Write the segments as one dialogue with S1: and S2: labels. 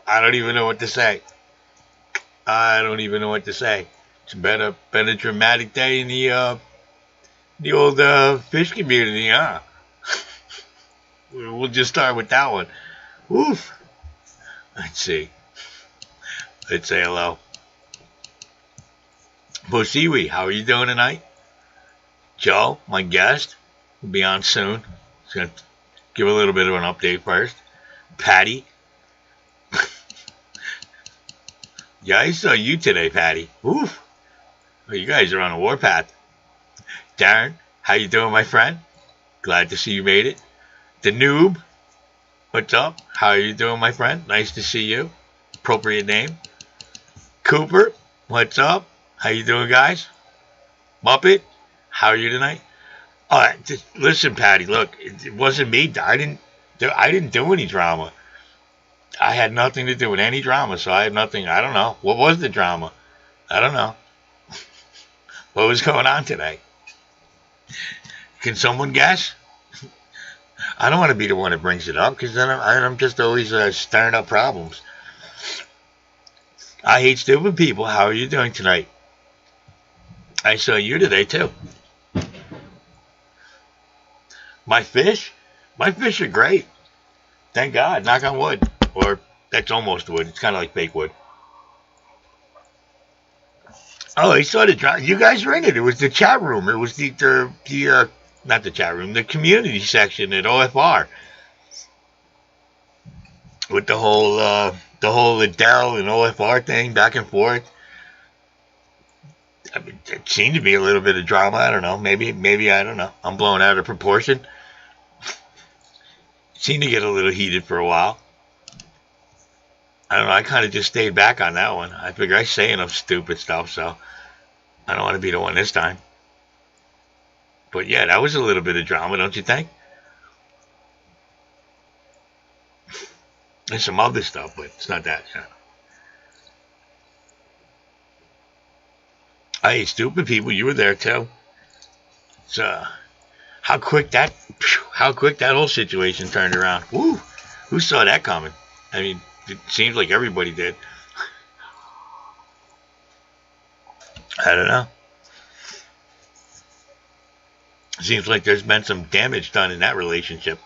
S1: I don't even know what to say. I don't even know what to say. It's been a dramatic day in the old fish community, huh? We'll just start with that one. Oof. Let's see. Let's say hello. Bosiwi, how are you doing tonight? Joe, my guest, will be on soon. He's going to give a little bit of an update first. Patty. Yeah, I saw you today, Patty. Oof. Oh, you guys are on a warpath. Darren, how you doing, my friend? Glad to see you made it. The noob, what's up? How are you doing, my friend? Nice to see you. Appropriate name. Cooper, what's up? How you doing, guys? Muppet, how are you tonight? All right, just listen, Patty. Look, it wasn't me. I didn't do any drama. I had nothing to do with any drama, so I have nothing. I don't know. What was the drama? I don't know. What was going on today? Can someone guess? I don't want to be the one that brings it up because then I'm just always stirring up problems. I hate stupid people. How are you doing tonight? I saw you today too. My fish? My fish are great. Thank God. Knock on wood. Or that's almost wood. It's kind of like fake wood. Oh, I saw the drop. You guys were in it. It was the chat room. It was the not the chat room, the community section at OFR with the whole Daryl and OFR thing back and forth. I mean, it seemed to be a little bit of drama. I don't know. Maybe I don't know. I'm blowing out of proportion. It seemed to get a little heated for a while. I don't know. I kind of just stayed back on that one. I figure I say enough stupid stuff, so I don't want to be the one this time. But yeah, that was a little bit of drama, don't you think? There's some other stuff, but it's not that. Yeah. Hey, stupid people, you were there too. So how quick that whole situation turned around. Woo! Who saw that coming? I mean, it seems like everybody did. I don't know. Seems like there's been some damage done in that relationship.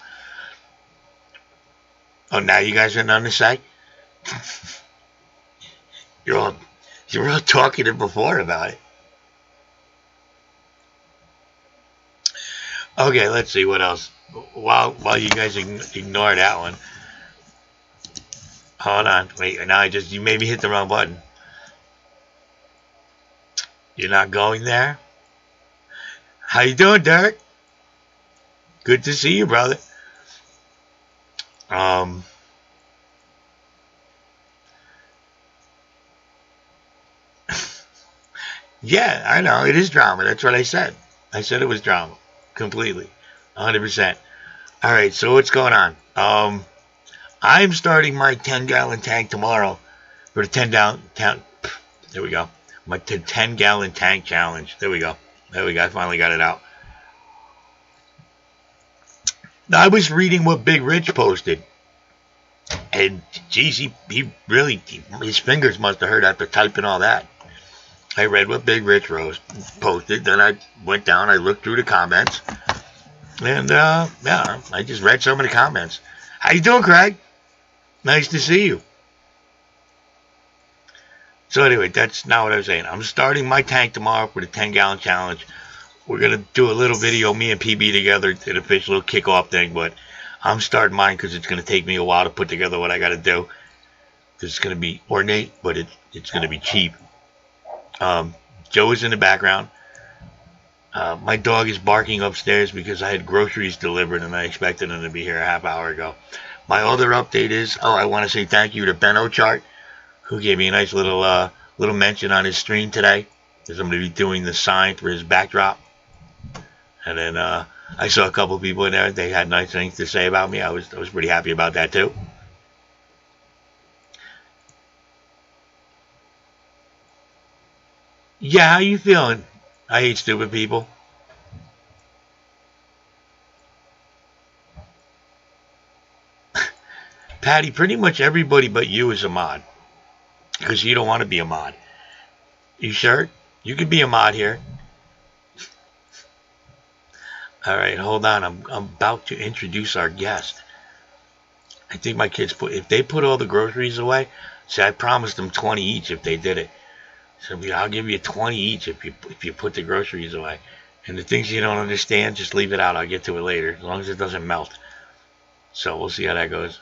S1: Oh, now you guys are on the side? you were all talkative before about it. Okay, let's see what else. While you guys ignore that one. Hold on. Wait, now you made me hit the wrong button. You're not going there? How you doing, Derek? Good to see you, brother. Yeah, I know. It is drama. That's what I said. I said it was drama. Completely. 100%. All right, so what's going on? I'm starting my 10-gallon tank tomorrow for the 10-gallon tank. There we go. My 10-gallon tank challenge. There we go. I finally got it out. I was reading what Big Rich posted. And, geez, he really, his fingers must have hurt after typing all that. I read what Big Rich posted. Then I went down, I looked through the comments. And, yeah, I just read some of the comments. How you doing, Craig? Nice to see you. So anyway, that's not what I was saying. I'm starting my tank tomorrow for the 10-gallon challenge. We're going to do a little video, me and PB together, an official little kickoff thing. But I'm starting mine because it's going to take me a while to put together what I got to do. Because it's going to be ornate, but it's going to be cheap. Joe is in the background. My dog is barking upstairs because I had groceries delivered and I expected him to be here a half hour ago. My other update is, I want to say thank you to Benno Chart, who gave me a nice little mention on his stream today, because I'm going to be doing the sign for his backdrop. And then I saw a couple people in there. They had nice things to say about me. I was pretty happy about that too. Yeah, how you feeling? I hate stupid people. Patty, pretty much everybody but you is a mod. Because you don't want to be a mod. You sure? You could be a mod here. All right, hold on. I'm about to introduce our guest. I think my kids if they put all the groceries away, see, I promised them 20 each if they did it. So I'll give you 20 each if you put the groceries away. And the things you don't understand, just leave it out. I'll get to it later, as long as it doesn't melt. So we'll see how that goes.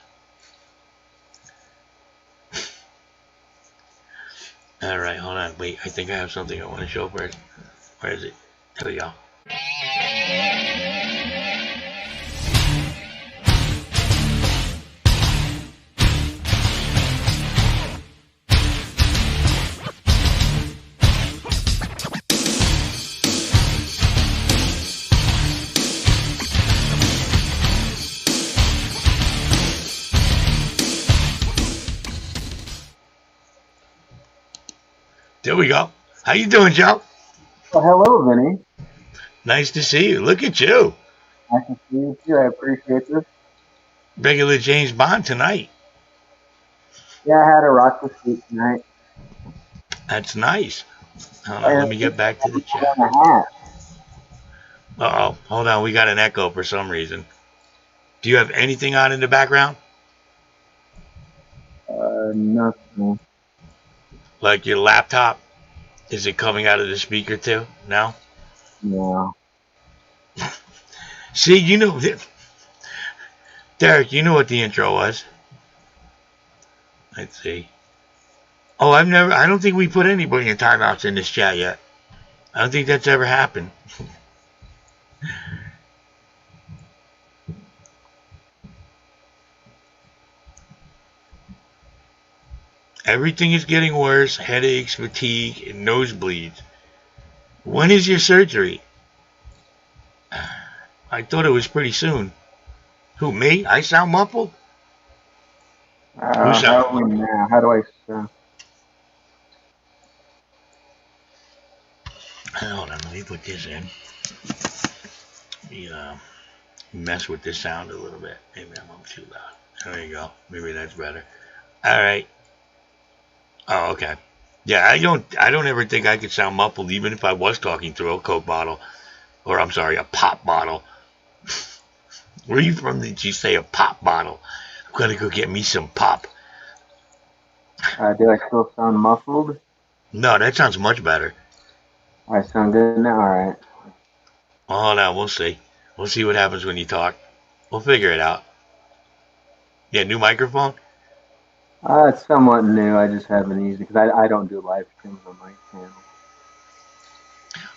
S1: All right, hold on. Wait, I think I have something I want to show first. Where is it? There we go. There we go. How you doing, Joe?
S2: Well, hello, Vinny.
S1: Nice to see you. Look at you.
S2: Nice to see you too. I appreciate this.
S1: Regular James Bond tonight.
S2: Yeah, I had a rock the sleep tonight.
S1: That's nice. Hold on, let me get back to the chat. Uh-oh. Hold on, we got an echo for some reason. Do you have anything on in the background?
S2: Nothing.
S1: Like your laptop? Is it coming out of the speaker too? No?
S2: No.
S1: See, you know, Derek, you know what the intro was. Let's see. Oh, I don't think we put anybody in timeouts in this chat yet. I don't think that's ever happened. Everything is getting worse. Headaches, fatigue, and nosebleeds. When is your surgery? I thought it was pretty soon. Who, me? I sound muffled?
S2: How do I sound?
S1: Hold on, let me put this in. Mess with this sound a little bit. Maybe I'm too loud. There you go. Maybe that's better. All right. Oh, okay. Yeah, I don't ever think I could sound muffled, even if I was talking through a Coke bottle, or I'm sorry, a pop bottle. Where are you from? Did you say a pop bottle? I'm gonna go get me some pop.
S2: Do I still sound muffled?
S1: No, that sounds much better.
S2: I sound good now. All right.
S1: Oh no, we'll see. We'll see what happens when you talk. We'll figure it out. Yeah, new microphone.
S2: It's somewhat new. I just haven't used it because I don't do live streams on my channel.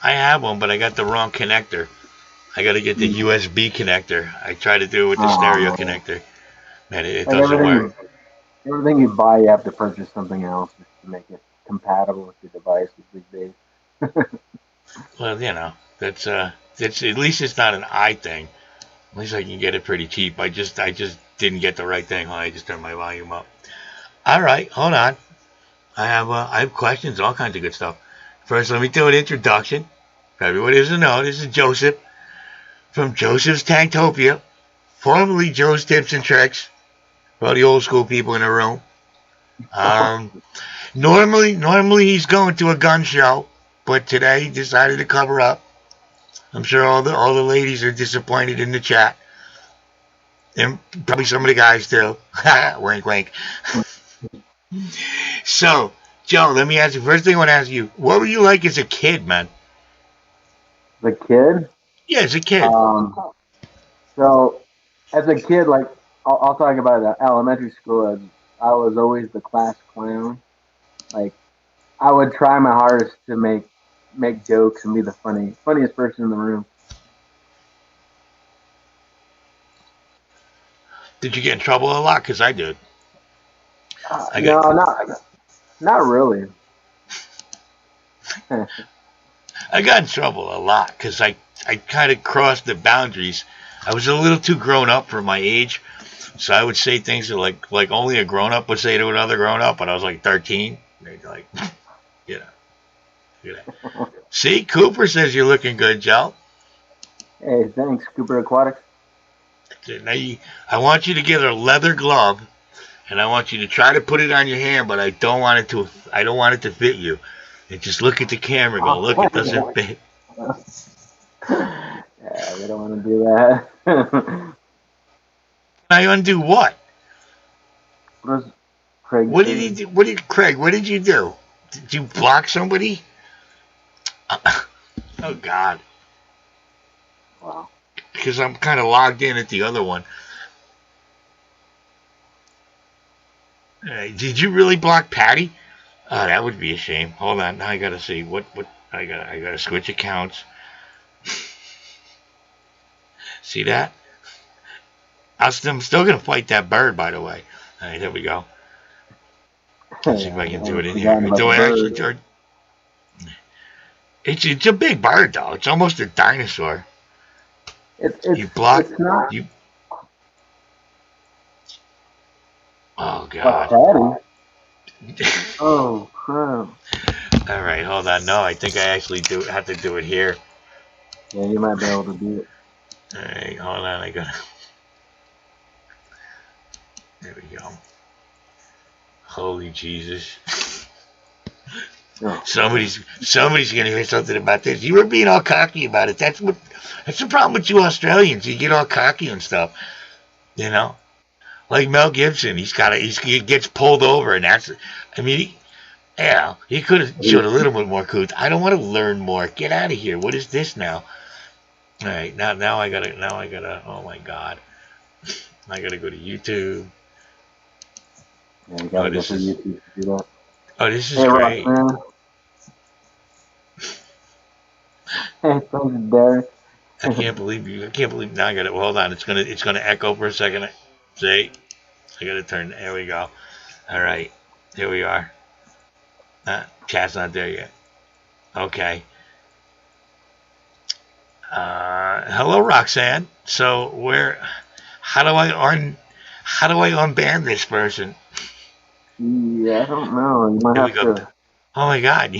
S1: I have one, but I got the wrong connector. I got to get the USB connector. I tried to do it with the stereo connector. Man, it doesn't work.
S2: Everything you buy, you have to purchase something else just to make it compatible with your devices these days.
S1: Well, you know, that's at least it's not an I thing. At least I can get it pretty cheap. I just didn't get the right thing. I just turned my volume up. All right, hold on. I have questions, all kinds of good stuff. First, let me do an introduction. For everybody doesn't know, this is Joseph from Joseph's TankTopia, formerly Joe's Tips and Tricks, for all the old school people in the room. Normally he's going to a gun show, but today he decided to cover up. I'm sure all the ladies are disappointed in the chat, and probably some of the guys too. Wink, wink. So, Joe, let me ask you. First thing I want to ask you: what were you like as a kid, man?
S2: The kid?
S1: Yeah, as a kid.
S2: So, as a kid, like I'll talk about elementary school. I was always the class clown. Like I would try my hardest to make jokes and be the funniest person in the room.
S1: Did you get in trouble a lot? Because I did.
S2: No, not really.
S1: I got in trouble a lot because I kind of crossed the boundaries. I was a little too grown up for my age, so I would say things that like only a grown up would say to another grown up. When I was like 13, they'd like, you know. See, Cooper says you're looking good, Joe.
S2: Hey, thanks, Cooper Aquatics.
S1: Now I want you to get a leather glove and I want you to try to put it on your hand, but I don't want it to. I don't want it to fit you. And just look at the camera. Go, look, it doesn't fit.
S2: Yeah, we don't want to do that.
S1: I undo what?
S2: What does Craig
S1: What did
S2: say?
S1: he do? What did Craig? What did you do? Did you block somebody? Oh God.
S2: Wow.
S1: Because I'm kind of logged in at the other one. Did you really block Patty? Oh, that would be a shame. Hold on, now I gotta see what I gotta switch accounts. See that? I'm still gonna fight that bird, by the way. All right, there we go. Let's see if I can do it in here. Do I actually? It's a big bird though. It's almost a dinosaur. You block.
S2: It's not.
S1: You. Oh God.
S2: Patty? Oh crap.
S1: All right, hold on. No, I think I actually have to do it here.
S2: Yeah, you might be able to do it.
S1: All right, hold on. I gotta. There we go. Holy Jesus.
S2: Oh.
S1: Somebody's gonna hear something about this. You were being all cocky about it. That's the problem with you Australians. You get all cocky and stuff. You know? Like Mel Gibson, he gets pulled over, and that's. I mean, he could have showed a little bit more cool. I don't want to learn more. Get out of here. What is this now? All right, now I gotta. Oh my God, I gotta go to YouTube.
S2: Yeah, you gotta go to YouTube to do that.
S1: Oh, this is great.
S2: Hey, thanks, Derek.
S1: I can't believe you. I can't believe. Now I got it. Well, hold on. It's gonna echo for a second. See, I gotta turn. There we go. All right, here we are. Chat's not there yet. Okay. Hello, Roxanne. So how do I unban this person?
S2: Yeah, I don't know. You might have to.
S1: Oh my God.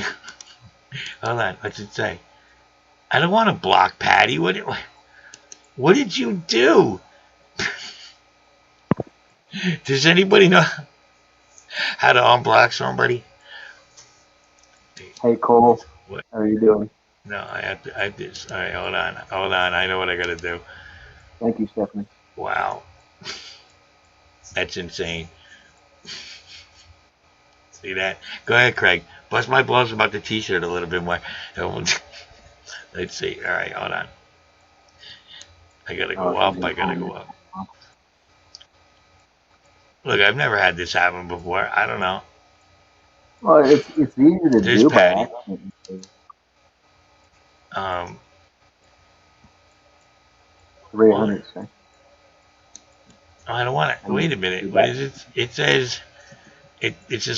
S1: Hold on. What's it say? I don't want to block Patty. What did you do? Does anybody know how to unblock somebody?
S2: Hey, Cole. What are you doing?
S1: No, I have to. All right, hold on. I know what I got to do.
S2: Thank you, Stephanie.
S1: Wow. That's insane. See that? Go ahead, Craig. Bust my balls about the T-shirt a little bit more. Let's see. All right, hold on. I gotta go up. I gotta go up. Look, I've never had this happen before. I don't know.
S2: Well, it's easy to do.
S1: Patty.
S2: By 300 seconds.
S1: I don't want to. Wait a minute. What is it? It says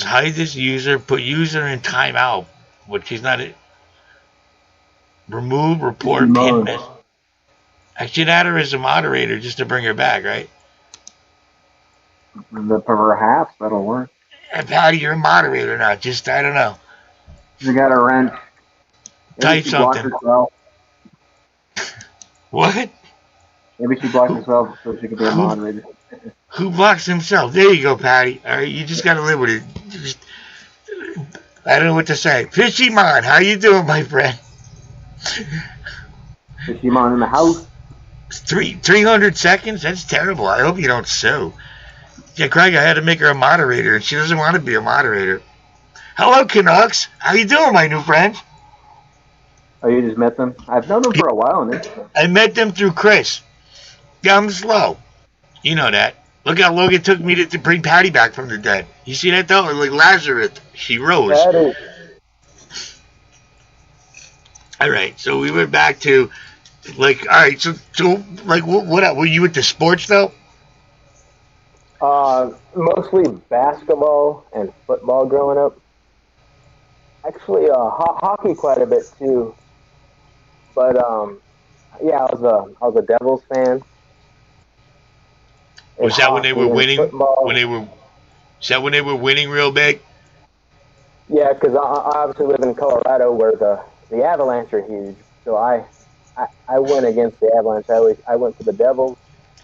S1: hide this user, put user in timeout, but she's not. Remove report pin mess. I should add her as a moderator just to bring her back, right?
S2: Perhaps that'll work.
S1: Patty, you're a moderator now. Just I don't know.
S2: You got a wrench.
S1: Type something. What?
S2: Maybe she blocked herself so she can be a moderator.
S1: Who blocks himself? There you go, Patty. All right, you just got to live with it. I don't know what to say. Fishymon, how you doing, my friend?
S2: Fishymon in the house.
S1: 300 seconds? That's terrible. I hope you don't sue. Yeah, Craig, I had to make her a moderator, and she doesn't want to be a moderator. Hello, Canucks. How you doing, my new friend?
S2: Oh, you just met them? I've known them for a while.
S1: I met them through Chris. Yeah, I'm slow. You know that. Look how long it took me to bring Patty back from the dead. You see that, though? Like Lazarus. She rose.
S2: Patty.
S1: All right, so we went back to, like, all right, so like, what were you into sports, though?
S3: Mostly basketball and football growing up. Actually, hockey quite a bit too. But yeah, I was a Devils fan.
S1: Was that when they were winning? Is that when they were winning real big?
S3: Yeah, because I obviously live in Colorado where the Avalanche are huge. So I went against the Avalanche. I went to the Devils.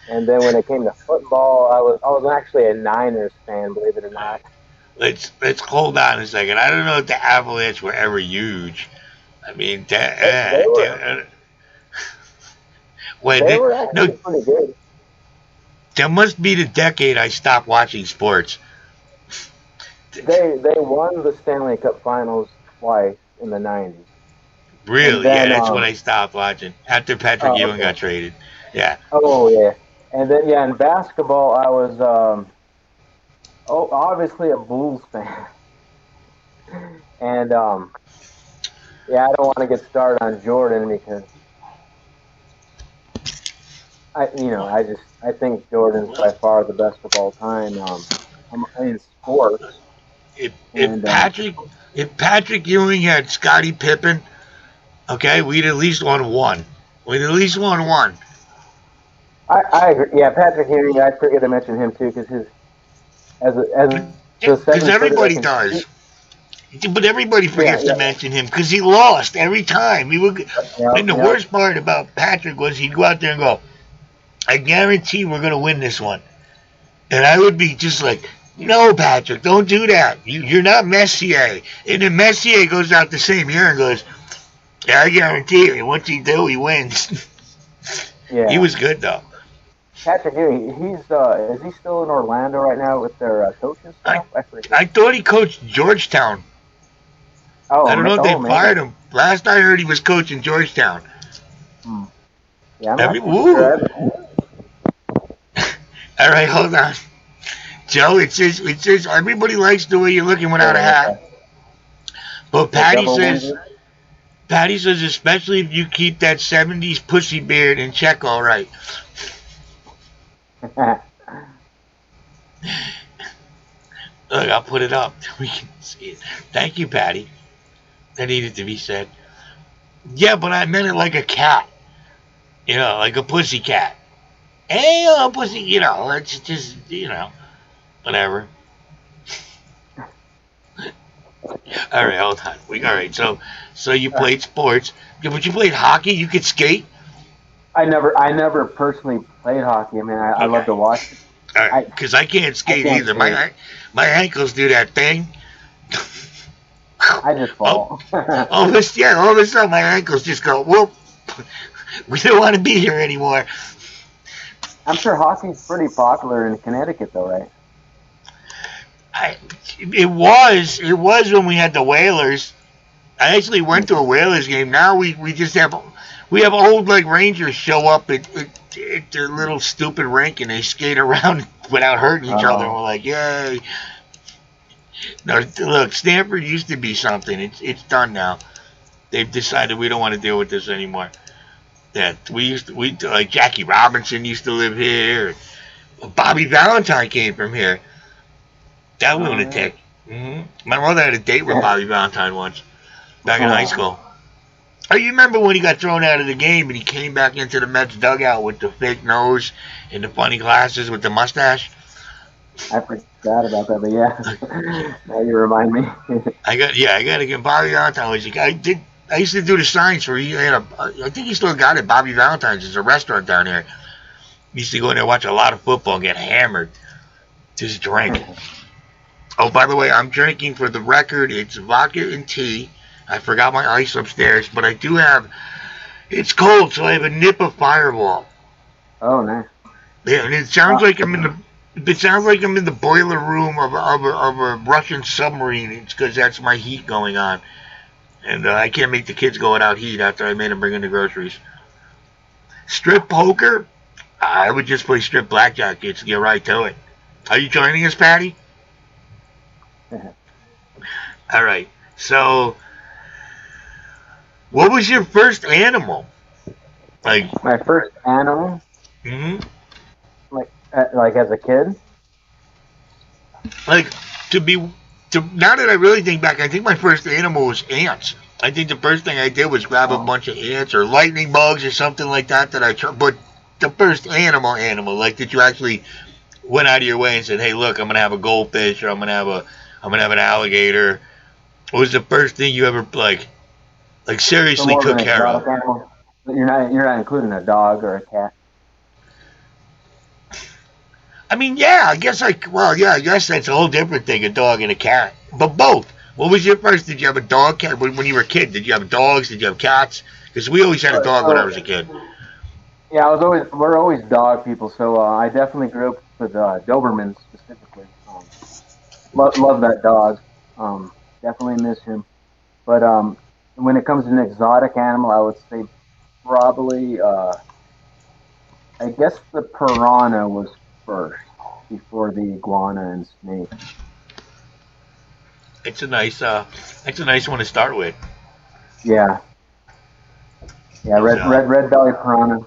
S3: And then when it came to football, I was actually a Niners fan, believe it or not.
S1: Let's hold on a second. I don't know if the Avalanche were ever huge. I mean,
S3: They were
S1: when
S3: they were
S1: no,
S3: actually pretty good.
S1: that must be the decade I stopped watching sports.
S3: They won the Stanley Cup Finals twice in the '90s, and
S1: Really, yeah,
S3: then
S1: that's when I stopped watching after Patrick
S3: oh
S1: Ewing got
S3: okay,
S1: traded. Yeah,
S3: oh yeah, and then yeah, in basketball I was obviously a Bulls fan, and yeah, I don't want to get started on Jordan because I think Jordan's by far the best of all time. In sports,
S1: if if
S3: and
S1: Patrick if Patrick Ewing had Scottie Pippen, okay, we'd at least won one. We'd at least won one.
S3: I agree. Yeah, Patrick Ewing. I forget to mention him too because his as a
S1: Because
S3: 7 footer that
S1: everybody
S3: can
S1: does.
S3: shoot.
S1: But everybody
S3: Yeah,
S1: forgets to
S3: yeah,
S1: mention him because he lost every time.
S3: yeah,
S1: And the
S3: yeah.
S1: worst part about Patrick was he'd go out there and go, I guarantee we're going to win this one. And I would be just like, no, Patrick, don't do that. You're not Messier. And then Messier goes out the same year and goes, yeah, I guarantee you, once he do, he wins. He
S3: Yeah.
S1: was good, though.
S3: Patrick Ewing. Is he still in Orlando right now with their coaching
S1: I,
S3: staff? I forget.
S1: I thought he coached Georgetown. I don't know if they
S3: Maybe.
S1: fired him. Last I heard, he was coaching Georgetown.
S3: Hmm. Yeah, I'm
S1: Every
S3: not too
S1: woo.
S3: sure.
S1: All right, hold on. Joe, it says everybody likes the way you're looking without a hat.
S3: Okay.
S1: But
S3: The double wins.
S1: Patty says especially if you keep that 70s pussy beard in check all right. Look, I'll put it up. We can see it. Thank you, Patty. That needed to be said. Yeah, but I meant it like a cat. You know, like a pussy cat. Hey, pussy, it's just, whatever. All right, hold on. All right, so you played sports. Yeah, but you played hockey. You could skate.
S3: I never personally played hockey. I mean, I love
S1: Okay.
S3: to watch it.
S1: All right,
S3: I
S1: because I can't
S3: I
S1: skate
S3: can't
S1: either.
S3: skate.
S1: My ankles do that thing.
S3: I just
S1: Oh,
S3: fall.
S1: all of a sudden my ankles just go whoop. We don't want to be here anymore.
S3: I'm sure hockey's pretty popular in Connecticut, though, right?
S1: I, it was when we had the Whalers. I actually went to a Whalers game. Now we just have old like Rangers show up at their little stupid rink and they skate around without hurting each other. And we're like, yay! No, look, Stanford used to be something. It's done now. They've decided we don't want to deal with this anymore. That we like Jackie Robinson used to live here. Bobby Valentine came from here. That lunatic. My mother had a date with Bobby Valentine once back in high school. Oh, you remember when he got thrown out of the game and he came back into the Mets dugout with the fake nose and the funny glasses with the mustache?
S3: I forgot about that, but yeah. Now you remind me.
S1: I got to get Bobby Valentine. I used to do the signs for. I think he still got it. Bobby Valentine's is a restaurant down here. He used to go in there, watch a lot of football, and get hammered, just drink. Oh, by the way, I'm drinking for the record. It's vodka and tea. I forgot my ice upstairs, but I do have. It's cold, so I have a nip of Fireball.
S3: Oh, nice.
S1: Yeah, and it sounds like I'm in the. It sounds like I'm in the boiler room of a Russian submarine. It's because that's my heat going on. And I can't make the kids go without heat after I made them bring in the groceries. Strip poker? I would just play strip blackjack. Get right to it. Are you joining us, Patty? All right. So, what was your first animal? Like,
S3: My first animal,
S1: hmm
S3: like as a kid.
S1: like to be. Now that I really think back, I think my first animal was ants. I think the first thing I did was grab a bunch of ants or lightning bugs or something like that I tried. But the first animal, like that you actually went out of your way and said, "Hey, look, I'm gonna have a goldfish or I'm gonna have an alligator." What was the first thing you ever like
S3: So
S1: seriously
S3: more of
S1: took
S3: an
S1: care
S3: exotic
S1: of?
S3: animal. You're not including a dog or a cat.
S1: I mean, yeah, I guess well, yeah, I guess that's a whole different thing, a dog and a cat. But both. What was your first? Did you have a dog, cat? When you were a kid, did you have dogs? Did you have cats? Because we always had a dog when I was a
S2: So
S1: kid.
S2: yeah, we're always dog people. So I definitely grew up with Doberman specifically. Love that dog. Definitely miss him. But when it comes to an exotic animal, I would say probably I guess the piranha was first before the iguana and snake.
S1: It's a nice one to start with.
S2: Yeah, yeah,
S1: It's
S2: red belly piranha.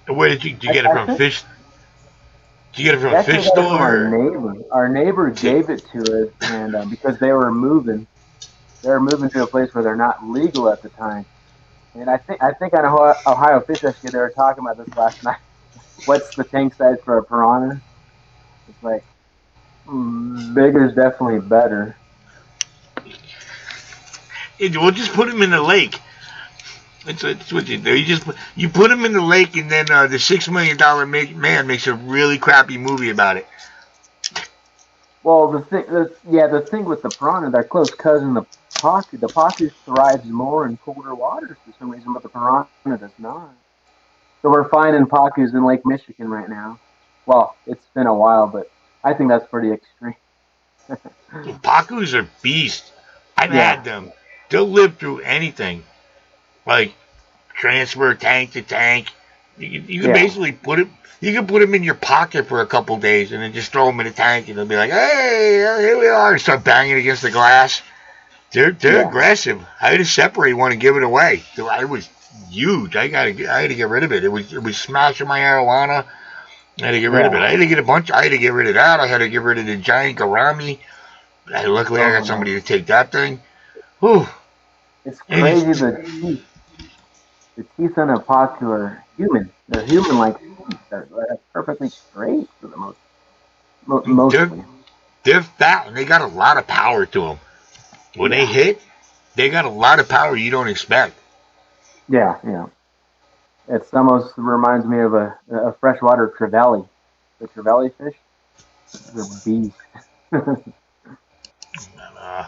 S1: where did you get it
S2: I
S1: from?
S2: think
S1: Fish? Did you get it from
S2: we
S1: a
S2: actually
S1: fish
S2: got it from
S1: store?
S2: our
S1: Or?
S2: neighbor. Our neighbor gave it to us, and because they were moving to a place where they're not legal at the time. And I think on Ohio Fish Rescue they were talking about this last night. What's the tank size for a piranha? It's like bigger is definitely better.
S1: We'll just put him in the lake. That's what you do. You put him in the lake, and then the $6 million man makes a really crappy movie about it.
S2: Well, the thing with the piranha, their close cousin, the pocky thrives more in colder waters for some reason, but the piranha does not. So we're finding pockies in Lake Michigan right now. Well, it's been a while, but I think that's pretty extreme.
S1: Pacus are beasts. I've
S2: Yeah,
S1: had them. They'll live through anything. Like transfer tank to tank. You can
S2: yeah,
S1: basically put it. You can put them in your pocket for a couple days and then just throw them in a tank and they'll be like, "Hey, here we are!" and start banging against the glass. They're
S2: yeah.
S1: aggressive. I had to separate one and give it away. It was huge. I had to get rid of it. It was smashing my marijuana. I had to get rid of it.
S2: Yeah.
S1: I had to get a bunch. I had to get rid of that. I had to get rid of the giant gourami. Luckily, I got
S2: Oh,
S1: somebody to take that thing. Whew.
S2: it's
S1: And
S2: crazy. The teeth on a pocky are human. They're human-like teeth. They're perfectly straight for the
S1: they're
S2: mostly.
S1: they're fat and they got a lot of power to them. When they
S2: Yeah,
S1: hit, they got a lot of power you don't expect.
S2: yeah, yeah. It almost reminds me of a freshwater trevally. The trevally fish, they're beasts.
S1: Uh,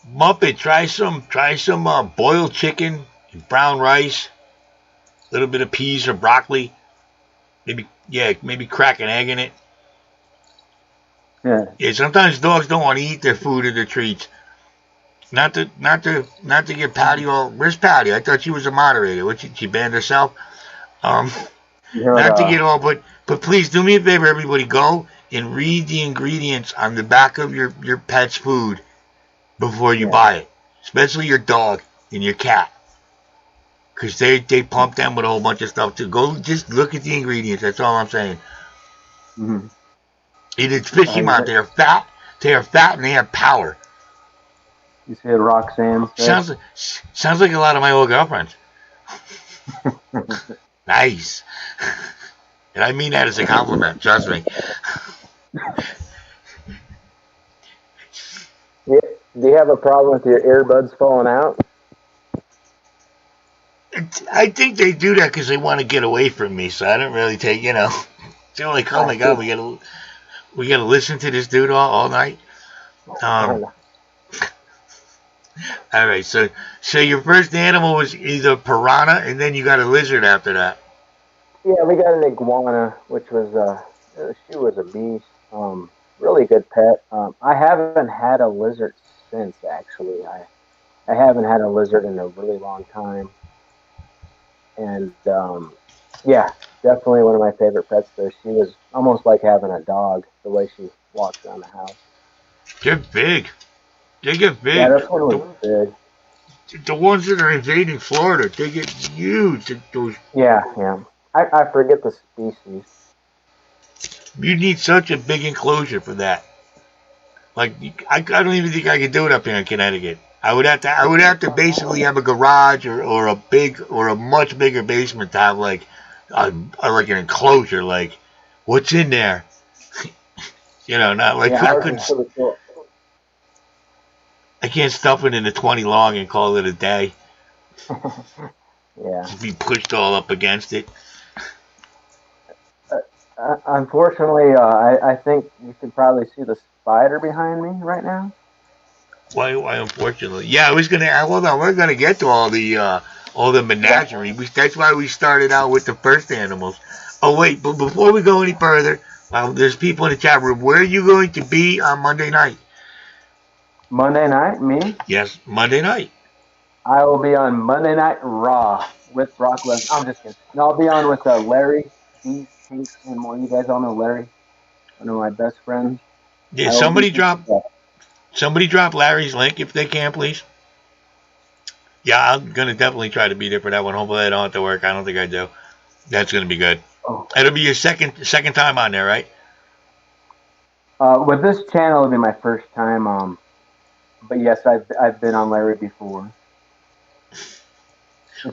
S1: Muppet, try some boiled chicken, brown rice, a little bit of peas or broccoli. Maybe crack an egg in it.
S2: Yeah,
S1: Yeah, sometimes dogs don't want to eat their food or their treats. Not to get Patty all. Where's Patty? I thought she was a moderator. What she banned herself. Um,
S2: you heard.
S1: Not to get all, but please do me a favor, everybody. Go and read the ingredients on the back of your pet's food before you
S2: Yeah.
S1: buy it, especially your dog and your cat, because they pump them with a whole bunch of stuff too. Go just look at the ingredients. That's all I'm saying.
S2: Mm-hmm.
S1: It's fishy
S2: You
S1: mount.
S2: said
S1: They are fat. They are fat and they have power.
S2: you said Roxanne said.
S1: Sounds like a lot of my old girlfriends. Nice. And I mean that as a compliment. Trust me.
S3: Yeah. Do you have a problem with your earbuds falling out?
S1: I think they do that because they want to get away from me. So I don't really take. They're like, oh
S3: I
S1: my god,
S3: see.
S1: we gotta listen to this dude all night. Um. All right. So your first animal was either piranha, and then you got a lizard after that.
S3: Yeah, we got an iguana, which was she was a beast. Really good pet. I haven't had a lizard since actually. I haven't had a lizard in a really long time, and yeah, definitely one of my favorite pets. Though she was almost like having a dog, the way she walks around the house.
S1: They're big. They get
S2: Yeah,
S1: big.
S2: this one was big.
S1: The ones that are invading Florida, they get huge. Those
S3: Yeah, yeah. I forget the species.
S1: You need such a big enclosure for that. Like I don't even think I could do it up here in Connecticut. I would have to basically have a garage or a much bigger basement to have like an enclosure. Like what's in there? Not like
S3: Yeah,
S1: I
S3: ours is
S1: couldn't.
S3: really cool.
S1: I can't stuff it into 20 long and call it a day.
S3: Yeah.
S1: Just be pushed all up against it.
S2: Unfortunately, I think you can probably see the spider behind me right now.
S1: Why? Unfortunately, yeah. I was gonna. Hold on. We're gonna get to all the menagerie. That's why we started out with the first animals. Oh wait, but before we go any further, there's people in the chat room. Where are you going to be on Monday night?
S2: Monday night, me?
S1: Yes, Monday night.
S2: I will be on Monday Night Raw with Brock Lesnar. I'm just kidding. No, I'll be on with Larry, Steve, Pink, and more. You guys all know Larry, one of my best friends.
S1: Yeah,
S2: I will be.
S1: somebody drop Larry's link if they can, please. Yeah, I'm gonna definitely try to be there for that one. Hopefully, I don't have to work. I don't think I do. That's gonna be good.
S2: Oh.
S1: It'll be your second time on there, right?
S2: With this channel, it'll be my first time. But yes, I've been on Larry before. It's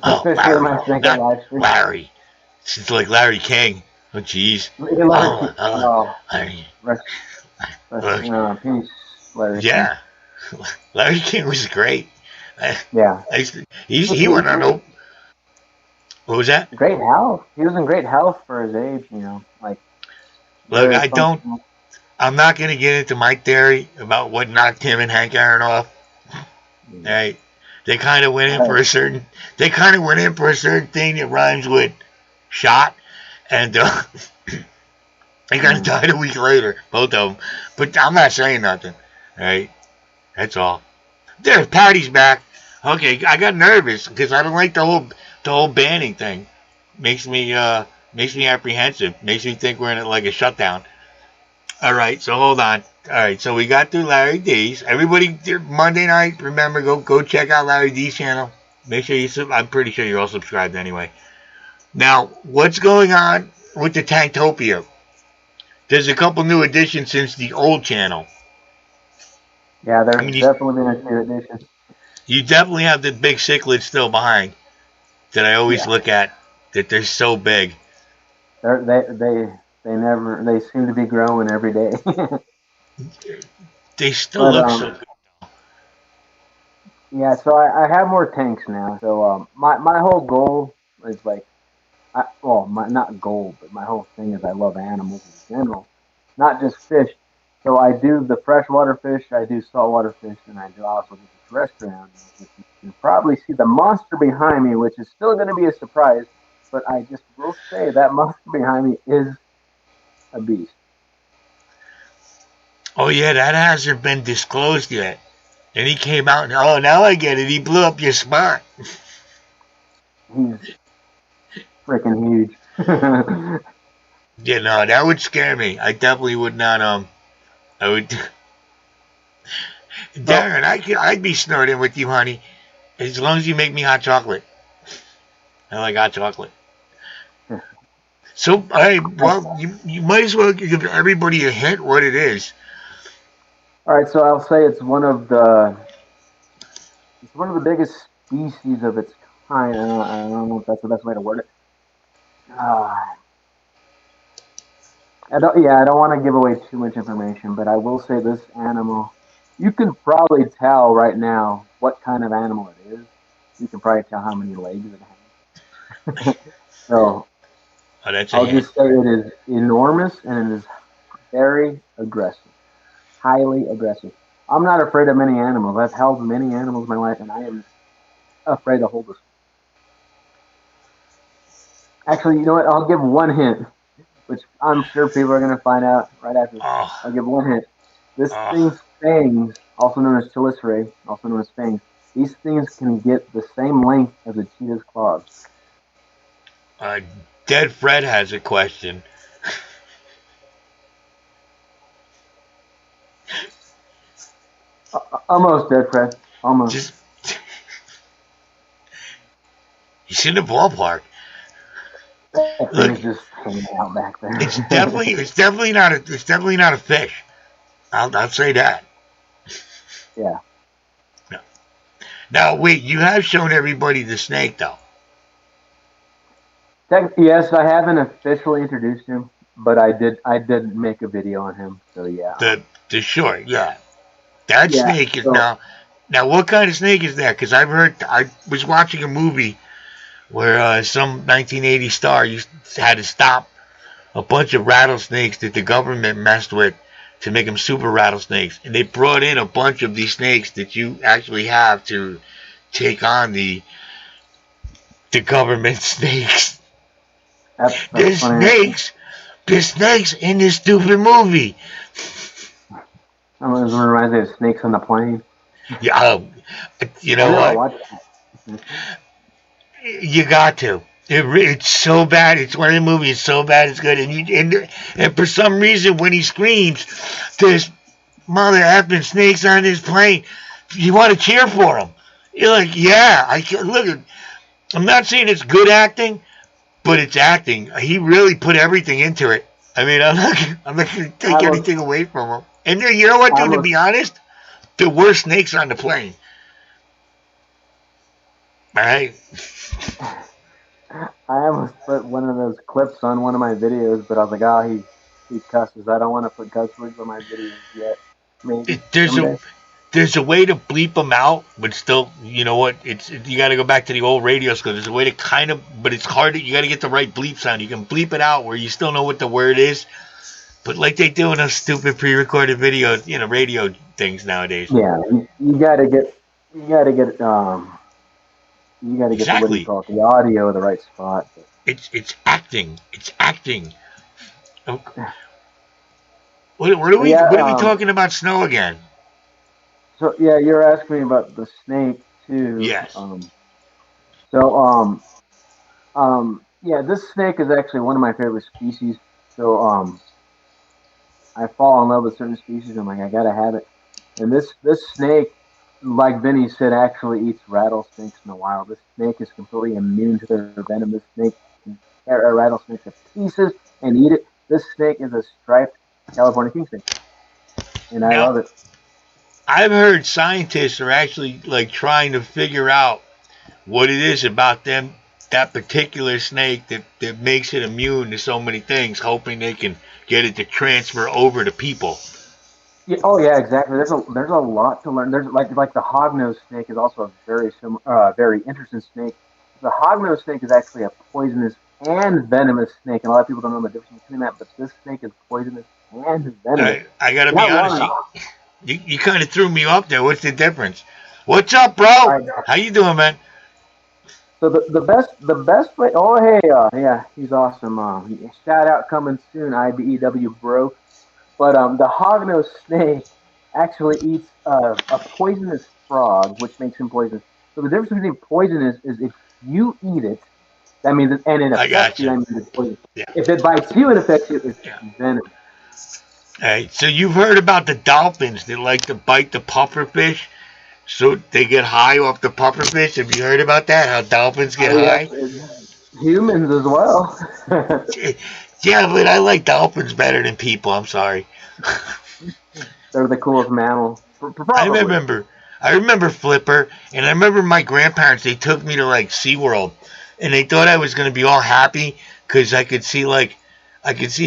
S2: officially
S1: Larry,
S2: my second live stream.
S1: Larry. It's like Larry King. Oh, jeez.
S2: Larry.
S1: Larry.
S2: Peace, Larry.
S1: Yeah. Larry King was great.
S2: Yeah.
S1: He went on. What was that?
S2: Great health. He was in great health for his age, you know. Like,
S1: look, I'm not going to get into my theory about what knocked him and Hank Aaron off. Right? They kind of went in for a certain. They kind of went in for a certain thing that rhymes with shot, and they kind of died a week later, both of them. But I'm not saying nothing. Right? That's all. There, Patty's back. Okay, I got nervous because I don't like the whole banning thing. Makes me apprehensive. Makes me think we're in like a shutdown. All right, so hold on. All right, so we got through Larry D's. Everybody, Monday night, remember, go check out Larry D's channel. Make sure I'm pretty sure you're all subscribed anyway. Now, what's going on with the TankTopia? There's a couple new additions since the old channel.
S2: Yeah, there's definitely been a few additions.
S1: You definitely have the big cichlids still behind that I always look at, that they're so big.
S2: They seem to be growing every day.
S1: They still look so good.
S2: Yeah, so I have more tanks now. So my whole goal is like, not goal, but my whole thing is I love animals in general, not just fish. So I do the freshwater fish, I do saltwater fish, and I do also do the terrestrial animals. You can probably see the monster behind me, which is still going to be a surprise. But I just will say that monster behind me is a beast.
S1: Oh yeah, that hasn't been disclosed yet. And he came out and now I get it. He blew up your spot.
S2: He's freaking huge.
S1: Yeah, no, that would scare me. I definitely would not. I would. Darren, I'd be snorting with you, honey, as long as you make me hot chocolate. I like hot chocolate. So, well, you might as well give everybody a hint what it is.
S2: All right, so I'll say it's one of the biggest species of its kind. I don't know if that's the best way to word it. I don't want to give away too much information, but I will say this animal. You can probably tell right now what kind of animal it is. You can probably tell how many legs it has. So I'll just say it is enormous and it is very aggressive, highly aggressive. I'm not afraid of many animals. I've held many animals in my life, and I am afraid to hold this. Actually, you know what? I'll give one hint, which I'm sure people are going to find out right after this. I'll give one hint. This thing's fangs, also known as chelicerae, also known as fangs, these things can get the same length as a cheetah's claws.
S1: Dead Fred has a question.
S2: Almost dead, Fred. Almost.
S1: He's in the ballpark.
S2: Look, just hanging out back there.
S1: It's definitely not a fish. I'll say that.
S2: Yeah.
S1: No. Now wait, you have shown everybody the snake though.
S2: Yes, I haven't officially introduced him, but I did make a video on him. So yeah.
S1: The short, yeah. That snake is now. What kind of snake is that? Because I was watching a movie where some 1980 star had to stop a bunch of rattlesnakes that the government messed with to make them super rattlesnakes, and they brought in a bunch of these snakes that you actually have to take on the government snakes. There's snakes. There's snakes in this stupid movie.
S2: It reminds me of Snakes on the Plane.
S1: Yeah, you know what? You got to. It's so bad. It's one of the movies. It's so bad. It's good. And for some reason, when he screams, "There's mother effing snakes on this plane," you want to cheer for him. You're like, yeah. I'm not saying it's good acting, but it's acting. He really put everything into it. I mean, I'm not going to take anything away from him. And you know what, dude? To be honest, there were snakes on the plane. All right.
S2: I almost put one of those clips on one of my videos, but I was like, oh, he cusses. I don't want to put cuss words on my videos yet. Maybe
S1: there's a way to bleep them out, but still, you know what? You got to go back to the old radio school. There's a way to but it's hard. You got to get the right bleep sound. You can bleep it out where you still know what the word is, but like they do in those stupid pre-recorded video, radio things nowadays.
S2: Yeah, you got to get
S1: exactly.
S2: the audio in the right spot.
S1: It's acting. It's acting. Okay. What are we talking about? Snow again?
S2: So yeah, you're asking me about the snake too.
S1: Yes.
S2: Yeah, this snake is actually one of my favorite species. So I fall in love with certain species. I'm like, I gotta have it. And this snake, like Vinny said, actually eats rattlesnakes in the wild. This snake is completely immune to their venom. This snake can tear a rattlesnake to pieces and eat it. This snake is a striped California king snake, and I love it.
S1: I've heard scientists are actually like trying to figure out what it is about that particular snake that makes it immune to so many things, hoping they can get it to transfer over to people.
S2: Yeah, oh yeah, exactly. There's a lot to learn. There's like the hognose snake is also a very interesting snake. The hognose snake is actually a poisonous and venomous snake, and a lot of people don't know the difference between that. But this snake is poisonous and venomous.
S1: I gotta be honest. You kind of threw me off there. What's the difference? What's up, bro? How you doing, man?
S2: So the best way. Oh hey, yeah, he's awesome. Shout out coming soon, IBEW bro. But the hognose snake actually eats a poisonous frog, which makes him poisonous. So the difference between poisonous is if you eat it, that means it affects you. That means it's poisonous. Yeah. If it bites you and affects you, it's venomous.
S1: Hey, so you've heard about the dolphins that like to bite the pufferfish, so they get high off the pufferfish. Have you heard about that? How dolphins get high?
S2: Humans as well.
S1: Yeah, but I like dolphins better than people. I'm sorry.
S2: They're the coolest mammal.
S1: I remember Flipper, and I remember my grandparents. They took me to like SeaWorld, and they thought I was gonna be all happy because I could see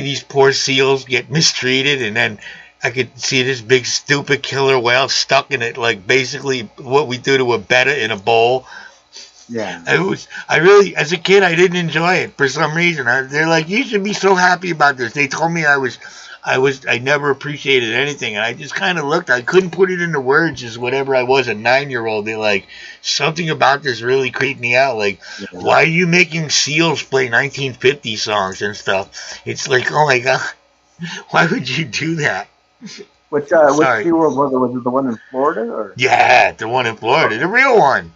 S1: these poor seals get mistreated, and then I could see this big stupid killer whale stuck in it, like basically what we do to a betta in a bowl.
S2: Yeah.
S1: I really, as a kid, I didn't enjoy it for some reason. They're like, you should be so happy about this. They told me I never appreciated anything, and I just kind of looked. I couldn't put it into words as whatever I was, a 9-year-old. They're like, something about this really creeped me out. Like, why are you making seals play 1950 songs and stuff? It's like, oh my God, why would you do that?
S2: Which SeaWorld was it? Was it the one in Florida? Or?
S1: Yeah, the one in Florida. The real one.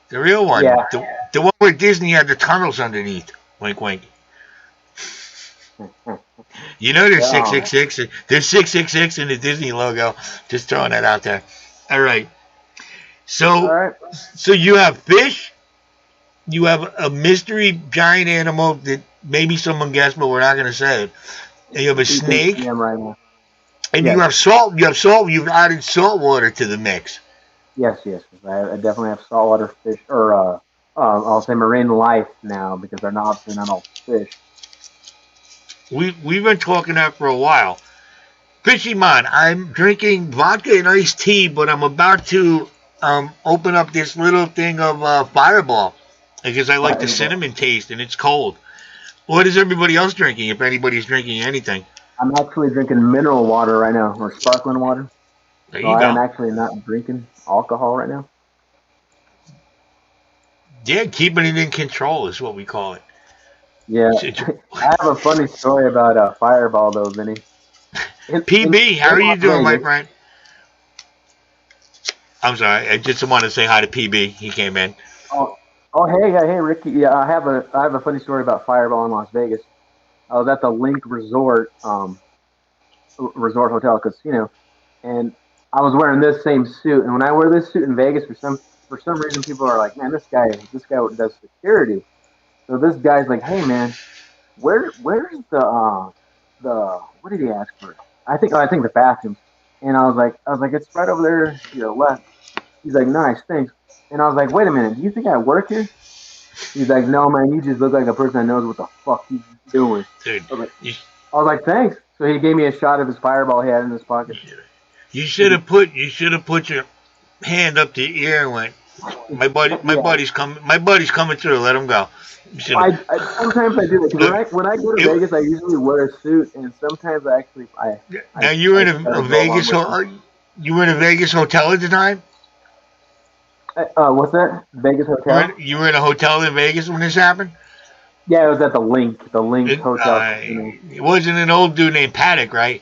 S1: The real one.
S2: Yeah.
S1: The one where Disney had the tunnels underneath. Wink, wink. You know there's 666. There's 666 in the Disney logo. Just throwing that out there. All right. So you have fish. You have a mystery giant animal that maybe someone guessed, but we're not going to say it. And you have a snake. And you have salt. You've added salt water to the mix.
S2: Yes. I definitely have saltwater fish, or I'll say marine life now, because they're not all fish.
S1: We've been talking that for a while. Fishy Man, I'm drinking vodka and iced tea, but I'm about to open up this little thing of Fireball because I like the cinnamon taste and it's cold. What is everybody else drinking, if anybody's drinking anything?
S2: I'm actually drinking mineral water right now, or sparkling water.
S1: There
S2: So
S1: you
S2: I am
S1: go.
S2: actually not drinking alcohol right now.
S1: Yeah, keeping it in control is what we call it.
S2: Yeah, I have a funny story about Fireball though, Vinny.
S1: PB, how
S2: In
S1: are you
S2: Las
S1: doing, my
S2: Vegas.
S1: friend? I'm sorry, I just want to say hi to PB. He came in.
S2: Oh, oh, hey, Ricky. Yeah, I have a funny story about Fireball in Las Vegas. I was at the Link Resort Hotel Casino, and I was wearing this same suit. And when I wear this suit in Vegas, for some reason, people are like, "Man, this guy does security." So this guy's like, "Hey, man, where's the what did he ask for?" I think the bathrooms. And I was like, it's right over there to your left. He's like, nice, thanks. And I was like, wait a minute, do you think I work here? He's like, no, man, you just look like a person that knows what the fuck he's doing.
S1: Dude,
S2: I was like,
S1: you,
S2: I was like, thanks. So he gave me a shot of his Fireball he had in his pocket.
S1: you should have put your hand up to your ear and went, my
S2: Yeah,
S1: buddy's coming through. Let him go. You should have.
S2: sometimes I do that because
S1: Look,
S2: when I go to
S1: it,
S2: Vegas, I usually wear a suit, and sometimes I actually
S1: now you were
S2: I
S1: in
S2: try to
S1: a
S2: go along
S1: Vegas.
S2: with them.
S1: You were in a Vegas hotel at the time.
S2: What's that? Vegas Hotel?
S1: You were in a hotel in Vegas when this happened.
S2: Yeah, it was at the Link
S1: It,
S2: Hotel
S1: uh,
S2: Casino.
S1: it wasn't an old dude named Paddock, right?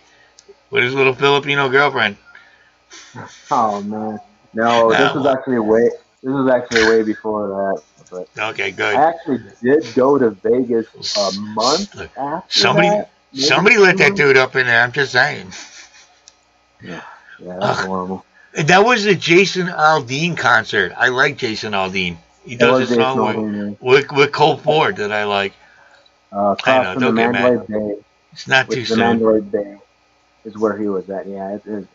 S1: With his little Filipino girlfriend.
S2: Oh man, no, this was
S1: Well,
S2: actually way this was actually way before that. But
S1: okay, good.
S2: I actually did go to Vegas a month
S1: Look,
S2: after
S1: somebody,
S2: that, maybe
S1: somebody
S2: two
S1: let that
S2: months.
S1: dude up in there. I'm just saying.
S2: Yeah, yeah, that's
S1: Ugh.
S2: horrible.
S1: That was the Jason Aldean concert. I like Jason Aldean. He
S2: That
S1: does a
S2: was Jason
S1: song
S2: Aldean.
S1: with Cole Ford that I like. I
S2: Across
S1: know.
S2: from the
S1: Don't get mad.
S2: Mandalay Bay,
S1: It's not
S2: which
S1: too
S2: the
S1: soon.
S2: Mandalay Bay is where he was at. Yeah, it is.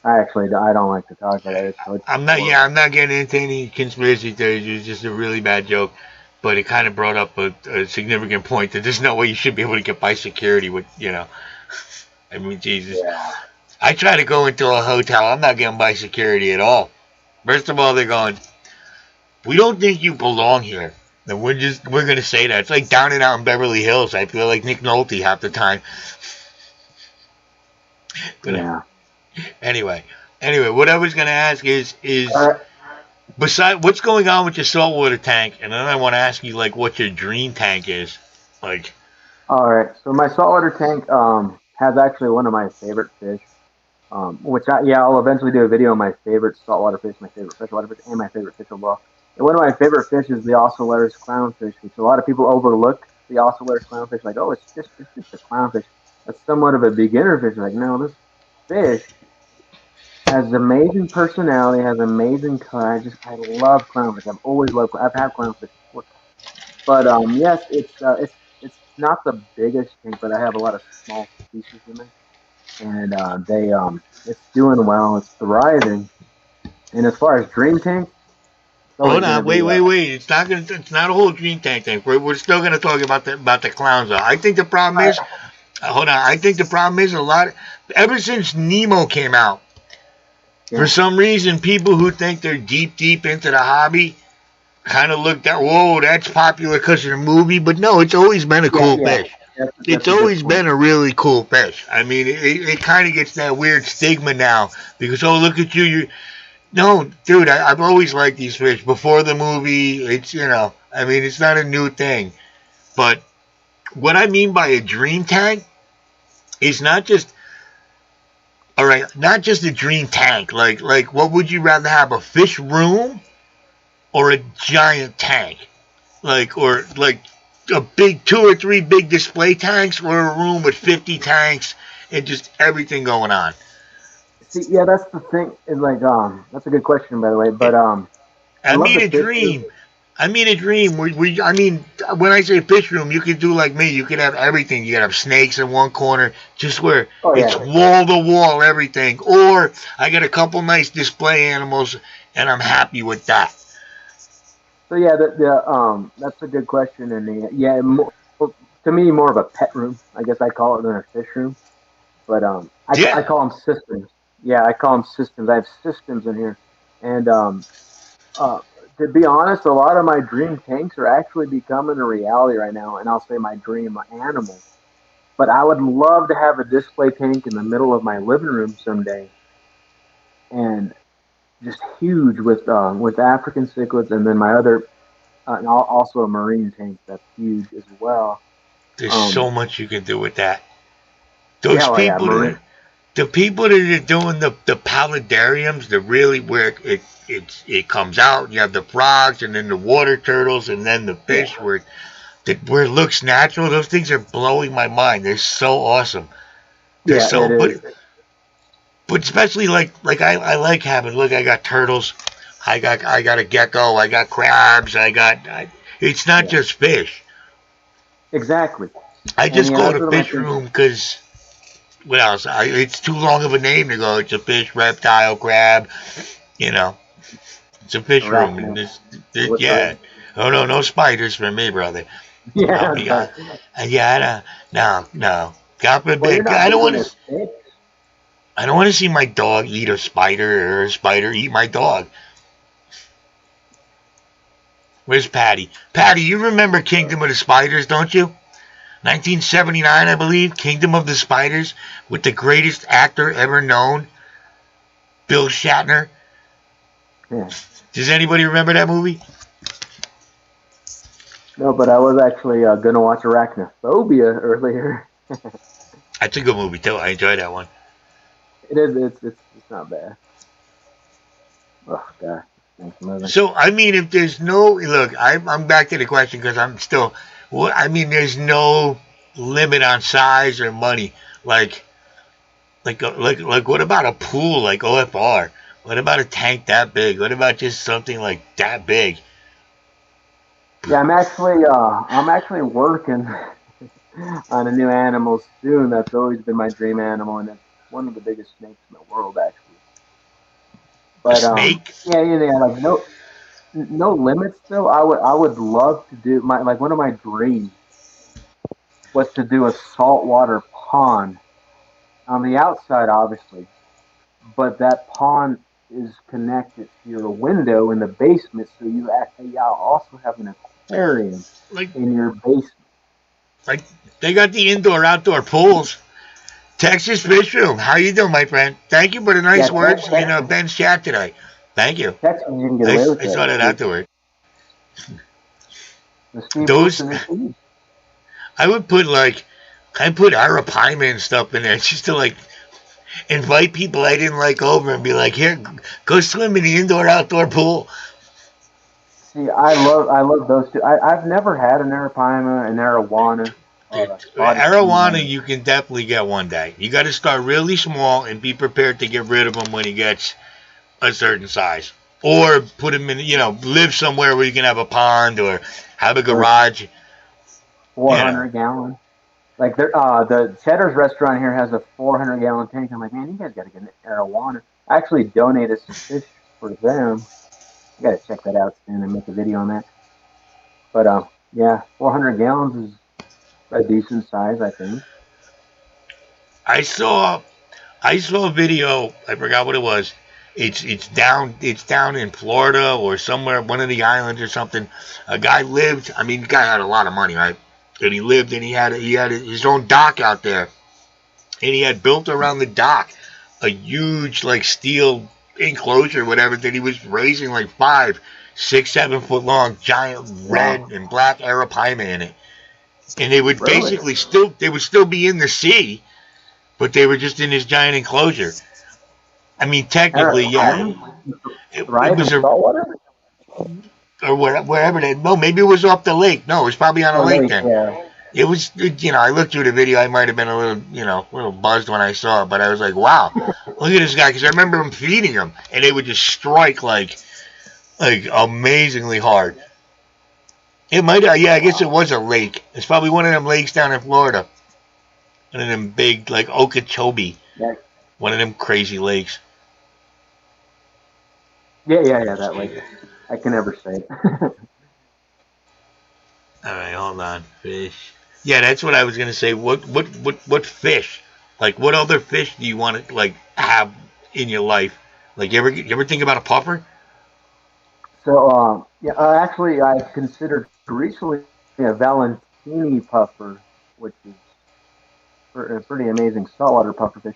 S2: I don't like to talk about it. So it's
S1: I'm not. Yeah,
S2: horrible.
S1: I'm not getting into any conspiracy theories. It was just a really bad joke, but it kind of brought up a significant point that there's no way you should be able to get by security with. I mean, Jesus.
S2: Yeah,
S1: I try to go into a hotel. I'm not getting by security at all. First of all, they're going, we don't think you belong here. And we're gonna say that. It's like down and out in Beverly Hills. I feel like Nick Nolte half the time. But
S2: yeah.
S1: anyway, what I was gonna ask is
S2: All right,
S1: beside what's going on with your saltwater tank, and then I want to ask you like what your dream tank is. Like,
S2: all right. So my saltwater tank has actually one of my favorite fish. I'll eventually do a video on my favorite saltwater fish, my favorite freshwater fish, and my favorite fish overall. And one of my favorite fish is the Ocellaris clownfish, which a lot of people overlook the Ocellaris clownfish. Like, oh, it's just a clownfish. That's somewhat of a beginner fish. Like, no, this fish has amazing personality, has amazing color. I love clownfish. I've had clownfish before. But yes, it's not the biggest tank, but I have a lot of small species in there, and it's doing well. It's thriving. And as far as Dream Tank, it's always
S1: hold
S2: going to
S1: on,
S2: be
S1: wait. It's not a whole dream tank thing. We're still gonna talk about the clowns. Though. I think the problem is, hold on. I think the problem is a lot. Ever since Nemo came out, for
S2: yeah,
S1: some reason, people who think they're deep into the hobby kind of looked at, whoa, that's popular because of the movie. But no, it's always been a
S2: yeah,
S1: cool
S2: yeah.
S1: fish. It's
S2: That's a good
S1: always
S2: point.
S1: been a really cool fish. I mean, it kind of gets that weird stigma now because, oh, look at you. No, dude, I've always liked these fish. Before the movie, I mean, it's not a new thing. But what I mean by a dream tank is not just a dream tank. Like, what would you rather have, a fish room or a giant tank? Or like a big 2 or 3 big display tanks, or a room with 50 tanks and just everything going on.
S2: See, yeah, that's the thing. Is like that's a good question, by the way. But I
S1: I
S2: love
S1: mean
S2: the
S1: a
S2: fish room.
S1: dream. I mean a dream. I mean, when I say fish room, you could do like me. You could have everything. You could have snakes in one corner, just where
S2: Oh
S1: it's
S2: yeah.
S1: wall to wall everything. Or I got a couple nice display animals, and I'm happy with that.
S2: So yeah, that's a good question, and to me, more of a pet room. I guess I call it than a fish room. But I
S1: Yeah.
S2: call them systems. Yeah, I call them systems. I have systems in here, and uh, to be honest, a lot of my dream tanks are actually becoming a reality right now, and I'll say my dream animal. But I would love to have a display tank in the middle of my living room someday, and just huge with African cichlids, and then my other and also a marine tank that's huge as well.
S1: There's so much you can do with that.
S2: Yeah,
S1: Those
S2: well, yeah,
S1: people
S2: marine.
S1: the people that are doing the paludariums, the really where it comes out. You have the frogs and then the water turtles and then the fish
S2: Yeah,
S1: where it looks natural. Those things are blowing my mind. They're so awesome. They're
S2: yeah,
S1: so
S2: it is.
S1: but especially like I like having look. I got turtles. I got a gecko. I got crabs. It's not
S2: Yeah,
S1: just fish.
S2: exactly.
S1: I
S2: And
S1: just
S2: yeah,
S1: go
S2: that's
S1: to
S2: one of my
S1: fish
S2: things.
S1: room because what else? It's too long of a name to go. It's a fish, reptile, crab. You know, it's a fish room, and
S2: Arachnid. What's
S1: yeah. Oh no, no spiders for me, brother.
S2: Yeah,
S1: I'll
S2: that's
S1: be
S2: right.
S1: yeah. No. God
S2: Well, you're
S1: forbid.
S2: not big into snakes.
S1: I don't want to see my dog eat a spider or a spider eat my dog. Where's Patty? Patty, you remember Kingdom of the Spiders, don't you? 1979, I believe. Kingdom of the Spiders with the greatest actor ever known, Bill Shatner.
S2: Yeah.
S1: Does anybody remember that movie?
S2: No, but I was actually gonna watch Arachnophobia earlier.
S1: That's a good movie too. I enjoyed that one.
S2: It is. It's not bad. Oh god, thanks moving.
S1: So I mean, if there's no look, I'm back to the question because I'm still. What I mean, there's no limit on size or money. Like what about a pool like OFR? What about a tank that big? What about just something like that big?
S2: Yeah, I'm actually working on a new animal soon. That's always been my dream animal, and it's one of the biggest snakes in the world, actually.
S1: A
S2: But
S1: snake?
S2: yeah, like no limits though. I would love to do my like one of my dreams was to do a saltwater pond on the outside, obviously, but that pond is connected to your window in the basement, so you also have an aquarium
S1: Like
S2: in your basement.
S1: like they got the indoor outdoor pools. Texas Fish Room. How you doing, my friend? Thank you for the
S2: Yeah,
S1: nice words in Ben's chat today. Thank you.
S2: Texas, you can get
S1: I,
S2: away with
S1: I
S2: that.
S1: saw that afterward.
S2: The Steve
S1: Those
S2: Wilson is
S1: I would put I put arapaima and stuff in there just to invite people I didn't like over and be like, here, go swim in the indoor outdoor pool.
S2: See, I love those two. I've never had an arapaima, an arowana, or a spotted sea
S1: Arowana,
S2: mud.
S1: you can definitely get one day. You got to start really small and be prepared to get rid of him when he gets a certain size. Or put him in, live somewhere where you can have a pond or have a
S2: Or
S1: garage.
S2: 400 gallon. Like the Cheddar's restaurant here has a 400 gallon tank. I'm like, man, you guys got to get an arowana. I actually donated some fish for them. I got to check that out soon and make a video on that. But yeah, 400 gallons is a decent size, I think.
S1: I saw I saw a video. I forgot what it was. It's down in Florida or somewhere, one of the islands or something. A guy lived. I mean, the guy had a lot of money, right? And he lived, and he had his own dock out there, and he had built around the dock a huge steel enclosure, whatever, that he was raising 5, 6, 7 foot long, giant red
S2: Wow,
S1: and black arapaima in it, and they would
S2: really?
S1: basically they would still be in the sea, but they were just in this giant enclosure. I mean, technically, yeah,
S2: Arapaima
S1: it
S2: thrive
S1: was
S2: in
S1: a
S2: saltwater?
S1: or wherever they. No, maybe it was off the lake. No, it was probably on a
S2: Oh,
S1: lake
S2: lake,
S1: then.
S2: yeah.
S1: It was, I looked through the video. I might have been a little buzzed when I saw it, but I was like, wow, look at this guy. Because I remember him feeding him, and they would just strike like amazingly hard. It might, yeah, I guess it
S2: Wow.
S1: was a lake. It's probably one of them lakes down in Florida. One of them big, like Okeechobee.
S2: Yeah,
S1: One of them crazy lakes.
S2: yeah, that lake. I can never say it.
S1: All right, hold on. Fish. Yeah, that's what I was gonna say. What fish? Like, what other fish do you want to have in your life? Like, you ever think about a puffer?
S2: So, yeah, actually, I considered recently a Valentini puffer, which is a pretty amazing saltwater puffer fish.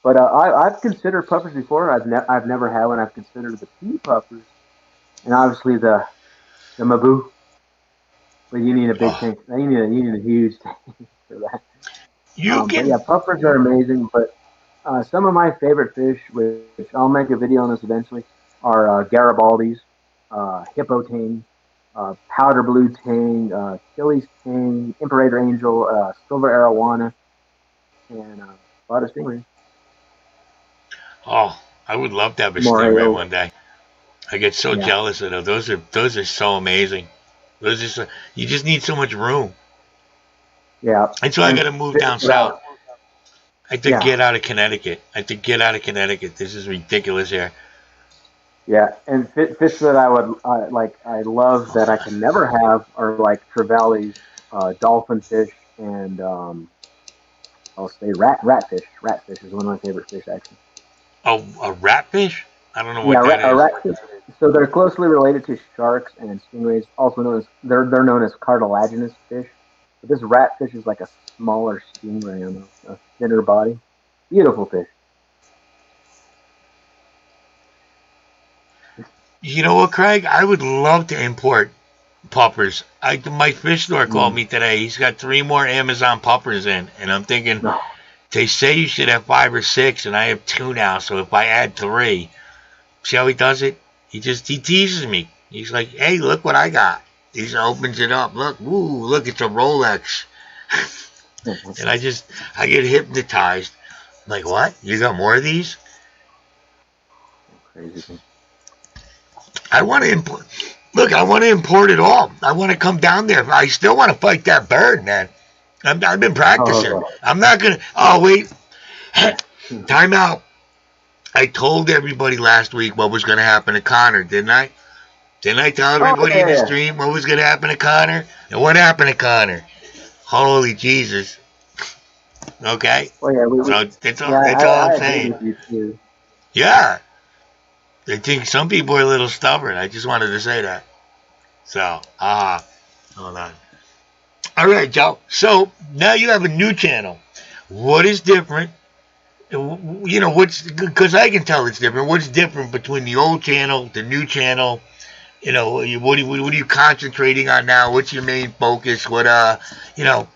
S2: But I've considered puffers before. I've never had one. I've considered the pea puffers, and obviously the mabu. But you need a big
S1: Oh,
S2: tank. You need a huge tank for that.
S1: you
S2: But
S1: can.
S2: yeah, puffers are amazing. But some of my favorite fish, which I'll make a video on this eventually, are Garibaldis, hippo tang, powder blue tang, Achilles tang, Imperator angel, silver arowana, and a lot of stingrays.
S1: Oh, I would love to have a stingray
S2: Moreo.
S1: one day. I get so
S2: Yeah,
S1: jealous of those. Those are so amazing. Those are so, you just need so much room.
S2: yeah,
S1: And so I got
S2: and
S1: to move
S2: fish
S1: down
S2: that
S1: south.
S2: I,
S1: I have to
S2: yeah,
S1: get out of Connecticut. I have to get out of Connecticut. This is ridiculous here.
S2: yeah, and fish that I would like. I love that I can never have are like trevally, dolphin fish, and I'll say ratfish. Ratfish is one of my favorite fish, actually.
S1: Oh, a ratfish? I don't know
S2: Yeah,
S1: what that is.
S2: ratfish. So they're closely related to sharks and stingrays, also known as they're known as cartilaginous fish. But this ratfish is like a smaller stingray on a thinner body. Beautiful fish.
S1: You know what, Craig? I would love to import puppers. My fish store called
S2: Mm.
S1: me today. He's got 3 more Amazon puppers in, and I'm thinking
S2: No.
S1: they say you should have 5 or 6, and I have 2 now. So if I add 3, see how he does it? He teases me. He's like, "Hey, look what I got." He just opens it up. Look, ooh, look, it's a Rolex, and I get hypnotized. I'm like, what? You got more of these?
S2: Crazy thing.
S1: I want to import. Look, I want to import it all. I want to come down there. I still want to fight that bird, man. I've been practicing.
S2: Oh,
S1: I'm not gonna. Oh wait, time out. I told everybody last week what was gonna happen to Connor, didn't I? Didn't I tell
S2: oh
S1: everybody in
S2: yeah,
S1: the
S2: yeah.
S1: stream what was gonna happen to Connor? And what happened to Connor? Holy Jesus. Okay,
S2: Oh yeah.
S1: so that's
S2: Yeah.
S1: all. That's all I'm
S2: I agree
S1: saying.
S2: with you too.
S1: Yeah, I think some people are a little stubborn. I just wanted to say that. So, hold on. All right, Joe. So now you have a new channel. What is different? What's because I can tell it's different. What's different between the old channel, the new channel? What are you concentrating on now? What's your main focus? You know,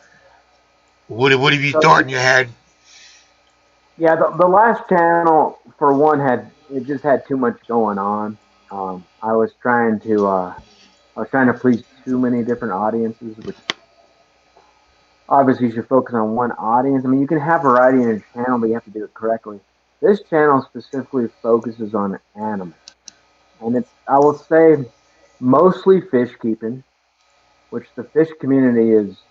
S1: what have you
S2: So
S1: thought in your head?
S2: yeah, the last channel for one had it just had too much going on. I was trying to please too many different audiences, which obviously you should focus on one audience. I mean, you can have variety in your channel, but you have to do it correctly. This channel specifically focuses on animals, and it's I will say mostly fish keeping, which the fish community is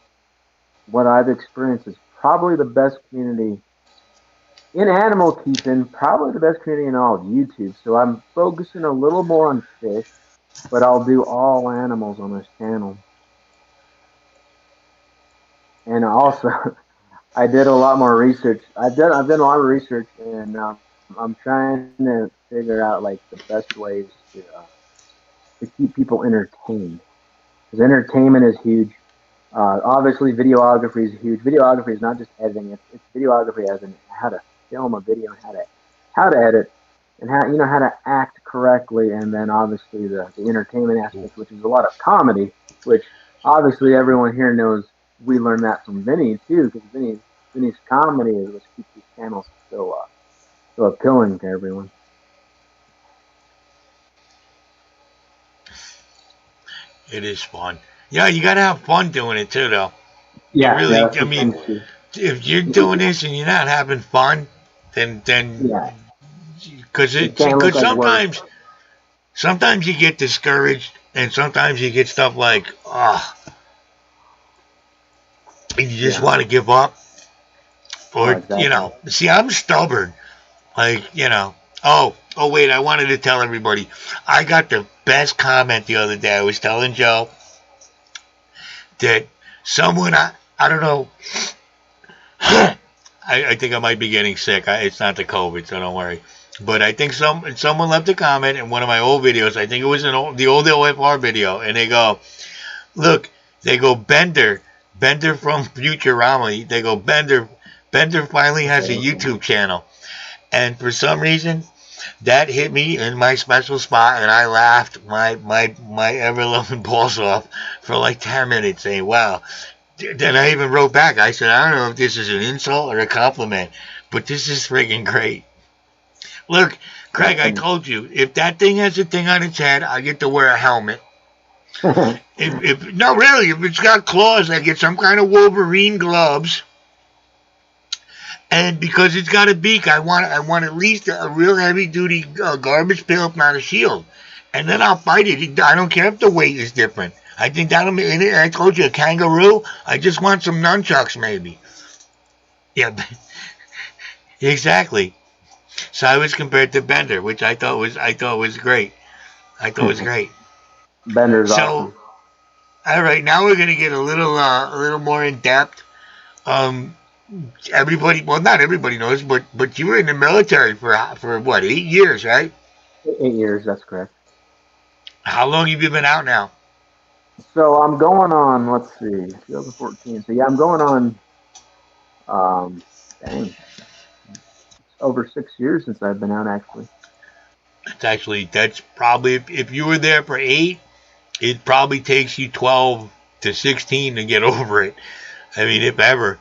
S2: what I've experienced is probably the best community in animal keeping, probably the best community in all of YouTube. So I'm focusing a little more on fish, but I'll do all animals on this channel. And also, I did a lot more research. I've done a lot of research, and I'm trying to figure out like the best ways to keep people entertained. Because entertainment is huge. Obviously, videography is huge. Videography is not just editing; it's videography as in how to film a video, and how to edit, and how to act correctly, and then obviously the entertainment aspect, which is a lot of comedy, which obviously everyone here knows. We learned that from Vinny too, because Vinny's comedy is what keeps his channel so appealing to everyone.
S1: It is fun. Yeah, you gotta have fun doing it too, though. You
S2: Yeah,
S1: really,
S2: that's
S1: I
S2: the
S1: mean,
S2: thing too.
S1: if you're doing this and you're not having fun, then
S2: Yeah, it can't look
S1: because
S2: like work.
S1: sometimes you get discouraged, and sometimes you get stuff like, and you just
S2: Yeah,
S1: want to give up,
S2: oh,
S1: or
S2: exactly.
S1: see, I'm stubborn. Like, oh wait, I wanted to tell everybody, I got the best comment the other day. I was telling Joe that someone I don't know. I think I might be getting sick. It's not the COVID, so don't worry. But I think someone left a comment in one of my old videos. I think it was the old OFR video, and they go, look, they go Bender from Futurama. They go Bender finally has a YouTube channel, and for some reason that hit me in my special spot, and I laughed my ever loving balls off for like 10 minutes, saying, "Wow." Then I even wrote back. I said, "I don't know if this is an insult or a compliment, but this is friggin' great." Look, Craig, I told you, if that thing has a thing on its head, I get to wear a helmet. No, really, if it's got claws, I get some kind of Wolverine gloves. And because it's got a beak, I want at least a real heavy duty garbage pail, if not a shield. And then I'll fight it. I don't care if the weight is different. I think that'll be in it. I told you, a kangaroo. I just want some nunchucks, maybe. Yeah, exactly. So I was compared to Bender, which I thought was great. I thought it was great.
S2: Bender's awesome.
S1: All right, now we're gonna get a little more in depth. Everybody, well, not everybody knows, but you were in the military for what, 8 years, right?
S2: 8 years, that's correct.
S1: How long have you been out now?
S2: So I'm going on, let's see, 2014. So yeah, I'm going on, over 6 years since I've been out, actually.
S1: That's probably, if you were there for 8, it probably takes you 12 to 16 to get over it. I mean, if ever.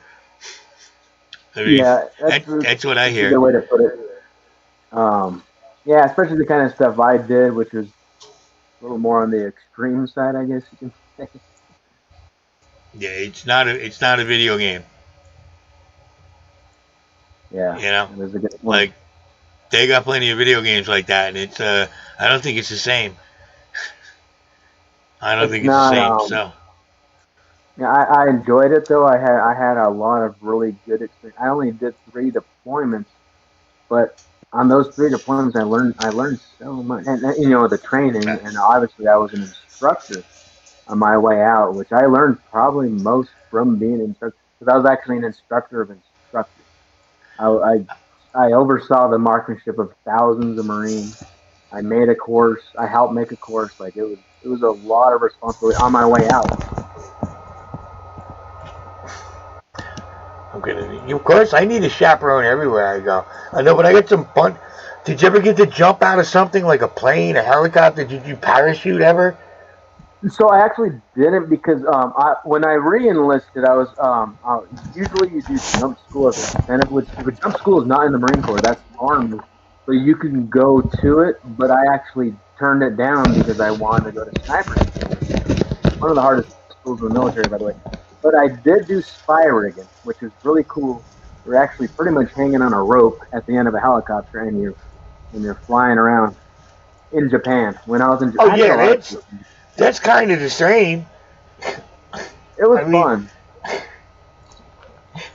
S1: I mean,
S2: yeah,
S1: that's what I hear.
S2: That's a good way to put it. Yeah, especially the kind of stuff I did, which was a little more on the extreme side, I guess you can say.
S1: Yeah, it's not a video game.
S2: Yeah,
S1: you know,
S2: it was a good point.
S1: Like, they got plenty of video games like that, and it's I don't think it's the same. I don't think it's the same. So.
S2: Yeah, I enjoyed it though. I had a lot of really good experience. I only did 3 deployments, but on those 3 deployments, I learned so much. And you know, the training, and obviously I was an instructor on my way out, which I learned probably most from being an instructor, because I was actually an instructor of instructors. I oversaw the marksmanship of thousands of Marines. I made a course. I helped make a course. Like, it was a lot of responsibility on my way out.
S1: Of course, I need a chaperone everywhere I go. I know, but I got some fun. Did you ever get to jump out of something like a plane, a helicopter? Did you parachute ever?
S2: So I actually didn't, because when I re-enlisted, I was usually you do jump school as an incentive, which jump school is not in the Marine Corps. That's the Army, so you can go to it. But I actually turned it down because I wanted to go to sniper school. One of the hardest schools in the military, by the way. But I did do spy rigging, which is really cool. You're actually pretty much hanging on a rope at the end of a helicopter, and you're flying around in Japan. When I was in Japan,
S1: oh yeah, that's kind of the same.
S2: It was fun.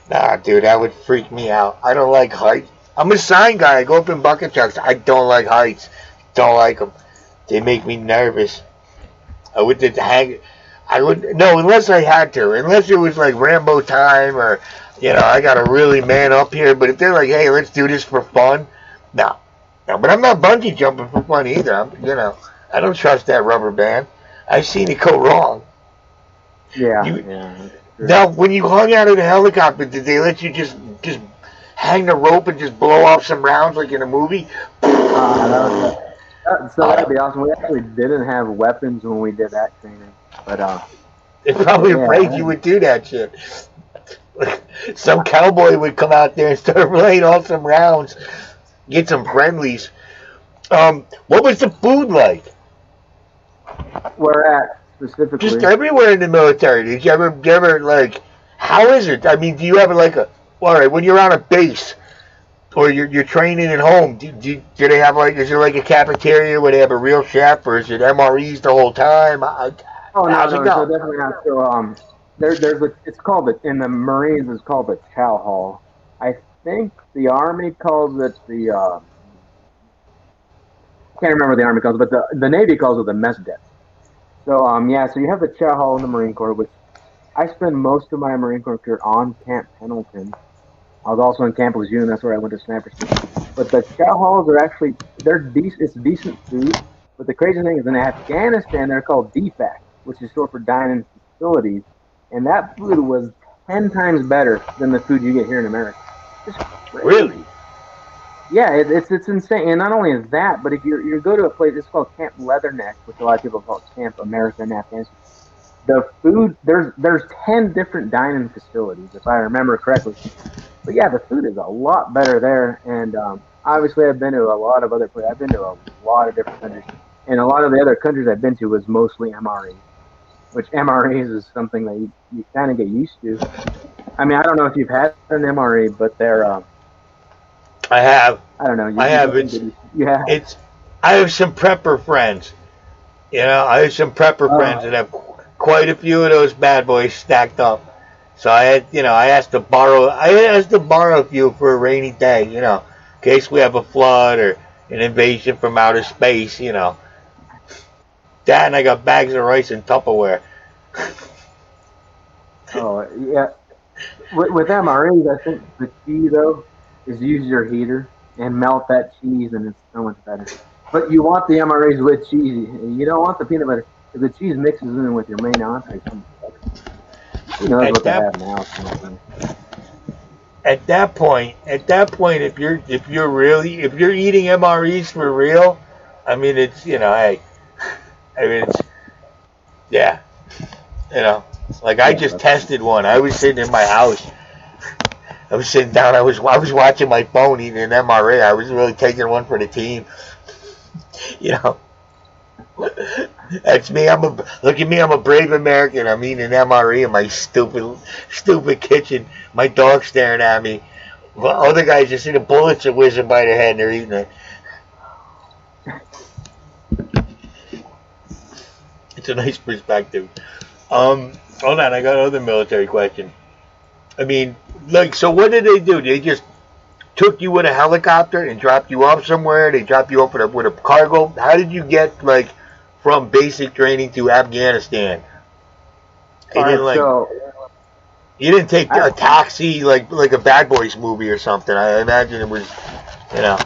S1: Nah, dude, that would freak me out. I don't like heights. I'm a sign guy. I go up in bucket trucks. I don't like heights. Don't like them. They make me nervous. I would hang. I would no, unless I had to. Unless it was like Rambo time, or I gotta really man up here. But if they're like, hey, let's do this for fun, no. But I'm not bungee jumping for fun either. I don't trust that rubber band. I've seen it go wrong.
S2: Yeah.
S1: Now, when you hung out of the helicopter, did they let you just hang the rope and just blow off some rounds like in a movie?
S2: So that'd be awesome. We actually didn't have weapons when we did that training, but
S1: they're probably afraid you would do that shit. Some cowboy would come out there and start laying off some rounds, get some friendlies. What was the food like?
S2: Where at specifically?
S1: Just everywhere in the military. Did you ever like? How is it? I mean, do you have like all right, when you're on a base or you're training at home? Do they have is there like a cafeteria where they have a real chef, or is it MREs the whole time?
S2: No, so definitely not. So it's called in the Marines it's called the chow hall. I think the Army calls it the can't remember what the Army calls it, but the Navy calls it the mess deck. So so you have the chow hall in the Marine Corps, which I spend most of my Marine Corps career on Camp Pendleton. I was also in Camp Lejeune. That's where I went to sniper school. But the chow halls are actually they're decent. It's decent food. But the crazy thing is in Afghanistan they're called DFAC, which is short for dining facilities, and that food was 10 times better than the food you get here in America. It's crazy.
S1: Really?
S2: Yeah, it's insane. And not only is that, but if you go to a place, it's called Camp Leatherneck, which a lot of people call it Camp America in Afghanistan. The food there's 10 different dining facilities if I remember correctly. But yeah, the food is a lot better there. And obviously, I've been to a lot of other places. I've been to a lot of different countries, and a lot of the other countries I've been to was mostly MREs, which MREs is something that you kind of get used to. I mean, I don't know if you've had an MRE, but they're
S1: I have.
S2: I don't know.
S1: I have.
S2: Yeah.
S1: I have some prepper friends. You know, I have some prepper friends that have quite a few of those bad boys stacked up. So I asked to borrow a few for a rainy day, in case we have a flood or an invasion from outer space, That, and I got bags of rice and Tupperware.
S2: Oh yeah. With MREs, I think the key though is use your heater and melt that cheese, and it's so much better. But you want the MREs with cheese. You don't want the peanut butter because the cheese mixes in with your main entree. Who knows what they have now?
S1: At that point, if you're eating MREs for real, I mean it's yeah, like I just tested one. I was sitting in my house. I was sitting down. I was watching my phone eating an MRE. I was really taking one for the team. That's me. Look at me. I'm a brave American. I'm eating an MRE in my stupid kitchen. My dog's staring at me. Well, other guys just see the bullets are whizzing by their head and they're eating it. It's a nice perspective. Hold on. I got another military question. I mean, so what did they do? They just took you with a helicopter and dropped you off somewhere? They dropped you off with a cargo? How did you get, from basic training to Afghanistan? You didn't take a taxi like a Bad Boys movie or something. I imagine it was,
S2: Yeah.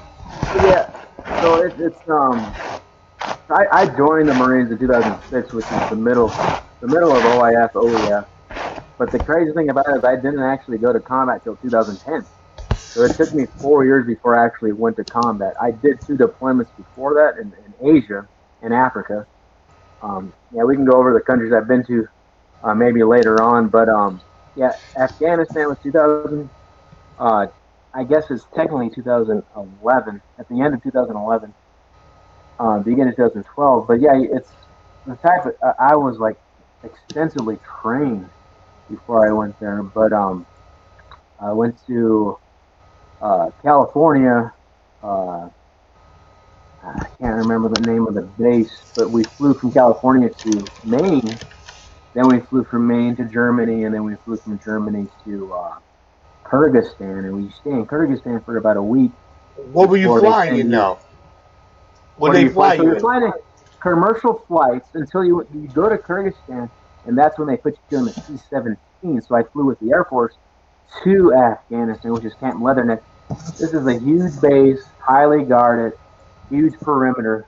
S2: So I joined the Marines in 2006, which is the middle of OIF, OEF. But the crazy thing about it is I didn't actually go to combat till 2010. So it took me 4 years before I actually went to combat. I did 2 deployments before that in Asia and Africa. We can go over the countries I've been to maybe later on. But Afghanistan was 2000. I guess it's technically 2011. At the end of 2011, beginning of 2012. But yeah, it's the fact that I was extensively trained before I went there. But I went to California. I can't remember the name of the base, but we flew from California to Maine. Then we flew from Maine to Germany, and then we flew from Germany to Kyrgyzstan, and we stayed in Kyrgyzstan for about a week.
S1: What were you flying in now? What did they fly you in?
S2: You're flying in commercial flights until you go to Kyrgyzstan, and that's when they put you in the C-17. So I flew with the Air Force to Afghanistan, which is Camp Leatherneck. This is a huge base, highly guarded, huge perimeter.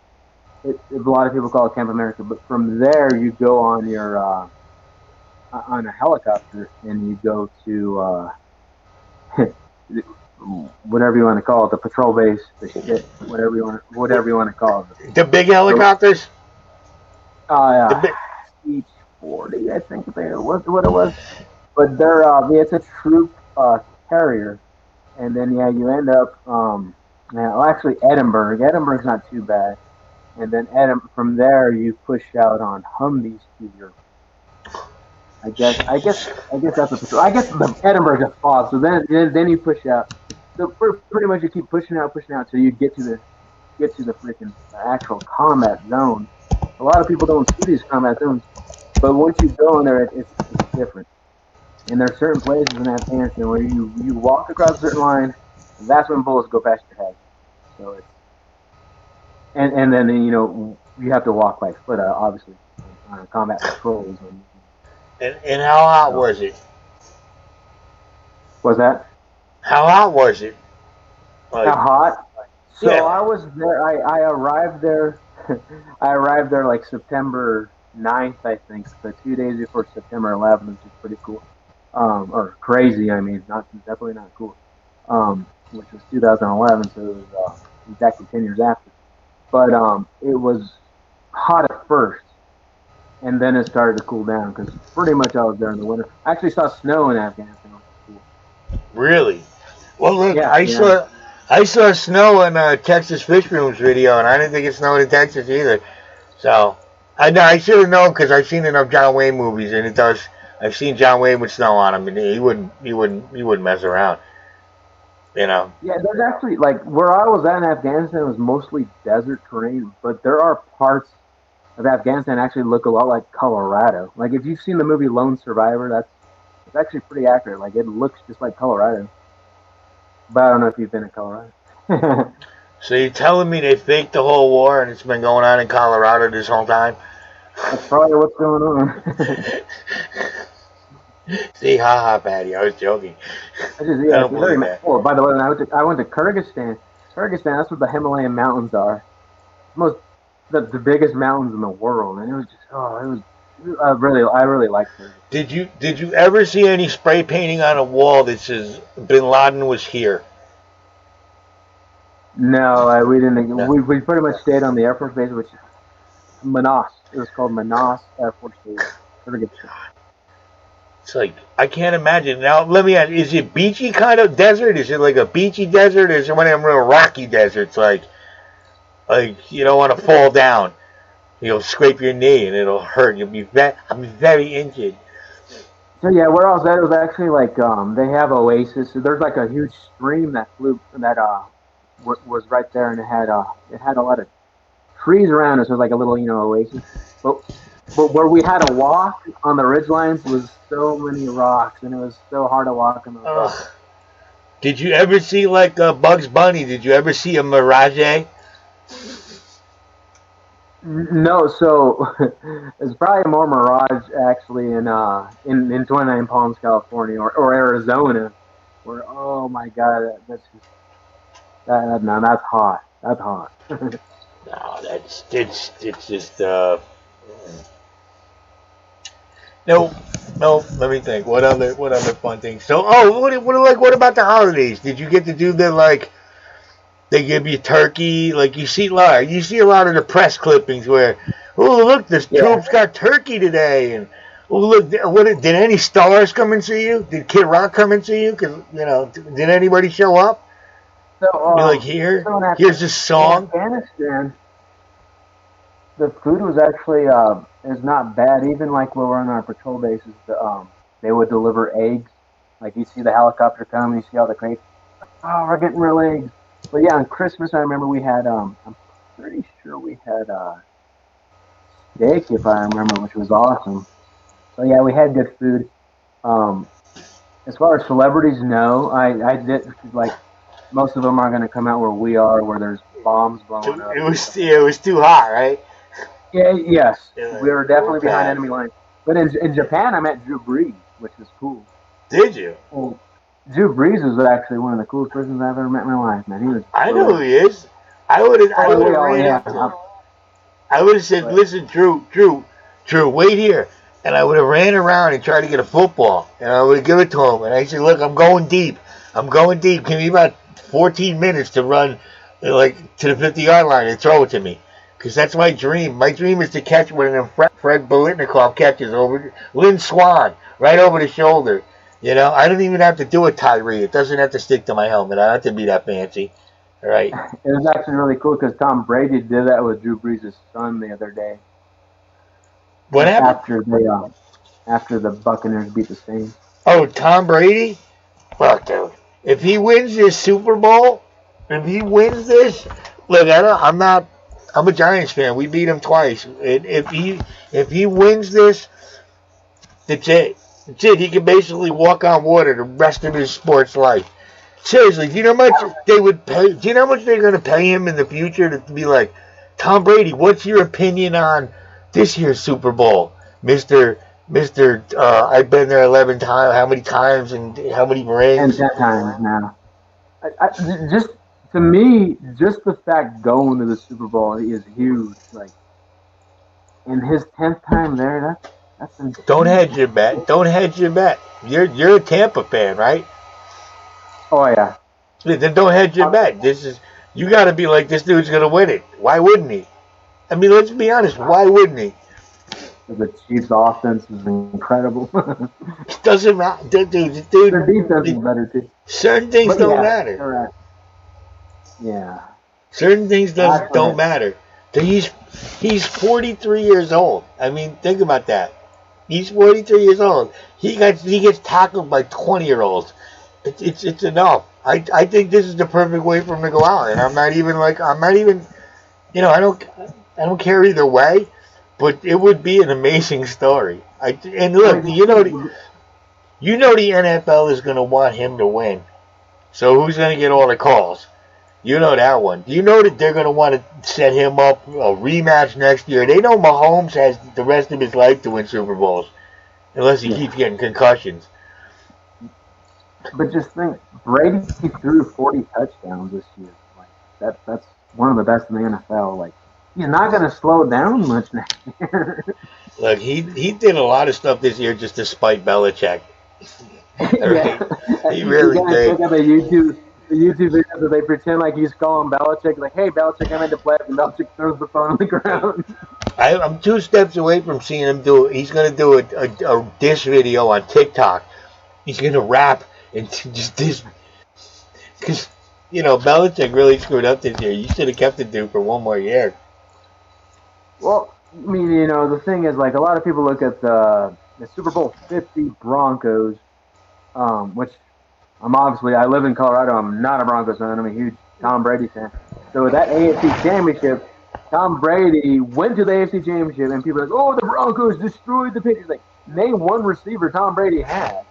S2: A lot of people call it Camp America, but from there you go on your on a helicopter and you go to whatever you want to call it, the patrol base, whatever you want to call it.
S1: The big helicopters.
S2: Each 40, I think was what it was. But they're it's a troop carrier, and then you end up actually Edinburgh. Edinburgh's not too bad. And then from there you push out on Humvees to Europe. I guess that's a patrol. I guess the Edinburgh's a fall. So then you push out. So pretty much you keep pushing out till you get to the freaking actual combat zone. A lot of people don't see these combat zones, but once you go in there, it's different. And there are certain places in Afghanistan where you walk across a certain line, and that's when bullets go past your head. So it's and then you have to walk by foot, obviously, on combat patrols.
S1: And how hot was it?
S2: Was that?
S1: How hot was it?
S2: How hot? So
S1: Yeah.
S2: I was there. I arrived there. I arrived there like September 9th, I think, the 2 days before September 11th, which is pretty cool. Or crazy. I mean, not definitely not cool. Which was 2011, so it was exactly 10 years after. But it was hot at first, and then it started to cool down because pretty much I was there in the winter. I actually saw snow in Afghanistan, which was cool.
S1: Really? Well, look,
S2: Yeah,
S1: I saw snow in a Texas Fish Rooms video, and I didn't think it snowed in Texas either. So I know I should have known because I've seen enough John Wayne movies, and it does. I've seen John Wayne with snow on him, and he wouldn't mess around. You know.
S2: Yeah, there's actually like where I was at in Afghanistan was mostly desert terrain, but there are parts of Afghanistan actually look a lot like Colorado. Like if you've seen the movie Lone Survivor, it's actually pretty accurate. Like it looks just like Colorado. But I don't know if you've been in Colorado.
S1: So you're telling me they faked the whole war and it's been going on in Colorado this whole time?
S2: That's probably what's going on.
S1: See, haha, Patty, I was joking.
S2: I don't believe that. Oh, by the way, I went to Kyrgyzstan. Kyrgyzstan, that's what the Himalayan mountains are. The biggest mountains in the world, and it was just I really liked it.
S1: Did you ever see any spray painting on a wall that says Bin Laden was here?
S2: No, we didn't.
S1: No.
S2: We pretty much stayed on the Air Force base, which is Manas. It was called Manas Air Force Base. Kyrgyzstan.
S1: It's like, I can't imagine. Now, let me ask, is it beachy kind of desert? Is it like a beachy desert? Or is it one of them real rocky deserts? Like you don't want to fall down. You'll scrape your knee and it'll hurt. I'll be very injured.
S2: So yeah, where I was at, it was actually like they have oasis. So there's like a huge stream that was right there, and it had a lot of trees around us. So it was like a little oasis. But where we had to walk on the ridgelines was so many rocks, and it was so hard to walk on those rocks.
S1: Did you ever see like Bugs Bunny? Did you ever see a mirage?
S2: No, so it's probably more mirage actually in 29 Palms, California, or Arizona, where oh my god, that's hot. That's hot.
S1: No, it's just No, let me think. What other fun things? So, what about the holidays? Did you get to do the like? They give you turkey, like you see a lot of the press clippings where, oh look, the troops got turkey today, and oh look, did any stars come and see you? Did Kid Rock come and see you? Because did anybody show up?
S2: So,
S1: you're like here's this song.
S2: In Afghanistan, the food was actually is not bad. Even like when we're on our patrol bases, they would deliver eggs. Like you see the helicopter come, and you see all the crates. Oh, we're getting real eggs. But yeah, on Christmas I remember we had I'm pretty sure we had steak if I remember, which was awesome. So yeah, we had good food. As far as celebrities, no, I did like most of them aren't going to come out where we are, where there's bombs blowing up.
S1: It was too hot, right?
S2: Yeah, yes, we were definitely behind enemy lines. But in Japan, I met Drew Brees, which was cool.
S1: Did you?
S2: Well, Drew Brees was actually one of the coolest persons I've ever met in my life, man. He was.
S1: I know who he is. I would have said, listen, Drew, wait here. And I would have ran around and tried to get a football. And I would have given it to him. And I said, look, I'm going deep. Give me about 14 minutes to run like to the 50-yard line and throw it to me. Because that's my dream. My dream is to catch one of them Fred Bolitnikov catches over Lynn Swan, right over the shoulder. I don't even have to do a Tyree. It doesn't have to stick to my helmet. I don't have to be that fancy. All right.
S2: It was actually really cool because Tom Brady did that with Drew Brees' son the other day.
S1: What happened?
S2: After the Buccaneers beat the Saints.
S1: Oh, Tom Brady? Well, dude, if he wins this Super Bowl, look, I'm a Giants fan. We beat him twice. If he wins this, that's it. He can basically walk on water the rest of his sports life. Seriously, do you know how much they would pay? Do you know how much they're going to pay him in the future to be like, Tom Brady, what's your opinion on this year's Super Bowl, Mister? I've been there 11 times. How many times and how many rings?
S2: 10 times now. Just to me, just the fact going to the Super Bowl is huge. Like, in his 10th time there, that's
S1: Don't
S2: insane.
S1: hedge your bet. Don't hedge your bet. You're a Tampa fan, right?
S2: Oh yeah,
S1: Then don't hedge your bet. You got to be like, this dude's gonna win it. Why wouldn't he? I mean, let's be honest. Why wouldn't he?
S2: the Chiefs' offense is incredible.
S1: It doesn't matter, dude.
S2: Their defense is better too.
S1: Certain things
S2: But
S1: don't
S2: yeah,
S1: matter.
S2: correct. Yeah,
S1: Certain things
S2: that's
S1: don't
S2: right.
S1: matter. He's 43 years old. I mean, think about that. He's 43 years old. He gets tackled by 20-year-olds. It's enough. I think this is the perfect way for him to go out. And I'm not even I don't care either way. But it would be an amazing story. And look, you know the NFL is going to want him to win. So who's going to get all the calls? You know that one. You know that they're going to want to set him up a rematch next year. They know Mahomes has the rest of his life to win Super Bowls, unless he keeps getting concussions.
S2: But just think, Brady threw 40 touchdowns this year. Like that's one of the best in the NFL. Like he's not going to slow down much next year.
S1: Look, he did a lot of stuff this year just to spite Belichick. Right? He really did.
S2: Look at the YouTube videos that they pretend like he's calling Belichick, like, "Hey, Belichick, I made the play," and Belichick throws the phone on the ground.
S1: I'm 2 steps away from seeing him do it. He's going to do a diss video on TikTok. He's going to rap and just diss. Because, Belichick really screwed up this year. You should have kept the dude for one more year.
S2: Well, I mean, the thing is, like, a lot of people look at the Super Bowl 50 Broncos, which I live in Colorado. I'm not a Broncos fan. I'm a huge Tom Brady fan. So with that AFC Championship, Tom Brady went to the AFC Championship, and people are like, "Oh, the Broncos destroyed the Patriots." Like, name one receiver Tom Brady had.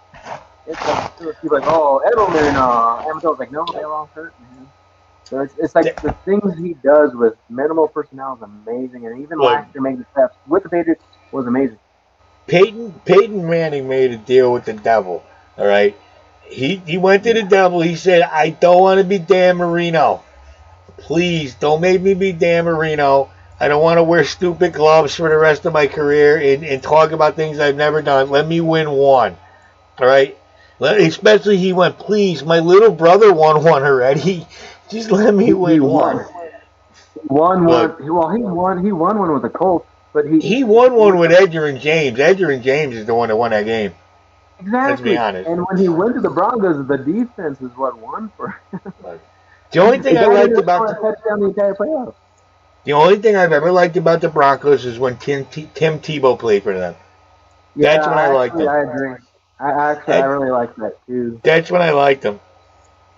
S2: It's like people like, "Oh, Edelman." Amendola was like, "No, they were all hurt, man." So it's like the things he does with minimal personnel is amazing, and even last year making the steps with the Patriots was amazing.
S1: Peyton Manning made a deal with the devil. All right, he went to the devil. He said, "I don't want to be Dan Marino. Please don't make me be Dan Marino. I don't want to wear stupid gloves for the rest of my career and talk about things I've never done. Let me win one." All right. Especially he went, "Please, my little brother won one already. Just let me win one."
S2: He won one. Well, he won one with the Colts, but
S1: he won one with Edgerrin James. Edgerrin James is the one that won that game.
S2: Exactly.
S1: Let's be honest.
S2: And when he went to the Broncos, the defense is what won for him.
S1: The only thing I liked about
S2: the entire playoff.
S1: The only thing I've ever liked about the Broncos is when Tim Tebow played for them.
S2: Yeah,
S1: that's when I liked them.
S2: I agree. I really like that too.
S1: That's when I liked them.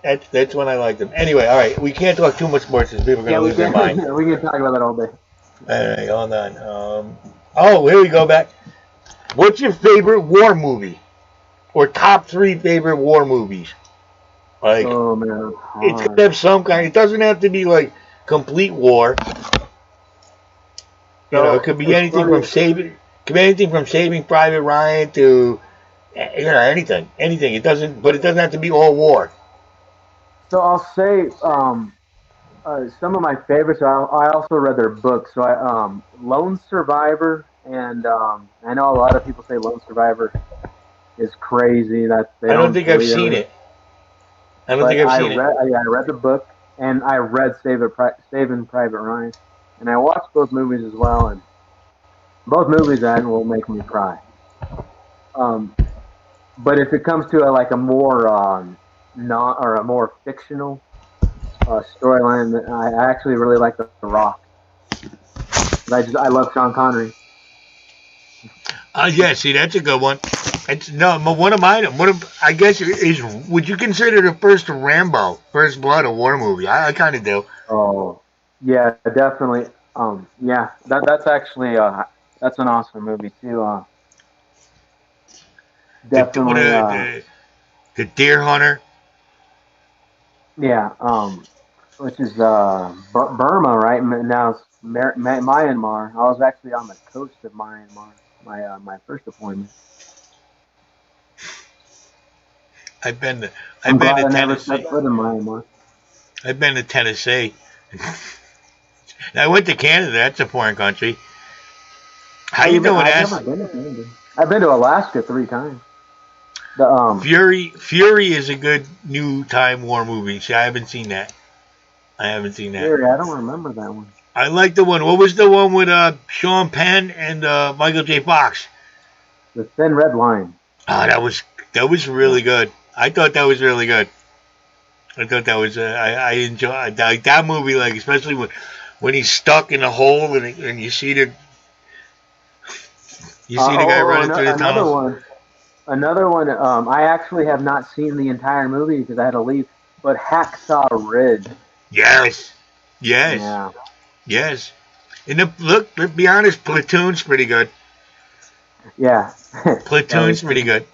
S1: That's when I liked them. Anyway, all right, we can't talk too much sports because people are going to lose their mind.
S2: We can talk about that all day.
S1: All right, hold on. Here we go back. What's your favorite war movie? Or top 3 favorite war movies? Like,
S2: oh man,
S1: it's gonna have some kind. It doesn't have to be like complete war. It could be anything from Saving Private Ryan to anything. It doesn't have to be all war.
S2: So I'll say some of my favorites. I also read their books. So Lone Survivor, and I know a lot of people say Lone Survivor is crazy. I
S1: don't think I've seen it. I read the book, and I read
S2: Saving Private Ryan, and I watched both movies as well, and both movies will make me cry. But if it comes to a more a more fictional storyline, I actually really like The Rock. I love Sean Connery.
S1: See, that's a good one. One of mine. I guess would you consider the first Rambo, First Blood, a war movie? I kind of do.
S2: Oh, yeah, definitely. Yeah, that's actually that's an awesome movie too. Definitely.
S1: The Deer Hunter.
S2: Yeah. Which is Burma, right? Now it's Myanmar. I was actually on the coast of Myanmar. My first deployment.
S1: I've been to Tennessee.
S2: Never stepped foot in Myanmar.
S1: I've been to Tennessee. I went to Canada. That's a foreign country. How you doing,
S2: I've
S1: S?
S2: never been to Canada. I've been to Alaska 3 times. The
S1: Fury is a good new time war movie. See, I haven't seen that. I haven't seen that.
S2: Fury, I don't remember that one.
S1: I like the one. What was the one with Sean Penn and Michael J. Fox?
S2: The Thin Red Line.
S1: Oh, that was really good. I thought that was really good. I thought that was I enjoyed that movie, like especially when he's stuck in a hole and you see the guy running through the tunnels.
S2: Another one. I actually have not seen the entire movie because I had to leave. But Hacksaw Ridge.
S1: Yes.
S2: Yeah.
S1: Yes. And look, let's be honest, Platoon's pretty good.
S2: Yeah.
S1: Platoon's pretty good.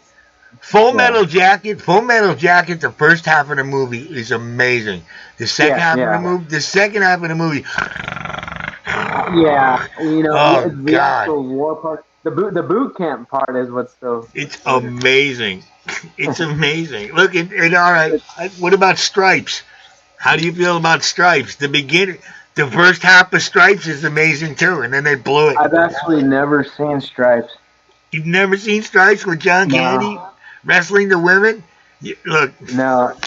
S1: Full Metal Jacket, the first half of the movie is amazing. The second half of the movie.
S2: Yeah, the
S1: God.
S2: actual war part, the boot camp part is what's so.
S1: It's amazing. It's amazing. Look, and all right. What about Stripes? How do you feel about Stripes? The first half of Stripes is amazing too, and then they blew it.
S2: I've actually never seen Stripes.
S1: You've never seen Stripes with John Candy wrestling the women? Look.
S2: No.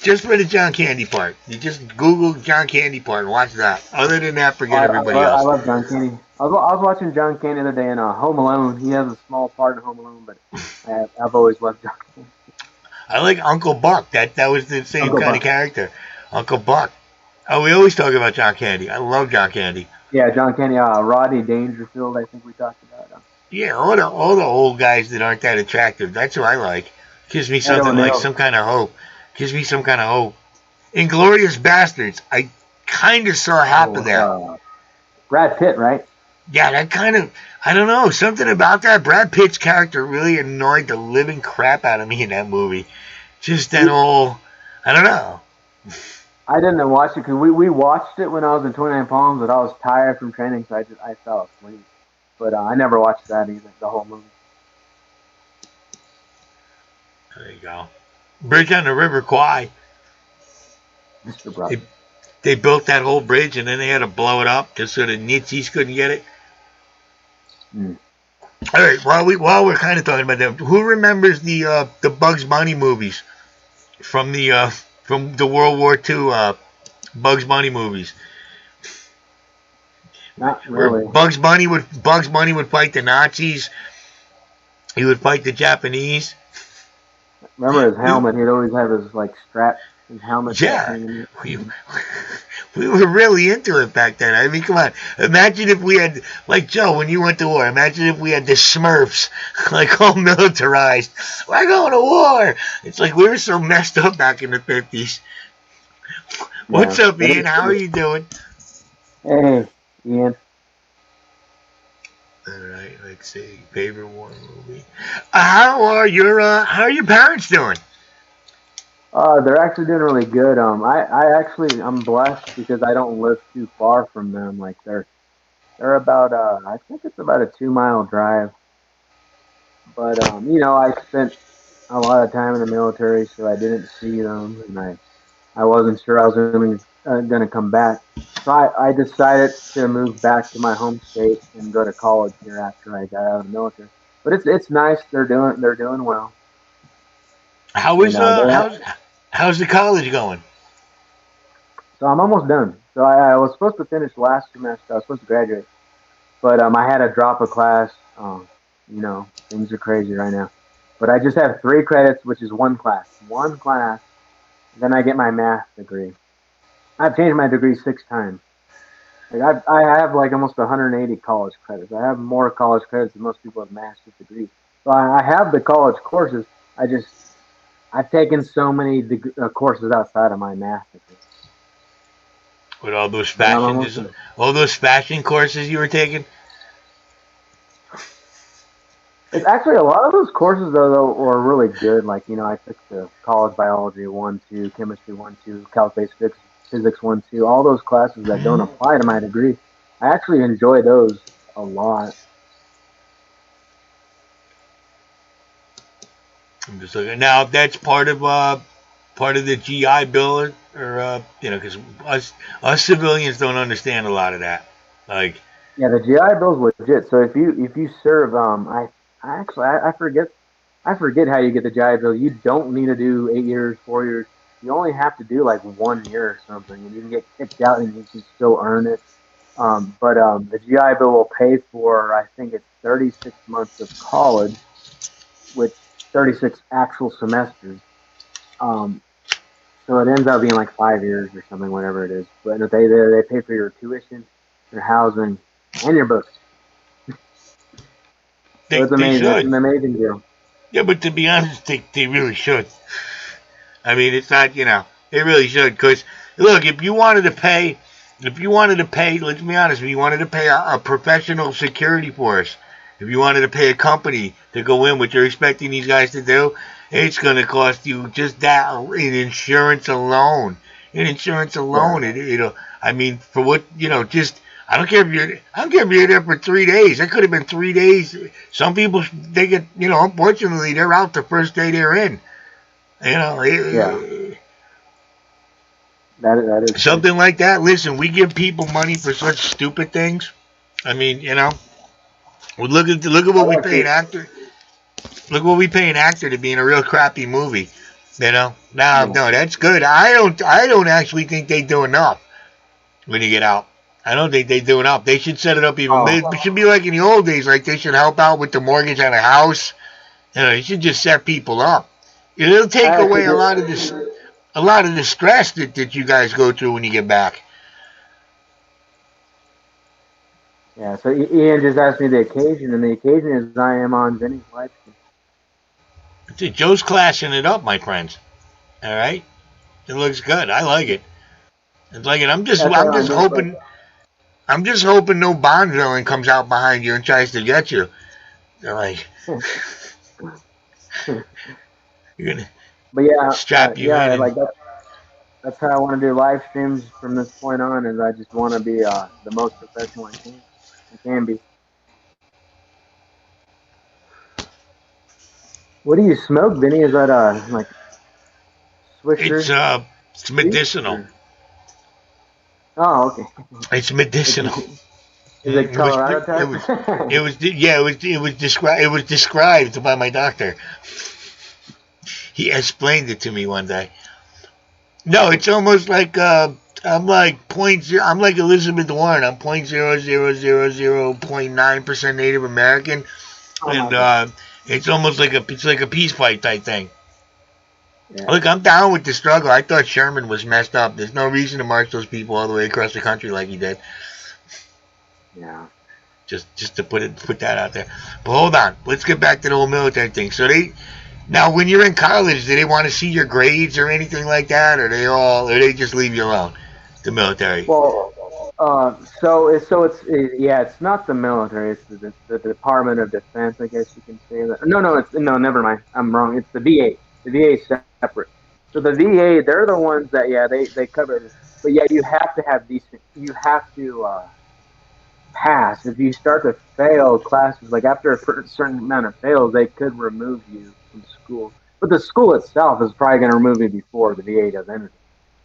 S1: Just for the John Candy part. You just Google John Candy part and watch that. Other than that, forget everybody else.
S2: I love John Candy. I was watching John Candy the other day in Home Alone. He has a small part in Home Alone, but I've always loved John Candy.
S1: I like Uncle Buck. That was the same kind of character. Uncle Buck. Oh, we always talk about John Candy. I love John Candy.
S2: Yeah, John Candy. Rodney Dangerfield, I think we talked about.
S1: Yeah, all the old guys that aren't that attractive. That's who I like. Gives me something like some kind of hope. Gives me some kind of hope. Inglourious Bastards. I kind of saw half of that.
S2: Brad Pitt, right?
S1: Yeah, that kind of, I don't know, something about that. Brad Pitt's character really annoyed the living crap out of me in that movie. Just that whole, I don't know.
S2: I didn't watch it because we watched it when I was in 29 Palms, but I was tired from training, so I fell asleep. But I never watched that either, the whole movie.
S1: There you go. Bridge on the River Kwai.
S2: Mr. Brother.
S1: They built that whole bridge and then they had to blow it up just so the Nazis couldn't get it.
S2: Mm.
S1: All right, while we're kind of talking about that, who remembers the Bugs Bunny movies from the World War II Bugs Bunny movies?
S2: Not really.
S1: Bugs Bunny would fight the Nazis. He would fight the Japanese.
S2: Remember his helmet? He'd always have his strap, his helmet.
S1: Yeah, we were really into it back then. I mean, come on. Imagine if we had, like Joe, when you went to war. Imagine if we had the Smurfs, like all militarized. We're going to war. It's like we were so messed up back in the 50s. What's up, Ian? How are you doing?
S2: Hey, Ian.
S1: All right, let's see. Favorite war movie. How are your parents doing?
S2: They're actually doing really good. I'm blessed because I don't live too far from them. Like they're about I think it's about a 2-mile drive. But I spent a lot of time in the military, so I didn't see them, and I wasn't sure I was gonna come back. So I decided to move back to my home state and go to college here after I got out of the military. But it's nice. They're doing well.
S1: How's the college going?
S2: So I'm almost done. So I was supposed to finish last semester. I was supposed to graduate, but I had to drop a class. Things are crazy right now. But I just have 3 credits, which is one class. One class. Then I get my math degree. I've changed my degree 6 times. Like I have like almost 180 college credits. I have more college credits than most people have master's degrees. So I have the college courses. I've taken so many courses outside of my math degree.
S1: With all those fashion courses you were taking?
S2: It's actually a lot of those courses though were really good. Like I took the college biology 1, 2, chemistry 1, 2, calc-based physics 1, 2. All those classes that don't apply to my degree, I actually enjoy those a lot.
S1: I'm just looking now. That's part of the GI Bill or because us civilians don't understand a lot of that. Like,
S2: Yeah, the GI Bill's legit. So if you serve, I actually I forget how you get the GI Bill. You don't need to do 8 years, 4 years. You only have to do like 1 year or something, and you can get kicked out, and you can still earn it. But the GI Bill will pay for, I think it's 36 months of college, which 36 actual semesters. Um, so it ends up being like 5 years or something, whatever it is. But they pay for your tuition, your housing, and your books. So it's
S1: they
S2: amazing. It's
S1: should.
S2: an amazing deal.
S1: Yeah, but to be honest, they really should. I mean, it's not, they really should. Because, look, if you wanted to pay, let's be honest, if you wanted to pay a professional security force, if you wanted to pay a company to go in, what you're expecting these guys to do, it's going to cost you just that in insurance alone. In insurance alone,
S2: Yeah.
S1: I mean, for what, just, I don't care if you're there for 3 days. It could have been 3 days. Some people, they get, unfortunately, they're out the first day they're in. You know,
S2: Yeah. That is true.
S1: something like that. Listen, we give people money for such stupid things. I mean, well, look at what
S2: Oh,
S1: we pay an
S2: actually,
S1: actor. Look what we pay an actor to be in a real crappy movie. No,
S2: yeah.
S1: no, that's good. I don't actually think they do enough when you get out. I don't think they do enough. They should set it up even.
S2: Oh,
S1: It should be like in the old days. Like they should help out with the mortgage on a house. They should just set people up. It'll take
S2: I actually
S1: away a
S2: did.
S1: lot of this, a lot of the stress that you guys go through when you get back.
S2: Yeah. So Ian just asked me the occasion, and the occasion is I am on Vinny's live stream.
S1: Joe's classing it up, my friends. All right, it looks good. I like it. It's like it.
S2: That's
S1: I'm
S2: what
S1: just
S2: I'm doing.
S1: hoping. I'm just hoping no Bond villain comes out behind you and tries to get you. They're like, you're gonna
S2: But yeah,
S1: strap you in
S2: yeah,
S1: and
S2: like that's how I want to do live streams from this point on. Is I just want to be the most professional I can be. What do you smoke, Vinny? Is that like
S1: it's
S2: Swisher
S1: uh it's
S2: Sweet?
S1: medicinal.
S2: Or... Oh, okay.
S1: It's
S2: Is
S1: medicinal.
S2: it
S1: It was
S2: Colorado
S1: it
S2: type?
S1: was it was yeah it was described by my doctor. He explained it to me one day. No, it's almost like I'm like I'm like Elizabeth Warren. I'm 0.00009% Native American,
S2: Oh my
S1: and
S2: god.
S1: it's almost like a peace fight type thing.
S2: Yeah,
S1: Look, I'm down with the struggle. I thought Sherman was messed up. There's no reason to march those people all the way across the country like he did.
S2: yeah.
S1: Just to put that out there. But hold on, let's get back to the whole military thing. So now when you're in college, do they want to see your grades or anything like that, or they just leave you alone? The military.
S2: Well, yeah, it's not the military. It's the Department of Defense, I guess you can say that. No, never mind. I'm wrong. It's the VA. The VA is separate. So the VA, they're the ones that they cover this. But yeah, you have to have decent. You have to pass. If you start to fail classes, like after a certain amount of fails, they could remove you from school. But the school itself is probably going to remove you before the VA does anything.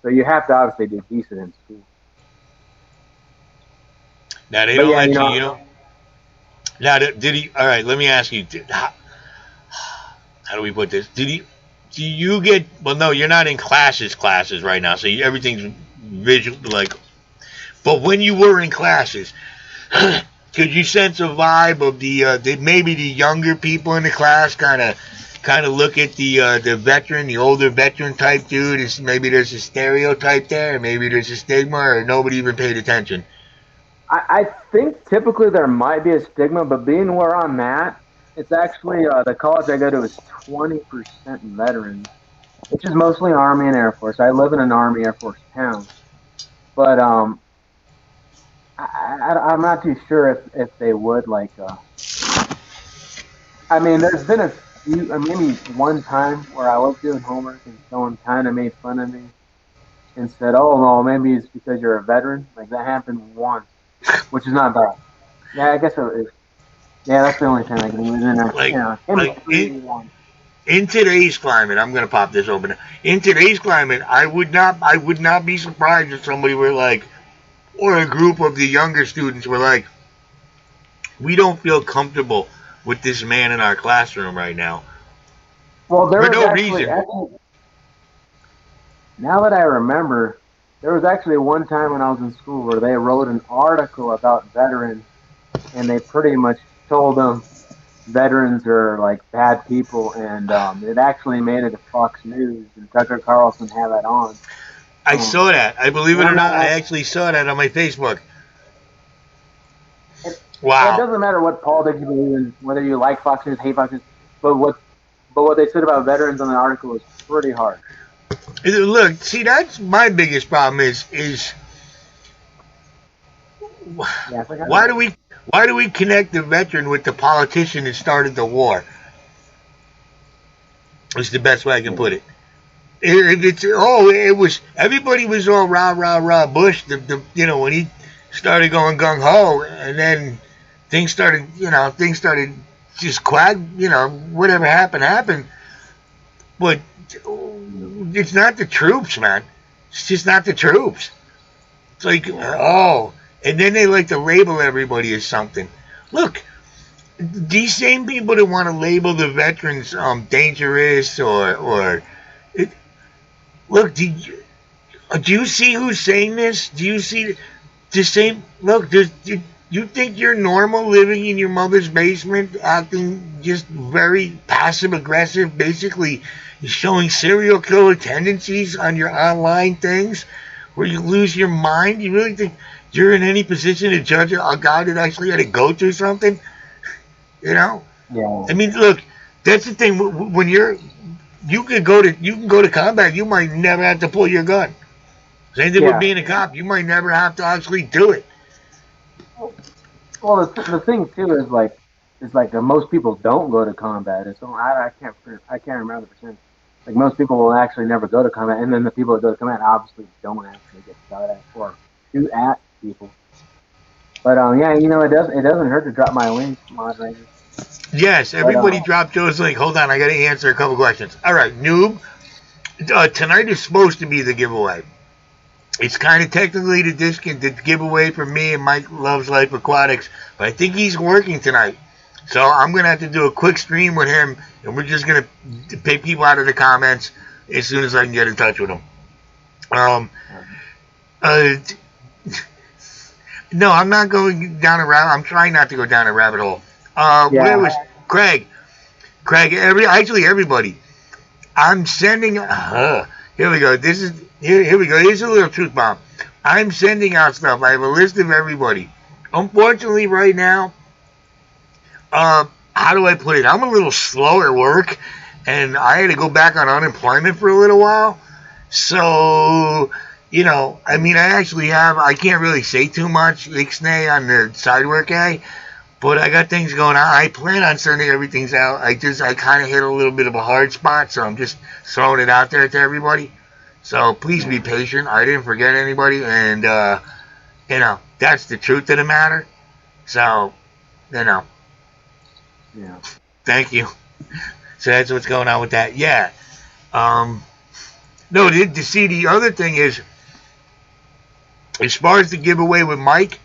S2: So you have to obviously do decent in school.
S1: Now they
S2: But
S1: don't
S2: yeah,
S1: let you. Now did he? All right, let me ask you. How do we put this? Did he? Do you get? Well, no, you're not in classes right now, so everything's visual. Like, but when you were in classes, could you sense a vibe of maybe the younger people in the class kind of look at the veteran, the older veteran type dude? Maybe there's a stereotype there, maybe there's a stigma, or nobody even paid attention.
S2: I think typically there might be a stigma, but being where I'm at, it's actually the college I go to is 20% veterans, which is mostly Army and Air Force. I live in an Army Air Force town, but I'm not too sure if they would like. I mean, there's been a few, maybe one time where I was doing homework and someone kind of made fun of me and said, "Oh no, maybe it's because you're a veteran." Like that happened once, which is not bad. Yeah, I guess it is. Yeah, that's the only time I can do it.
S1: Like,
S2: Him
S1: like it,
S2: one.
S1: in today's climate, I'm gonna pop this open. In today's climate, I would not be surprised if somebody were like, or a group of the younger students were like, we don't feel comfortable with this man in our classroom right now.
S2: Well, there
S1: For
S2: was
S1: no
S2: actually,
S1: reason.
S2: now that I remember, there was actually one time when I was in school where they wrote an article about veterans, and they pretty much told them veterans are like bad people, and it actually made it to Fox News, and Tucker Carlson had that on.
S1: I saw that. I believe
S2: And
S1: it or
S2: I'm
S1: not, I
S2: not,
S1: actually saw that on my Facebook.
S2: well, it
S1: Wow.
S2: doesn't matter what politics you believe in, whether you like Fox News, hate Fox News, but what they said about veterans in the article was pretty harsh.
S1: Look, see, that's my biggest problem is
S2: Yeah, it's like,
S1: why do we connect the veteran with the politician that started the war? It's the best way I can put it. It was everybody was all rah rah rah Bush. When he started going gung ho, and then things started just quag. Whatever happened. But it's not the troops, man. It's just not the troops. It's like, and then they like to label everybody as something. Look, these same people that want to label the veterans dangerous or it, look, do you see who's saying this? Do you see the same? Look, do you think you're normal living in your mother's basement, acting just very passive aggressive, basically showing serial killer tendencies on your online things, where you lose your mind? You really think you're in any position to judge a guy that actually had to go through something?
S2: yeah.
S1: I mean, look, that's the thing. When you can go to combat, you might never have to pull your gun. Same thing with being a cop. You might never have to actually do it.
S2: Well, the thing too is like most people don't go to combat. It's I can't remember the percentage. Like most people will actually never go to combat, and then the people that go to combat obviously don't actually get shot at or shoot at people. But yeah, it doesn't hurt to drop my link, moderators.
S1: Yes,
S2: But
S1: everybody drop Joe's link. Hold on, I got to answer a couple questions. All right, noob. Tonight is supposed to be the giveaway. It's kind of technically the giveaway for me and Mike Loves Life Aquatics, but I think he's working tonight. So I'm going to have to do a quick stream with him, and we're just going to pick people out of the comments as soon as I can get in touch with him. No, I'm not going down a rabbit. I'm trying not to go down a rabbit hole. Where was Craig? Actually everybody. I'm sending. Here we go. Here we go. Here's a little truth bomb. I'm sending out stuff. I have a list of everybody. Unfortunately, right now, how do I put it? I'm a little slow at work, and I had to go back on unemployment for a little while. So, I mean, I can't really say too much, Ixnay, on the side work guy, but I got things going on. I plan on sending everything out. I kind of hit a little bit of a hard spot, so I'm just throwing it out there to everybody. So please be patient. I didn't forget anybody, and, that's the truth of the matter. So,
S2: yeah.
S1: Thank you. So that's what's going on with that. Yeah. No, to see, the other thing is, as far as the giveaway with Mike,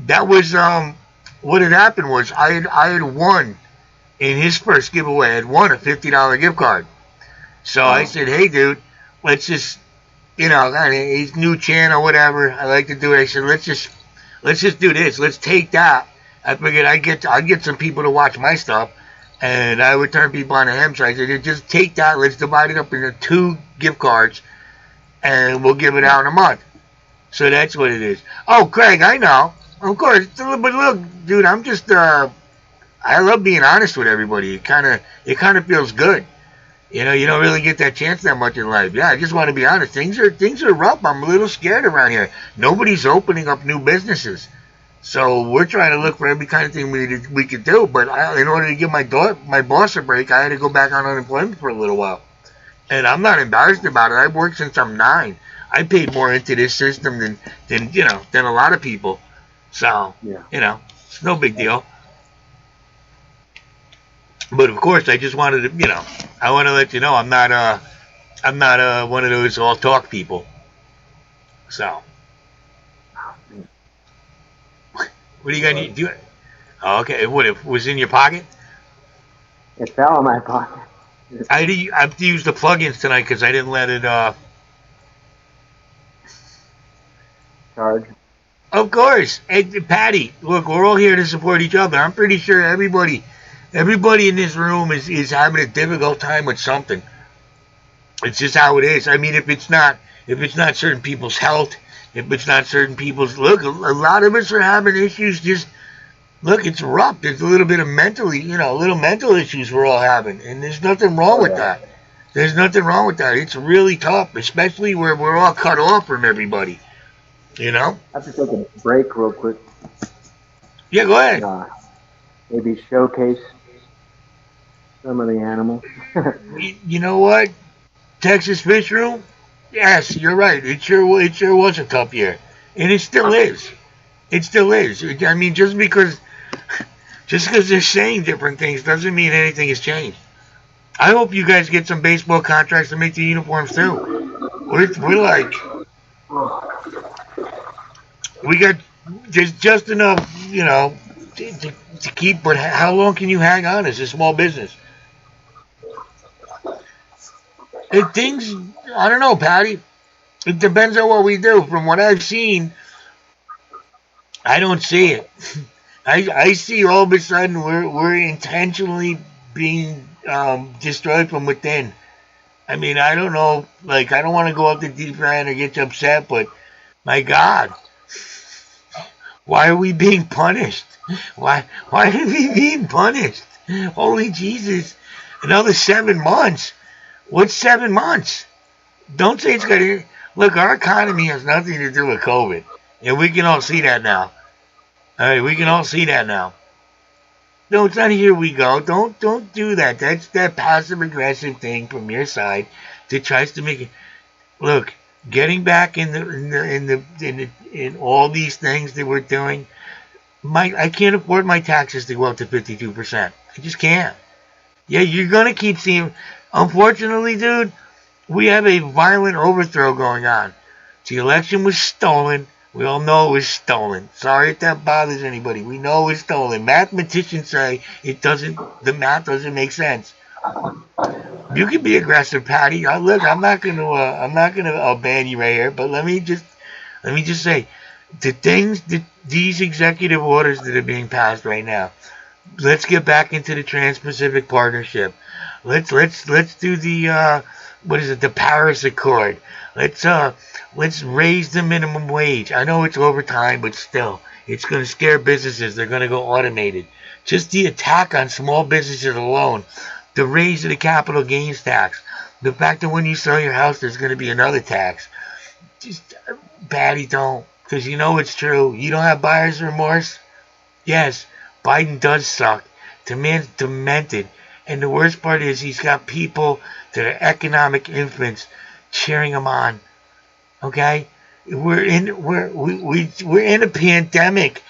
S1: that was, what had happened was I had won in his first giveaway. I had won a $50 gift card. So I said, hey, dude, let's just, his new channel, whatever. I like to do it. I said, let's just do this. Let's take that. I figured I'd get some people to watch my stuff, and I would turn people on to him. So I said, just take that. Let's divide it up into 2 gift cards, and we'll give it out in a month. So that's what it is. Oh, Craig, I know. Of course. But look, dude, I'm just, I love being honest with everybody. It kind of feels good. You don't really get that chance that much in life. Yeah, I just want to be honest. Things are rough. I'm a little scared around here. Nobody's opening up new businesses. So we're trying to look for every kind of thing we could do. But in order to give my boss a break, I had to go back on unemployment for a little while. And I'm not embarrassed about it. I've worked since I'm 9. I paid more into this system than a lot of people. So, it's no big deal. But of course, I just wanted to, I want to let you know I'm not one of those all talk people. So, what do you got? Do you, oh, okay. What, it was in your pocket?
S2: It fell in my pocket.
S1: I have to use the plugins tonight because I didn't let it.
S2: Charge.
S1: Of course, hey, Patty. Look, we're all here to support each other. I'm pretty sure everybody in this room is having a difficult time with something. It's just how it is. I mean, if it's not certain people's health, if it's not certain people's look, a lot of us are having issues. Just look, it's rough. There's a little bit of little mental issues we're all having, and there's nothing wrong with that. There's nothing wrong with that. It's really tough, especially where we're all cut off from everybody. You know?
S2: I have to take a break real quick.
S1: Yeah, go ahead.
S2: Maybe showcase some of the animals.
S1: You know what? Texas Fish Room? Yes, you're right. It sure was a tough year. And it still is. It still is. I mean, just because they're saying different things doesn't mean anything has changed. I hope you guys get some baseball contracts to make the uniforms too. We're like, we got just enough, to keep. But how long can you hang on as a small business? Things, I don't know, Patty. It depends on what we do. From what I've seen, I don't see it. I see all of a sudden we're intentionally being destroyed from within. I mean, I don't know. Like, I don't want to go up the deep end or get you upset, but my God, why are we being punished? Why are we being punished? Holy Jesus! Another 7 months. What's 7 months? Don't say it's got to. Look, our economy has nothing to do with COVID, and we can all see that now. All right, we can all see that now. No, it's not here we go. Don't do that. That's that passive aggressive thing from your side that tries to make it. Look, getting back in all these things that we're doing. I can't afford my taxes to go up to 52%. I just can't. Yeah, you're gonna keep seeing. Unfortunately, dude, we have a violent overthrow going on. The election was stolen. We all know it was stolen. Sorry if that bothers anybody. We know it was stolen. Mathematicians say the math doesn't make sense. You can be aggressive, Patty. Look, I'm not gonna ban you right here, but let me just say, these executive orders that are being passed right now. Let's get back into the Trans-Pacific Partnership. Let's do the the Paris Accord. Let's raise the minimum wage. I know it's overtime, but still, it's going to scare businesses. They're going to go automated. Just the attack on small businesses alone, the raise of the capital gains tax, the fact that when you sell your house, there's going to be another tax. Just, Patty, don't, because you know it's true. You don't have buyer's remorse? Yes, Biden does suck. The man's demented. And the worst part is he's got people that are economic infants cheering him on. Okay? We're in a pandemic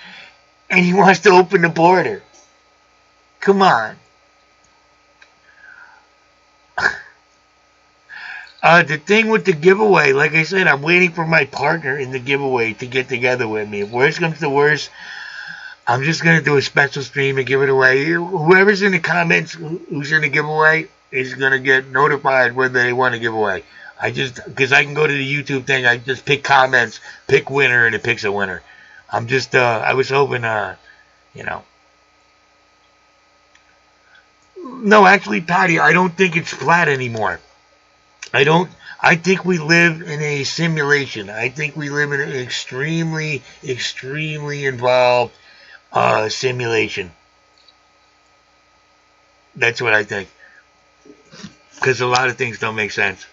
S1: and he wants to open the border. Come on. The thing with the giveaway, like I said, I'm waiting for my partner in the giveaway to get together with me. If worst comes to worst, I'm just going to do a special stream and give it away. Whoever's in the comments who's in the giveaway is going to get notified whether they want to give away. Because I can go to the YouTube thing, I just pick comments, pick winner, and it picks a winner. I was hoping, No, actually, Patty, I don't think it's flat anymore. I think we live in a simulation. I think we live in an extremely, extremely involved simulation. That's what I think. Because a lot of things don't make sense.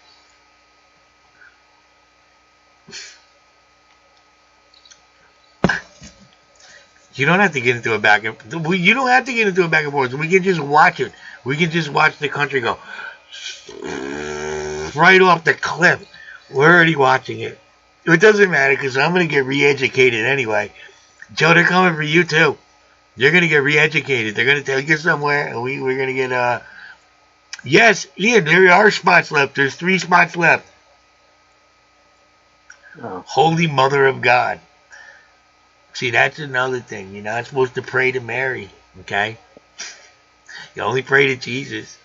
S1: You don't have to get into a back and you don't have to get into a back and forth. We can just watch it. We can just watch the country go right off the cliff. We're already watching it. It doesn't matter because I'm going to get re-educated anyway. Joe, they're coming for you too. You're gonna get re-educated. They're gonna take you somewhere, and we're gonna get Yes, Ian, there are spots left. There's 3 spots left.
S2: Oh.
S1: Holy Mother of God. See, that's another thing. You're not supposed to pray to Mary, okay? You only pray to Jesus.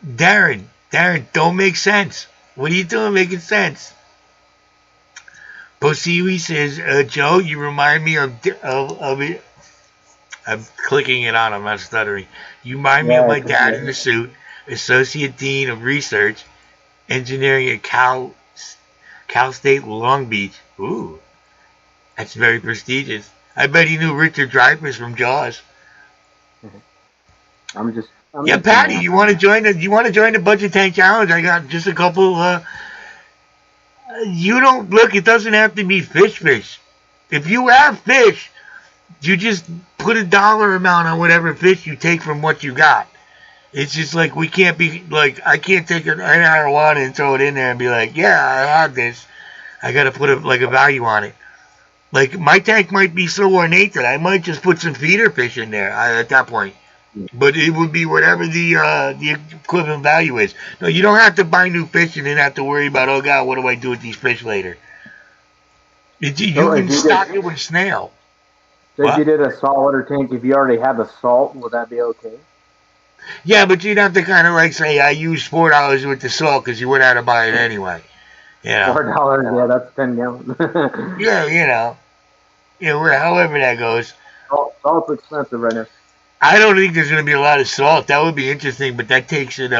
S1: Darren, don't make sense. What are you doing making sense? Posiwi says, Joe, you remind me of it. I'm clicking it on. I'm not stuttering. You remind me of my dad in the suit, Associate Dean of Research, Engineering at Cal State Long Beach. Ooh, that's very prestigious. I bet he knew Richard Dreyfuss from Jaws.
S2: I'm just
S1: Patty, you want to join the Budget Tank Challenge? I got just a couple. You don't look. It doesn't have to be fish. If you have fish, you just put a dollar amount on whatever fish you take from what you got. It's just like we can't be like I can't take an arowana and throw it in there and be like, yeah, I have this. I got to put a value on it. Like my tank might be so ornate that I might just put some feeder fish in there at that point. But it would be whatever the equivalent value is. No, you don't have to buy new fish and then have to worry about, oh God, what do I do with these fish later? You can stock it with snail.
S2: So if you did a saltwater tank, if you already have the salt, would that be okay?
S1: Yeah, but you'd have to kind of like say, I used $4 with the salt because you wouldn't have to buy it anyway. You know?
S2: $4, yeah, that's 10 gallons.
S1: Yeah, however that goes.
S2: Salt's expensive right now.
S1: I don't think there's going to be a lot of salt. That would be interesting, but that takes it.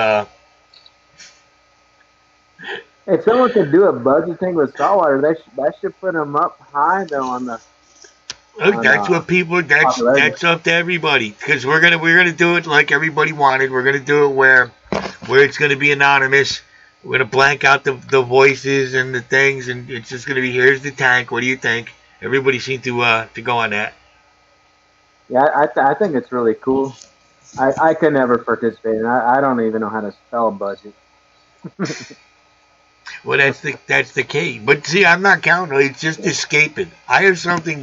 S2: If someone could do a budget thing with saltwater, that should put them up high though on the.
S1: Look, that's what people. That's up to everybody because we're gonna do it like everybody wanted. We're gonna do it where it's gonna be anonymous. We're gonna blank out the voices and the things, and it's just gonna be here's the tank. What do you think? Everybody seemed to go on that.
S2: Yeah, I think it's really cool. I could never participate, and I don't even know how to spell budget.
S1: Well, that's the key. But see, I'm not counting. It's just escaping. I have something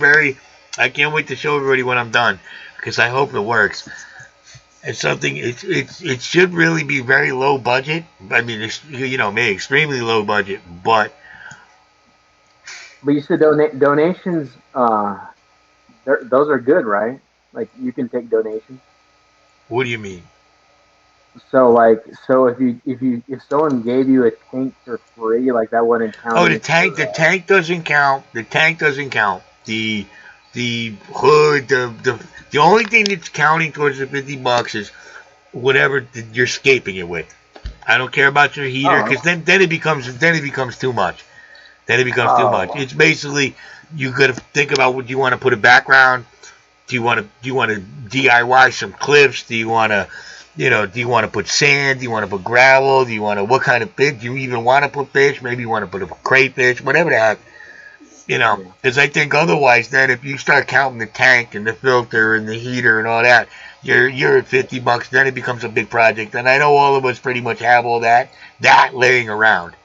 S1: I can't wait to show everybody when I'm done because I hope it works. It's something. It should really be very low budget. I mean, maybe extremely low budget, but.
S2: But you said donations. Those are good, right? Like you can take donations.
S1: What do you mean?
S2: So if someone gave you a tank for free, like that wouldn't count.
S1: Oh, the tank doesn't count. The tank doesn't count. The hood, the only thing that's counting towards the $50 is whatever you're scaping it with. I don't care about your heater because then it becomes too much. Then it becomes too much. It's basically you got to think about what you want to put a background. Do you want to DIY some cliffs? Do you want to put sand? Do you want to put gravel? What kind of fish? Do you even want to put fish? Maybe you want to put a crayfish, whatever the heck. Because I think otherwise then if you start counting the tank and the filter and the heater and all that, you're at $50, then it becomes a big project. And I know all of us pretty much have all that laying around.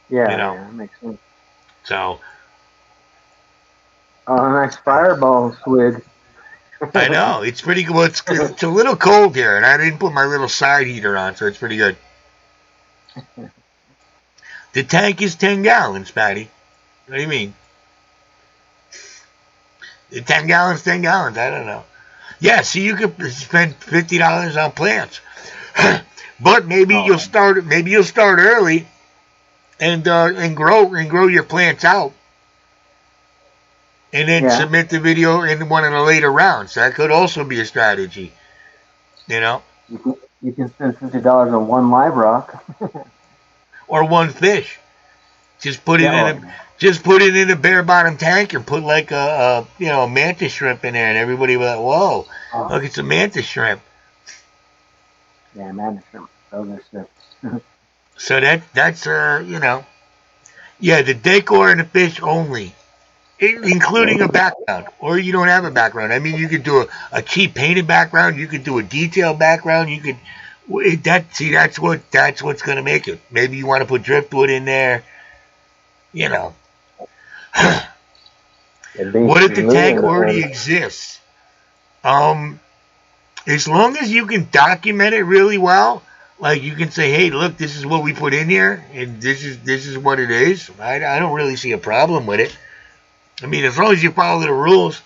S2: Yeah, that makes sense.
S1: So.
S2: Oh, nice fireball swig.
S1: I know. It's pretty good. Well, it's a little cold here, and I didn't put my little side heater on, so it's pretty good. The tank is 10 gallons, Patty. What do you mean? 10 gallons, 10 gallons. I don't know. Yeah, see, you could spend $50 on plants. But maybe you'll start early and grow your plants out. And then submit the video in one of the later rounds. That could also be a strategy. You
S2: can spend $50 on one live rock.
S1: Or one fish. Just put it in a bare bottom tank and put like a mantis shrimp in there, and everybody will be like, whoa, look, it's a mantis shrimp.
S2: Yeah, mantis shrimp. Those are sick.
S1: So that's the decor and the fish only. Including a background, or you don't have a background. I mean, you could do a cheap painted background. You could do a detailed background. You could that's what's going to make it. Maybe you want to put driftwood in there.
S3: Beneath
S1: What if
S3: the
S1: the tank
S3: moon,
S1: already
S3: and
S1: exists? As long as you can document it really well, like you can say, hey, look, this is what we put in here, and this is what it is. I don't really see a problem with it. I mean, as long as you follow the rules,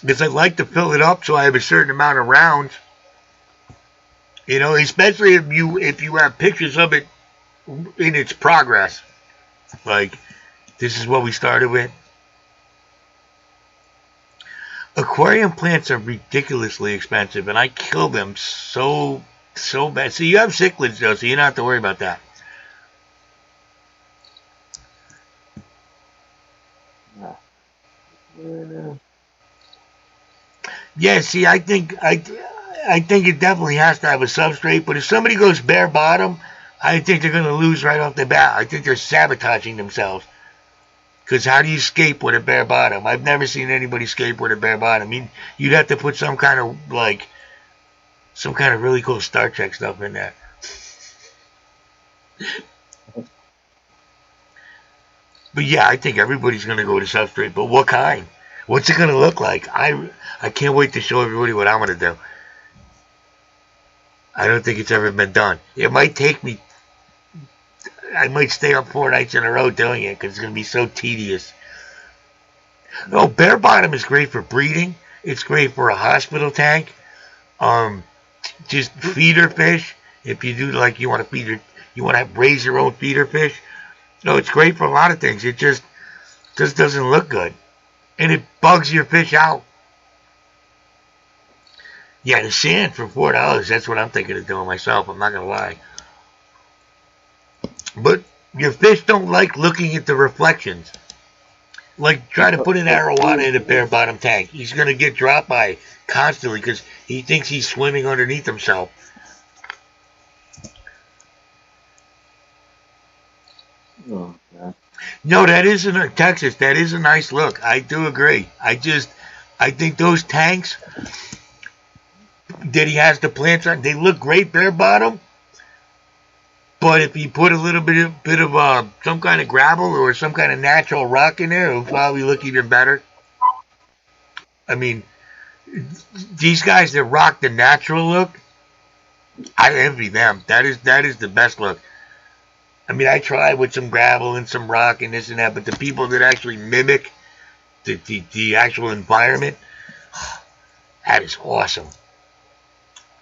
S1: because I'd like to fill it up so I have a certain amount of rounds. You know, especially if you have pictures of it in its progress. Like, this is what we started with. Aquarium plants are ridiculously expensive, and I kill them so bad. So you have cichlids, though, so you don't have to worry about that. Yeah, see, I think it definitely has to have a substrate, but if somebody goes bare bottom, I think they're going to lose right off the bat. I think they're sabotaging themselves. Because how do you scape with a bare bottom? I've never seen anybody scape with a bare bottom. I mean, you'd have to put some kind of really cool Star Trek stuff in there. But yeah, I think everybody's going to go to substrate. But what kind? What's it going to look like? I can't wait to show everybody what I'm going to do. I don't think it's ever been done. It might take me. I might stay up 4 nights in a row doing it because it's going to be so tedious. No, bare bottom is great for breeding. It's great for a hospital tank. Just feeder fish. If you do like you want to raise your own feeder fish. No, it's great for a lot of things. It just doesn't look good, and it bugs your fish out. Yeah, the sand for $4. That's what I'm thinking of doing myself. I'm not gonna lie. But your fish don't like looking at the reflections. Like, try to put an arowana in a bare bottom tank. He's going to get dropped by constantly because he thinks he's swimming underneath himself.
S2: Oh, God.
S1: No, that isn't Texas. That is a nice look. I do agree. I think those tanks that he has the plants on, they look great bare bottom. But if you put a little bit of some kind of gravel or some kind of natural rock in there, it'll probably look even better. I mean, these guys that rock the natural look, I envy them. That is the best look. I mean, I tried with some gravel and some rock and this and that, but the people that actually mimic the actual environment, that is awesome.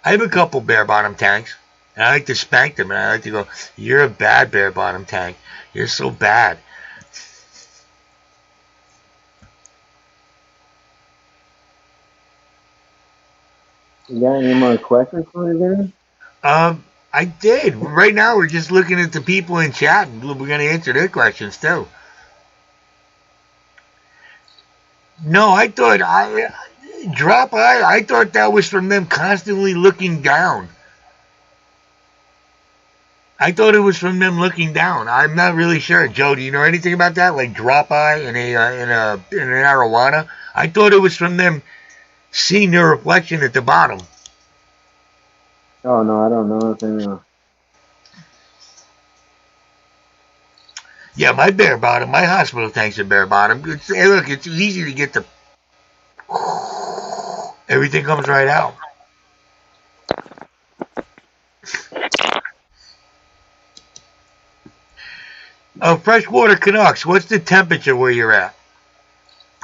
S1: I have a couple bare bottom tanks, and I like to spank them, and I like to go, you're a bad bare bottom tank. You're so bad.
S2: You got any more questions for me, there?
S1: I did. Right now, we're just looking at the people in chat, and we're going to answer their questions, too. No, I thought I thought that was from them constantly looking down. I thought it was from them looking down. I'm not really sure. Joe, do you know anything about that? Like drop eye in an arowana? I thought it was from them seeing their reflection at the bottom.
S2: Oh, no, I don't know anything.
S1: Yeah, my bare bottom, my hospital tanks are bare bottom. Hey, look, it's easy to get the... Everything comes right out. Freshwater Canucks, what's the temperature where you're at?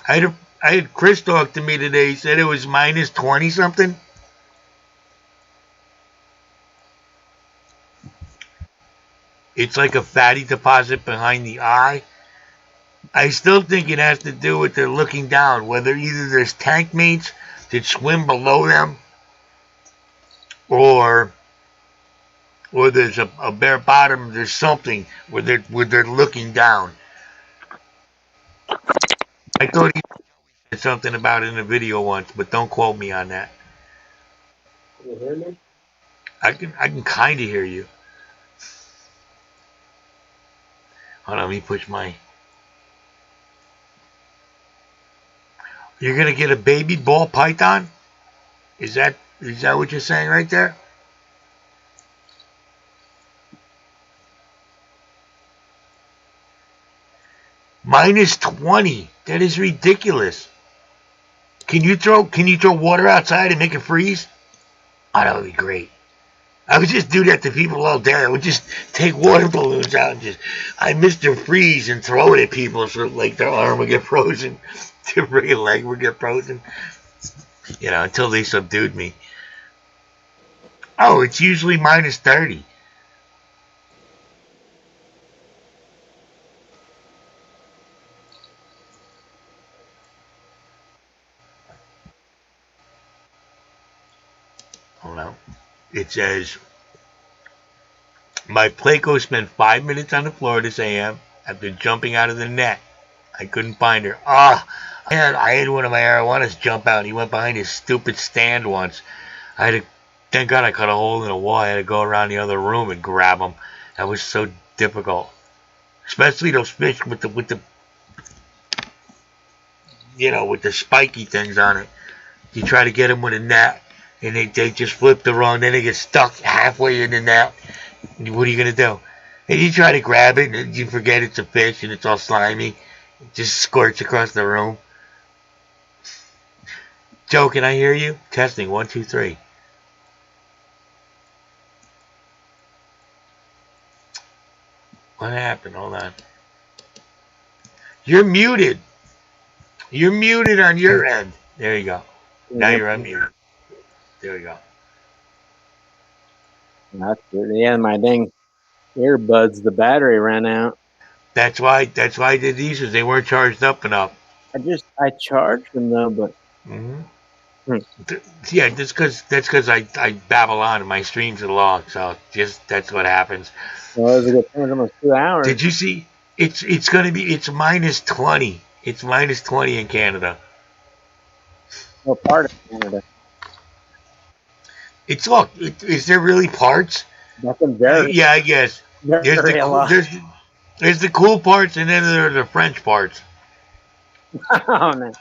S1: I had Chris talk to me today. He said it was minus 20 something. It's like a fatty deposit behind the eye. I still think it has to do with their looking down, whether either there's tank mates that swim below them or there's a bare bottom, there's something where they're looking down. I thought he said something about it in a video once, but don't quote me on that.
S2: Can you hear me?
S1: I can kind of hear you. Hold on, let me push my... You're gonna get a baby ball python? Is that what you're saying right there? Minus 20. That is ridiculous. Can you throw water outside and make it freeze? Oh, that would be great. I would just do that to people all day. I would just take water balloons out and I Mr. Freeze and throw it at people so like their arm would get frozen, their leg would get frozen. Until they subdued me. Oh, it's usually minus 30. Hold on. It says, my Playco spent 5 minutes on the floor this AM after jumping out of the net. I couldn't find her. I had one of my Arowanas jump out and he went behind his stupid stand once. Thank God I cut a hole in the wall. I had to go around the other room and grab him. That was so difficult. Especially those fish with the spiky things on it. You try to get them with a net and they just flip the wrong, then they get stuck halfway in the net. What are you going to do? And you try to grab it and you forget it's a fish and it's all slimy. It just squirts across the room. Joe, can I hear you? Testing, 1, 2, 3. What happened? Hold on. You're muted. You're muted on your end. There you go. Now you're unmuted. There you go.
S2: That's good. Yeah, my dang earbuds, the battery ran out.
S1: That's why I did these, because they weren't charged up enough.
S2: I charged them though, but
S1: yeah, that's because I babble on and my streams are long, so that's what happens.
S2: Well, it was a good thing. It was almost 2 hours.
S1: Did you see? It's minus 20. It's minus 20 in Canada.
S2: What part of Canada?
S1: Is there really parts?
S2: Nothing very.
S1: Yeah, I guess. There's the cool parts, and then there are the French parts.
S2: Oh, man.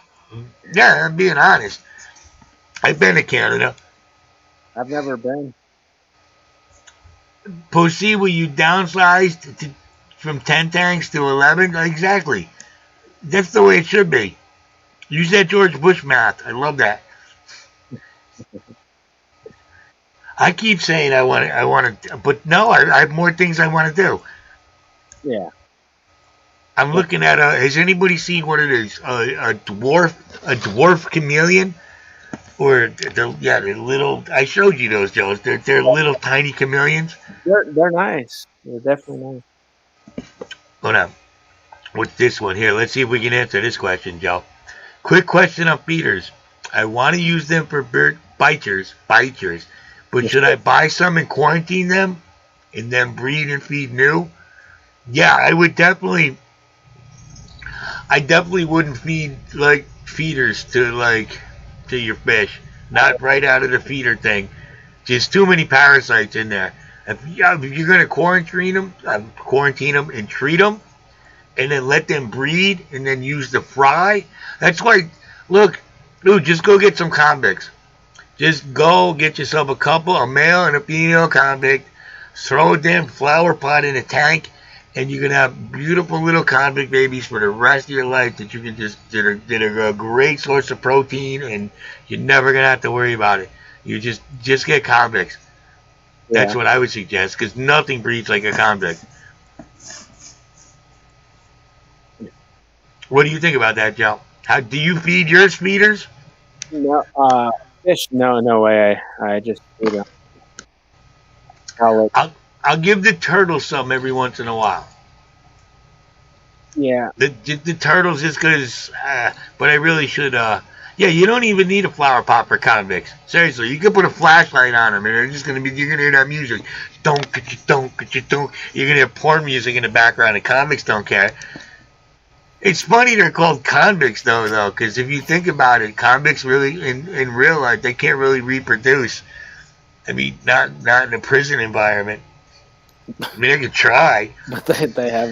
S1: Yeah, I'm being honest. I've been to Canada.
S2: I've never been.
S1: Pussy, were you downsized from 10 tanks to 11? Exactly. That's the way it should be. Use that George Bush math. I love that. I keep saying I want to, but no, I have more things I want to do.
S2: Yeah.
S1: I'm looking at has anybody seen what it is? A dwarf chameleon? Or the little, I showed you those, Joe. They're little tiny chameleons.
S2: They're nice. They're definitely nice.
S1: Hold on. What's this one here? Let's see if we can answer this question, Joe. Quick question on feeders. I want to use them for bird biters, but should I buy some and quarantine them and then breed and feed new? Yeah, I definitely wouldn't feed like feeders to your fish. Not right out of the feeder thing. Just too many parasites in there. If you're going to quarantine them and treat them, and then let them breed, and then use the fry. That's why, look, dude, just go get some convicts. Just go get yourself a male and a female convict, throw a damn flower pot in a tank, and you can have beautiful little convict babies for the rest of your life that you can that are a great source of protein, and you're never going to have to worry about it. You just get convicts. Yeah. That's what I would suggest, because nothing breeds like a convict. What do you think about that, Joe? How do you feed your feeders?
S2: No, fish. No way. I just feed them.
S1: I'll give the turtles some every once in a while.
S2: Yeah.
S1: The turtles just because, but I really should. Yeah, you don't even need a flower pot for convicts. Seriously, you can put a flashlight on them, and they're just gonna be. You're gonna hear that music. Don't. You're gonna hear porn music in the background, and convicts don't care. It's funny they're called convicts, though, because if you think about it, convicts really, in real life, they can't really reproduce. I mean, not in a prison environment. I mean, they could try.
S2: But they have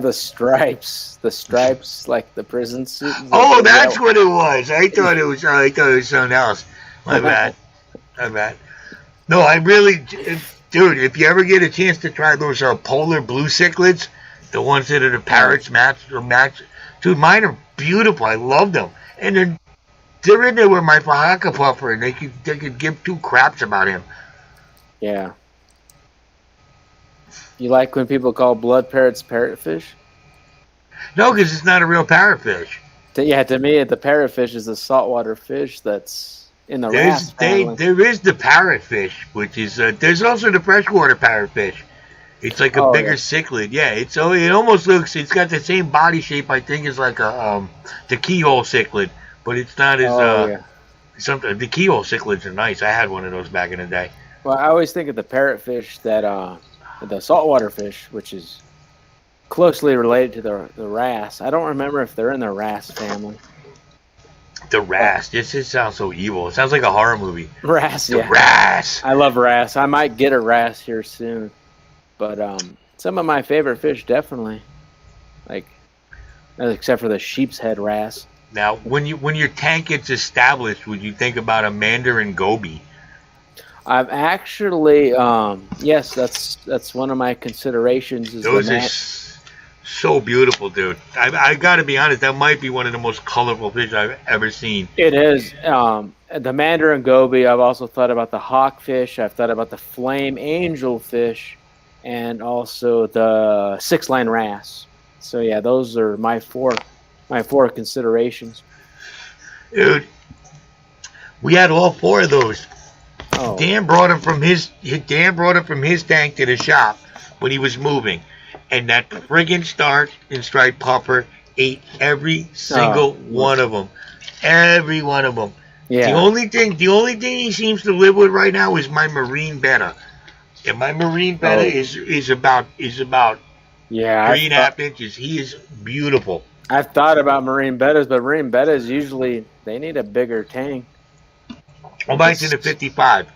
S2: the stripes, like the prison suit.
S1: Oh, that's what it was. I thought it was something else. My bad. No, I really, dude, if you ever get a chance to try those polar blue cichlids, The ones that are the parrots match. Dude, mine are beautiful. I love them. And they're in there with my Oaxaca puffer, and they could give two craps about him.
S4: Yeah. You like when people call blood parrots parrotfish?
S1: No, because it's not a real parrotfish.
S4: Yeah, to me, the parrotfish is a saltwater fish that's in the wrasse family.
S1: There is the parrotfish, which is there's also the freshwater parrotfish. It's like a bigger cichlid. Yeah, it almost looks. It's got the same body shape. I think as like a the keyhole cichlid, but it's not as something. The keyhole cichlids are nice. I had one of those back in the day.
S4: Well, I always think of the parrotfish that the saltwater fish, which is closely related to the wrasse. I don't remember if they're in the wrasse family.
S1: The wrasse. This sounds so evil. It sounds like a horror movie.
S4: Wrasse,
S1: the wrasse.
S4: I love wrasse. I might get a wrasse here soon. But some of my favorite fish, definitely. Like, except for the sheep's head wrasse.
S1: Now, when your tank gets established, would you think about a mandarin goby?
S4: I've actually, yes, that's one of my considerations.
S1: Those are so beautiful, dude. I got to be honest, that might be one of the most colorful fish I've ever seen.
S4: It is. The mandarin goby. I've also thought about the hawkfish. I've thought about the flame angelfish, and also the six-line wrasse. So yeah, those are my four considerations.
S1: Dude, we had all four of those.
S4: Oh.
S1: Dan brought him from his tank to the shop when he was moving, and that friggin' starch and striped puffer ate every single one of them. Every one of them.
S4: Yeah.
S1: The only thing he seems to live with right now is my marine betta. And my marine betta is about 3.5 inches. He is beautiful.
S4: I've thought about marine bettas, but marine bettas usually they need a bigger tank.
S1: Well, mine's in a 55.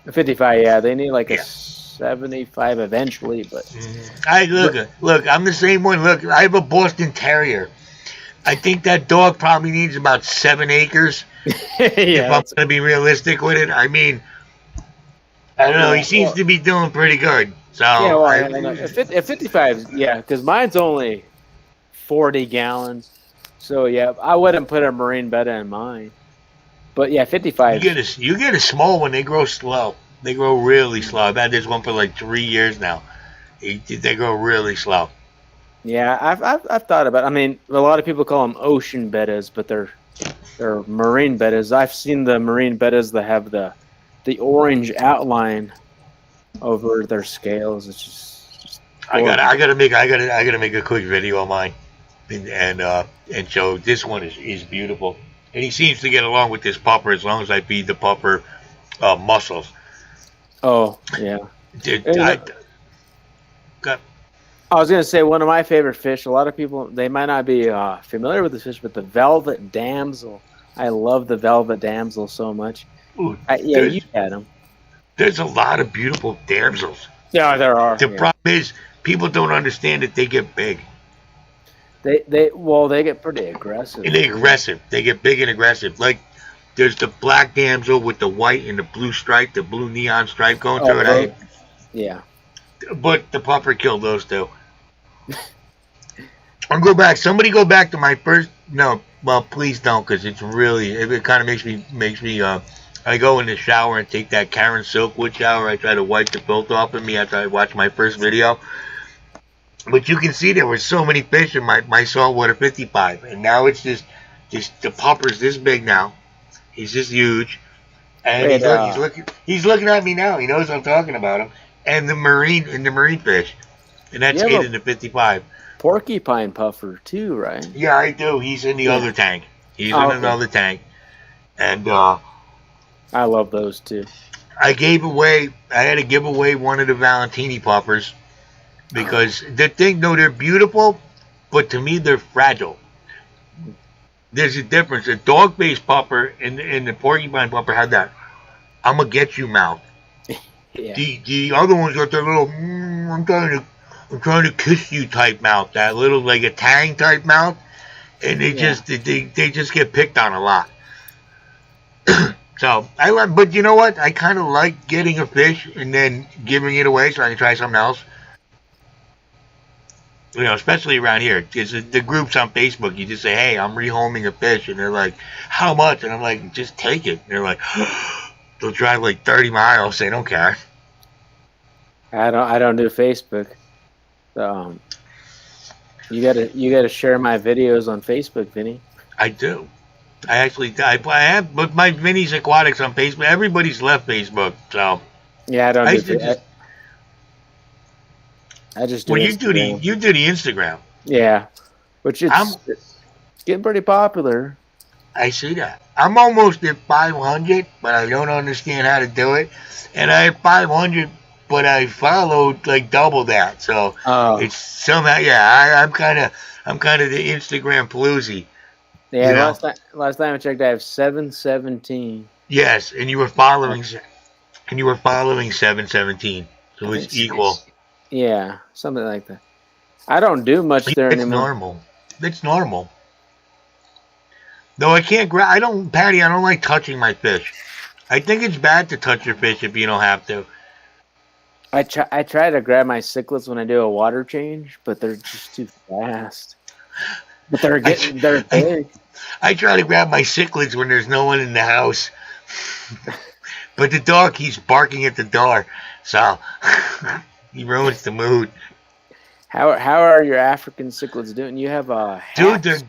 S4: A 55, yeah. They need like a 75 eventually, but
S1: look, I'm the same one. Look, I have a Boston Terrier. I think that dog probably needs about 7 acres. If I'm gonna be realistic with it. I mean, I don't know. He seems to be doing pretty good. So
S4: yeah, well, at 55, yeah, because mine's only 40 gallons. So yeah, I wouldn't put a marine betta in mine. But yeah, 55.
S1: You get a small one. They grow slow. They grow really slow. I've had this one for like 3 years now. They grow really slow.
S4: Yeah, I've thought about it. I mean, a lot of people call them ocean bettas, but they're marine bettas. I've seen the marine bettas that have the orange outline over their scales. It's just
S1: I gotta make a quick video of mine and show this one is beautiful. And he seems to get along with this pupper as long as I feed the pupper mussels.
S4: Oh, yeah.
S1: Dude,
S4: I was going to say one of my favorite fish, a lot of people, they might not be familiar with this fish, but the velvet damsel. I love the velvet damsel so much.
S1: Ooh,
S4: you had them.
S1: There's a lot of beautiful damsels.
S4: Yeah, there are.
S1: The problem is people don't understand that they get big.
S4: They get pretty aggressive.
S1: And they're aggressive. They get big and aggressive. Like, there's the black damsel with the white and the blue stripe, the blue neon stripe going through it.
S4: Yeah. But
S1: the puffer killed those two. Somebody go back to my first. No, well, please don't, because it kind of makes me. I go in the shower and take that Karen Silkwood shower. I try to wipe the filth off of me after I watch my first video. But you can see there were so many fish in my saltwater 55, and now it's just the puffer's this big now. He's just huge, and he's looking at me now. He knows I'm talking about him, and the marine fish, and that's 8 in the 55.
S4: Porcupine puffer too, right?
S1: Yeah, I do. He's in the other tank. He's in another tank, and
S4: I love those too.
S1: I had to give away one of the Valentini puffers. Because they're beautiful, but to me they're fragile. There's a difference. A dog-faced puffer and the porcupine puffer had that "I'm gonna get you" mouth.
S4: Yeah.
S1: The other ones got their little I'm trying to kiss you type mouth. That little like a tang type mouth, and they just get picked on a lot. So but you know what? I kind of like getting a fish and then giving it away so I can try something else. You know, especially around here, because the groups on Facebook, you just say, "Hey, I'm rehoming a fish," and they're like, "How much?" And I'm like, "Just take it." And they're like, they'll drive like 30 miles. They don't care.
S4: I don't do Facebook. You gotta share my videos on Facebook, Vinny.
S1: I do. I have, but my Vinny's Aquatics on Facebook. Everybody's left Facebook, so
S4: Yeah, I don't
S1: I
S4: do
S1: used to just.
S4: I just do
S1: Well,
S4: Instagram.
S1: you do the Instagram.
S4: Yeah, which it's getting pretty popular.
S1: I see that. I'm almost at 500, but I don't understand how to do it. And I have 500, but I followed like double that. So it's somehow, yeah. I'm kind of the Instagram paloozy.
S4: Yeah,
S1: you know?
S4: last time I checked, I have 717.
S1: Yes, and you were following 717. So it's equal.
S4: Yeah, something like that. I don't do much there anymore.
S1: It's normal. Though I can't I don't, Patty, I don't like touching my fish. I think it's bad to touch your fish if you don't have to.
S4: I try to grab my cichlids when I do a water change, but they're just too fast. But they're big.
S1: I try to grab my cichlids when there's no one in the house. But the dog keeps barking at the door, so he ruins the mood.
S4: How are your African cichlids doing? You have
S1: dude,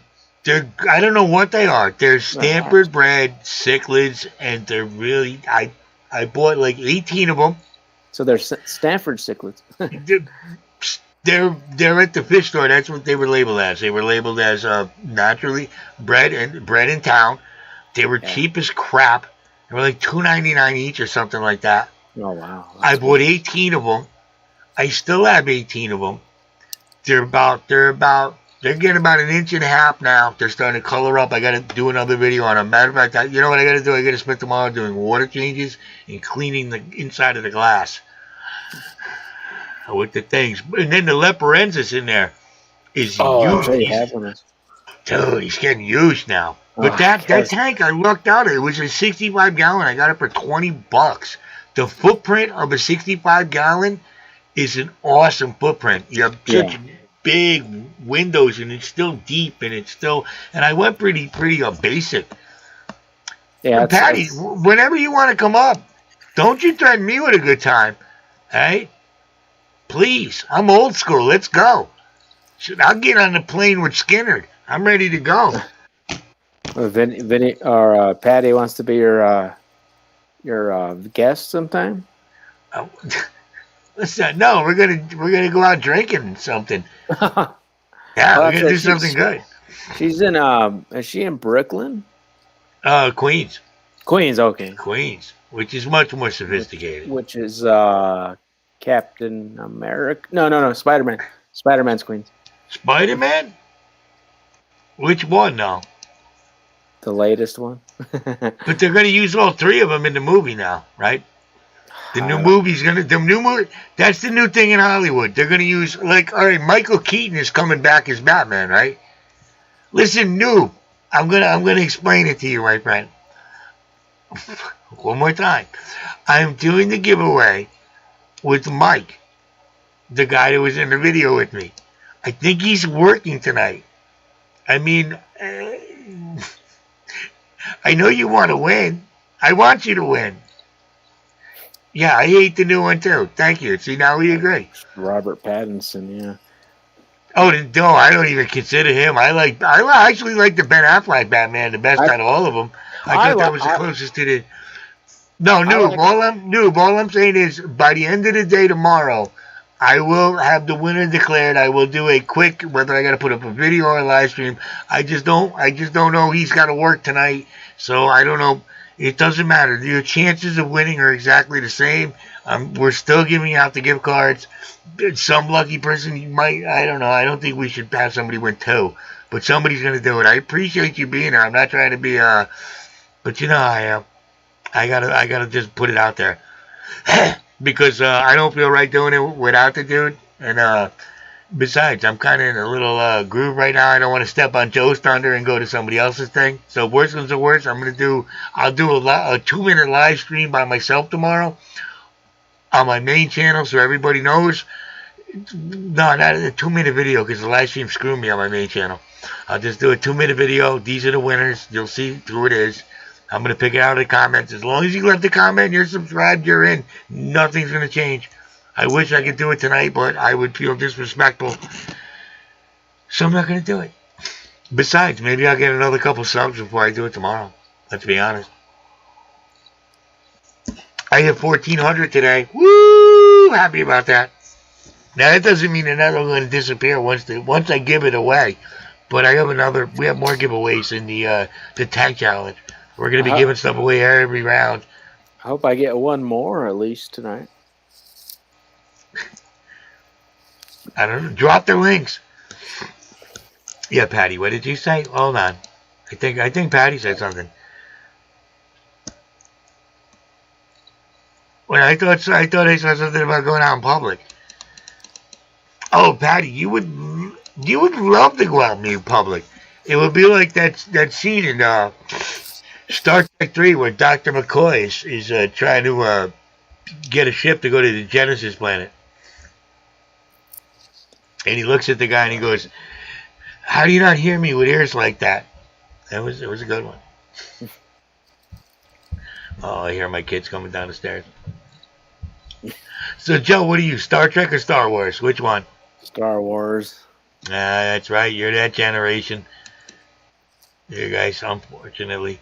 S1: they're I don't know what they are. They're Stanford bred cichlids, and they're really I bought like 18 of them.
S4: So they're Stanford cichlids.
S1: They're at the fish store. That's what they were labeled as. They were labeled as naturally bred in town. They were cheap as crap. They were like $2.99 each or something like that.
S4: Oh wow!
S1: I bought 18 of them. I still have 18 of them. They're getting about an inch and a half now. They're starting to color up. I got to do another video on them. Matter of fact, you know what I got to do? I got to spend tomorrow doing water changes and cleaning the inside of the glass with the things. And then the leporensis in there is huge. Dude, he's getting used now. But that tank, I looked out. It was a 65-gallon. I got it for $20. The footprint of a 65-gallon is an awesome footprint. You have such big windows, and it's still deep, and I went pretty basic. Yeah, Patty, whenever you want to come up, don't you threaten me with a good time, hey? Please, I'm old school. Let's go. I'll get on the plane with Skinner. I'm ready to go.
S4: Well, Vinny or Patty wants to be your guest sometime.
S1: Listen, no, we're gonna go out drinking something. Yeah, we're gonna do something good.
S4: She's in is she in Brooklyn?
S1: Queens.
S4: Queens, okay.
S1: Queens, which is much more sophisticated.
S4: Which is Captain America? No, Spider-Man. Spider-Man's Queens.
S1: Spider-Man? Which one now?
S4: The latest one.
S1: But they're gonna use all three of them in the movie now, right? The new movie's that's the new thing in Hollywood. They're gonna use, like, all right, Michael Keaton is coming back as Batman, right? Listen, noob, I'm gonna explain it to you, my friend. One more time. I'm doing the giveaway with Mike, the guy that was in the video with me. I think he's working tonight. I mean, I know you want to win. I want you to win. Yeah, I hate the new one too. Thank you. See, now we agree.
S4: Robert Pattinson, yeah.
S1: Oh, no, I don't even consider him. I actually like the Ben Affleck Batman the best out of all of them. I thought that was the closest to the. No, Noob. All I'm saying is, by the end of the day tomorrow, I will have the winner declared. I will do a quick, whether I got to put up a video or a live stream. I just don't know. He's got to work tonight, so I don't know. It doesn't matter. Your chances of winning are exactly the same. We're still giving out the gift cards. Some lucky person might. I don't know. I don't think we should have somebody win two, but somebody's going to do it. I appreciate you being here. I'm not trying to be but you know how I am. I gotta just put it out there because I don't feel right doing it without the dude. And besides, I'm kind of in a little groove right now. I don't want to step on Joe's thunder and go to somebody else's thing. So worst comes to worst, I'll do a 2-minute live stream by myself tomorrow on my main channel, so everybody knows. No, not a 2-minute video because the live stream screwed me on my main channel. I'll just do a 2-minute video. These are the winners. You'll see who it is. I'm going to pick it out of the comments. As long as you left a comment and you're subscribed, you're in. Nothing's going to change. I wish I could do it tonight, but I would feel disrespectful. So I'm not going to do it. Besides, maybe I'll get another couple subs before I do it tomorrow. Let's be honest. I hit 1,400 today. Woo! Happy about that. Now, that doesn't mean they're not going to disappear once I give it away. But we have more giveaways in the tank challenge. We're going to be giving stuff away every round.
S4: I hope I get one more at least tonight.
S1: I don't know. Drop their links. Yeah, Patty, what did you say? Hold on. I think Patty said something. Well, I thought I saw something about going out in public. Oh, Patty, you would love to go out in public. It would be like that scene in Star Trek 3 where Dr. McCoy is trying to get a ship to go to the Genesis planet. And he looks at the guy and he goes, "How do you not hear me with ears like that?" It was a good one. Oh, I hear my kids coming down the stairs. So, Joe, what are you, Star Trek or Star Wars? Which one?
S4: Star Wars.
S1: That's right. You're that generation. You guys, unfortunately.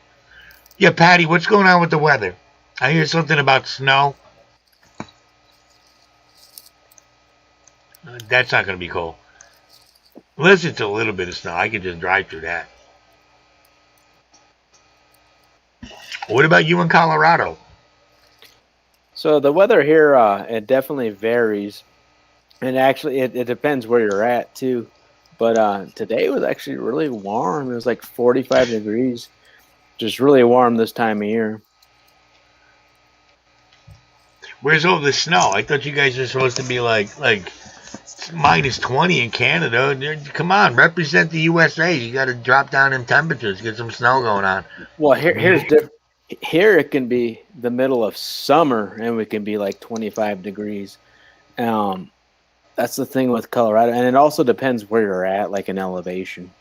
S1: Yeah, Patty, what's going on with the weather? I hear something about snow. That's not going to be cold. Unless it's a little bit of snow. I could just drive through that. What about you in Colorado?
S4: So the weather here, it definitely varies. And actually, it depends where you're at, too. But today was actually really warm. It was like 45 degrees. Just really warm this time of year.
S1: Where's all the snow? I thought you guys were supposed to be like minus 20 in Canada. Come on, represent the USA. You got to drop down in temperatures, get some snow going on.
S4: Well, here's different. Here it can be the middle of summer, and we can be like 25 degrees. That's the thing with Colorado, and it also depends where you're at, like in elevation.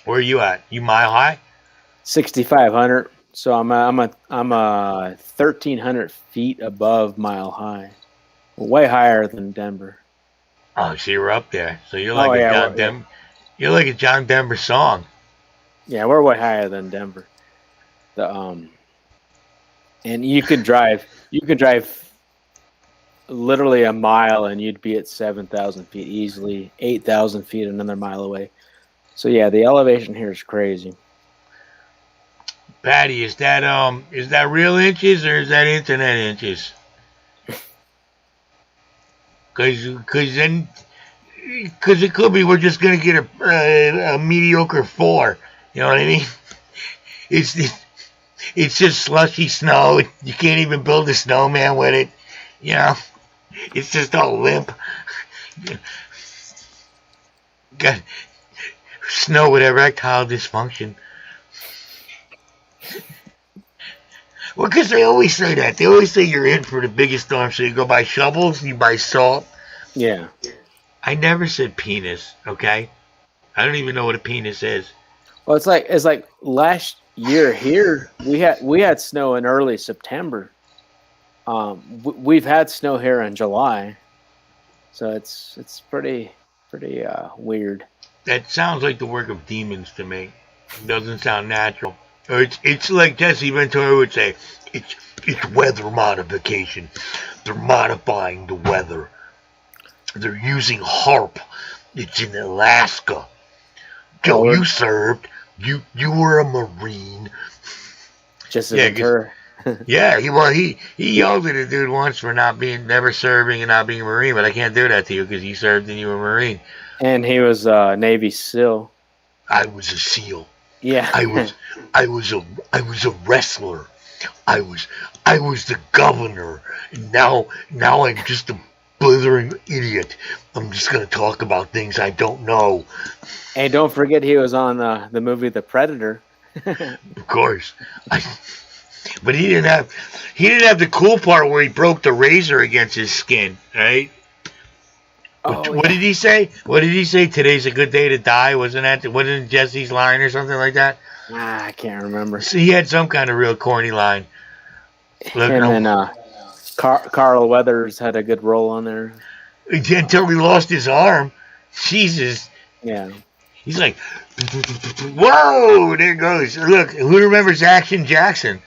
S1: Where are you at? You mile high?
S4: 6,500. So I'm 1,300 feet above mile high, way higher than Denver.
S1: Oh, so you're up there. So you're like you're like a John Denver song.
S4: Yeah, we're way higher than Denver. And you could drive literally a mile and you'd be at 7,000 feet easily, 8,000 feet another mile away. So yeah, the elevation here is crazy.
S1: Patty, is that real inches or is that internet inches? Because it could be we're just gonna get a mediocre 4. You know what I mean? It's just slushy snow. You can't even build a snowman with it. You know, it's just all limp. Got snow with erectile dysfunction. Well, because they always say that. They always say you're in for the biggest storm, so you go buy shovels, you buy salt.
S4: Yeah.
S1: I never said penis, okay? I don't even know what a penis is.
S4: Well, it's like last year here we had snow in early September. We've had snow here in July, so it's pretty weird.
S1: That sounds like the work of demons to me. It doesn't sound natural. Or it's like Jesse Ventura would say, it's weather modification. They're modifying the weather. They're using HARP. It's in Alaska. Joe, you served. You were a Marine.
S4: Jesse Ventura.
S1: Yeah, he yelled at a dude once for never serving and not being a Marine, but I can't do that to you because you served and you were a Marine.
S4: And he was Navy SEAL.
S1: I was a SEAL.
S4: Yeah.
S1: I was a wrestler. I was the governor. Now I'm just a blithering idiot. I'm just gonna talk about things I don't know.
S4: And don't forget he was on the movie The Predator.
S1: Of course. But he didn't have the cool part where he broke the razor against his skin, right?
S4: Oh,
S1: What did he say? What did he say? Today's a good day to die. Wasn't Jesse's line or something like that?
S4: I can't remember.
S1: So he had some kind of real corny line. Look,
S4: Him and Carl Weathers had a good role on there.
S1: until he lost his arm. Jesus.
S4: Yeah.
S1: He's like, whoa, there it goes. Look, who remembers Action Jackson?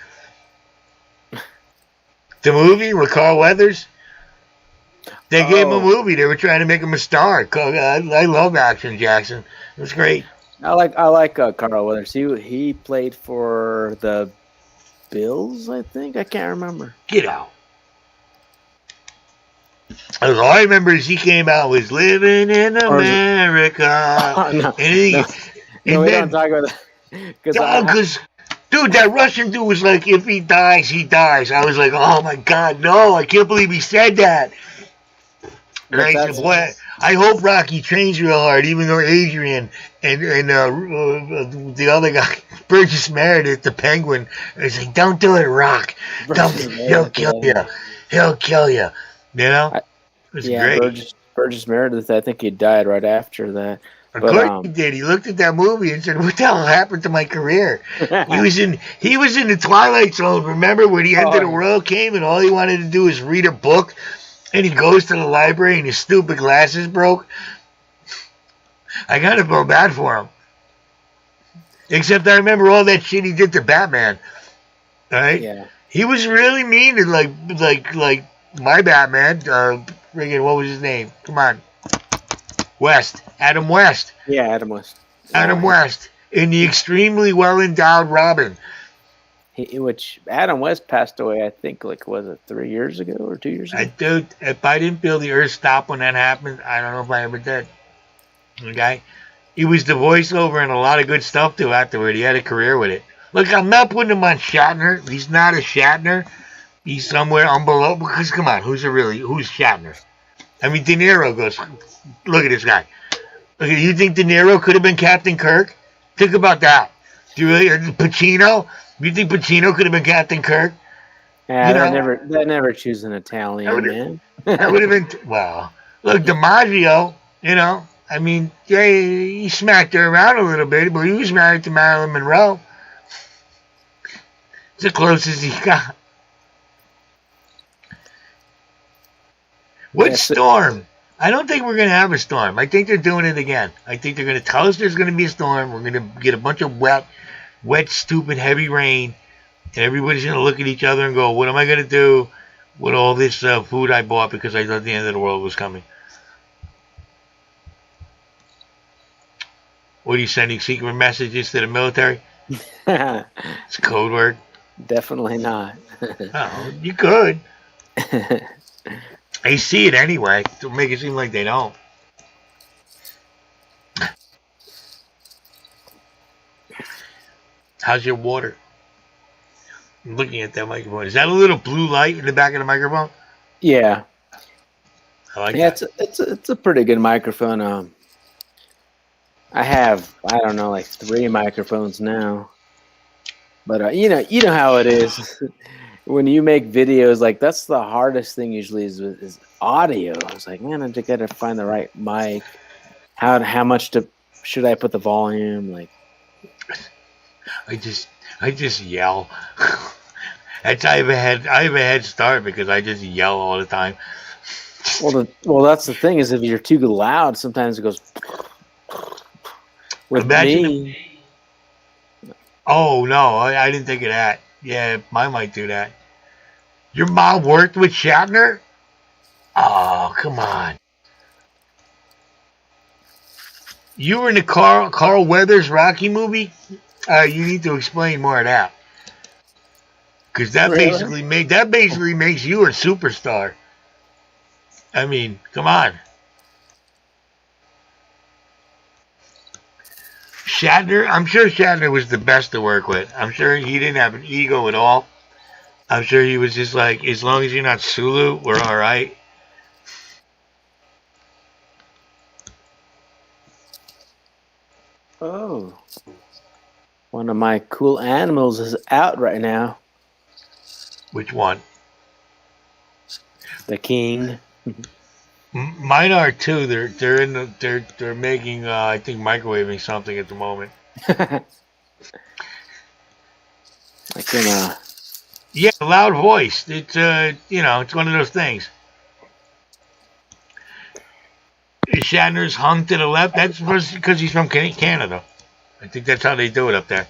S1: The movie with Carl Weathers? They gave him a movie. They were trying to make him a star. I love Action Jackson. It was great.
S4: I like Carl Weathers. He played for the Bills, I think. I can't remember.
S1: Get out. All I remember is he came out was living in America.
S4: No, we don't talk about that.
S1: Because, dude, that Russian dude was like, if he dies, he dies. I was like, oh my God, no, I can't believe he said that. And I said, boy, I hope Rocky trains real hard, even though Adrian and the other guy, Burgess Meredith, the Penguin, is like, don't do it, Rock. He'll kill you. He'll kill you. You know? It was great.
S4: Burgess Meredith, I think he died right after that.
S1: Of course he did. He looked at that movie and said, what the hell happened to my career? He was in the Twilight Zone, remember, when the end of the world came and all he wanted to do was read a book, and he goes to the library and his stupid glasses broke? I kind of felt bad for him. Except I remember all that shit he did to Batman. Right?
S4: Yeah.
S1: He was really mean to like my Batman. Friggin', what was his name? Come on. Adam West.
S4: Yeah, Adam West.
S1: Adam West. In the extremely well-endowed Robin.
S4: Which Adam West passed away, I think, was it 3 years ago or 2 years ago?
S1: Dude, if I didn't feel the earth stop when that happened, I don't know if I ever did. Okay? He was the voiceover and a lot of good stuff, too, afterward. He had a career with it. Look, I'm not putting him on Shatner. He's not a Shatner. He's somewhere below. Because, come on, who's Shatner? I mean, De Niro goes, look at this guy. Okay, you think De Niro could have been Captain Kirk? Think about that. Do you really? Pacino? You think Pacino could have been Captain Kirk?
S4: Yeah, they never choose an Italian man.
S1: That would have been, well, look, DiMaggio, I mean, yeah, he smacked her around a little bit, but he was married to Marilyn Monroe. It's the closest he got. What storm? I don't think we're going to have a storm. I think they're doing it again. I think they're going to tell us there's going to be a storm. We're going to get a bunch of wet, stupid, heavy rain. And everybody's going to look at each other and go, what am I going to do with all this food I bought because I thought the end of the world was coming? What are you sending secret messages to the military? It's a code word.
S4: Definitely not.
S1: Oh, you could. They see it anyway to make it seem like they don't. How's your water? I'm looking at that microphone. Is that a little blue light in the back of the microphone?
S4: Yeah.
S1: I like that.
S4: It's a pretty good microphone. I have, I don't know, like 3 microphones now. But you know how it is. When you make videos, like that's the hardest thing usually is audio. I was like, man, I just gotta find the right mic. How much should I put the volume? Like,
S1: I just yell. I have a head start because I just yell all the time.
S4: Well, that's the thing is if you're too loud, sometimes it goes. With me.
S1: Oh no, I didn't think of that. Yeah, mine might do that. Your mom worked with Shatner? Oh, come on. You were in the Carl Weathers Rocky movie? You need to explain more of that. Because that basically makes you a superstar. I mean, come on. Shatner, I'm sure Shatner was the best to work with. I'm sure he didn't have an ego at all. I'm sure he was just like, as long as you're not Sulu, we're all right.
S4: Oh. One of my cool animals is out right now.
S1: Which one?
S4: The king.
S1: Mine are too. They're making I think microwaving something at the moment.
S4: I can
S1: Yeah, loud voice. It's it's one of those things. Shatner's hung to the left. That's because he's from Canada. I think that's how they do it up there.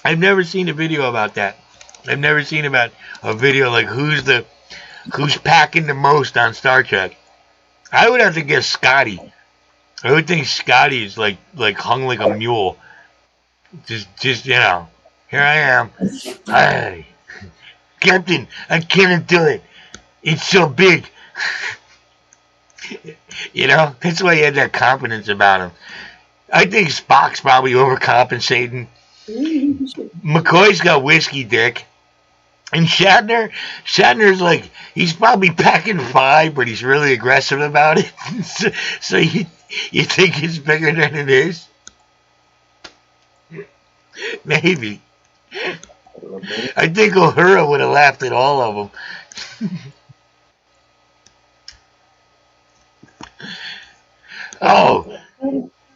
S1: I've never seen a video about that. I've never seen about a video like who's packing the most on Star Trek. I would have to guess Scotty. I would think Scotty is like hung like a mule. Just here I am. Hey, Captain, I can't do it. It's so big. That's why he had that confidence about him. I think Spock's probably overcompensating. McCoy's got whiskey dick. And Shatner's like, he's probably packing 5, but he's really aggressive about it. so you think it's bigger than it is? Maybe. I think Uhura would have laughed at all of them. Oh,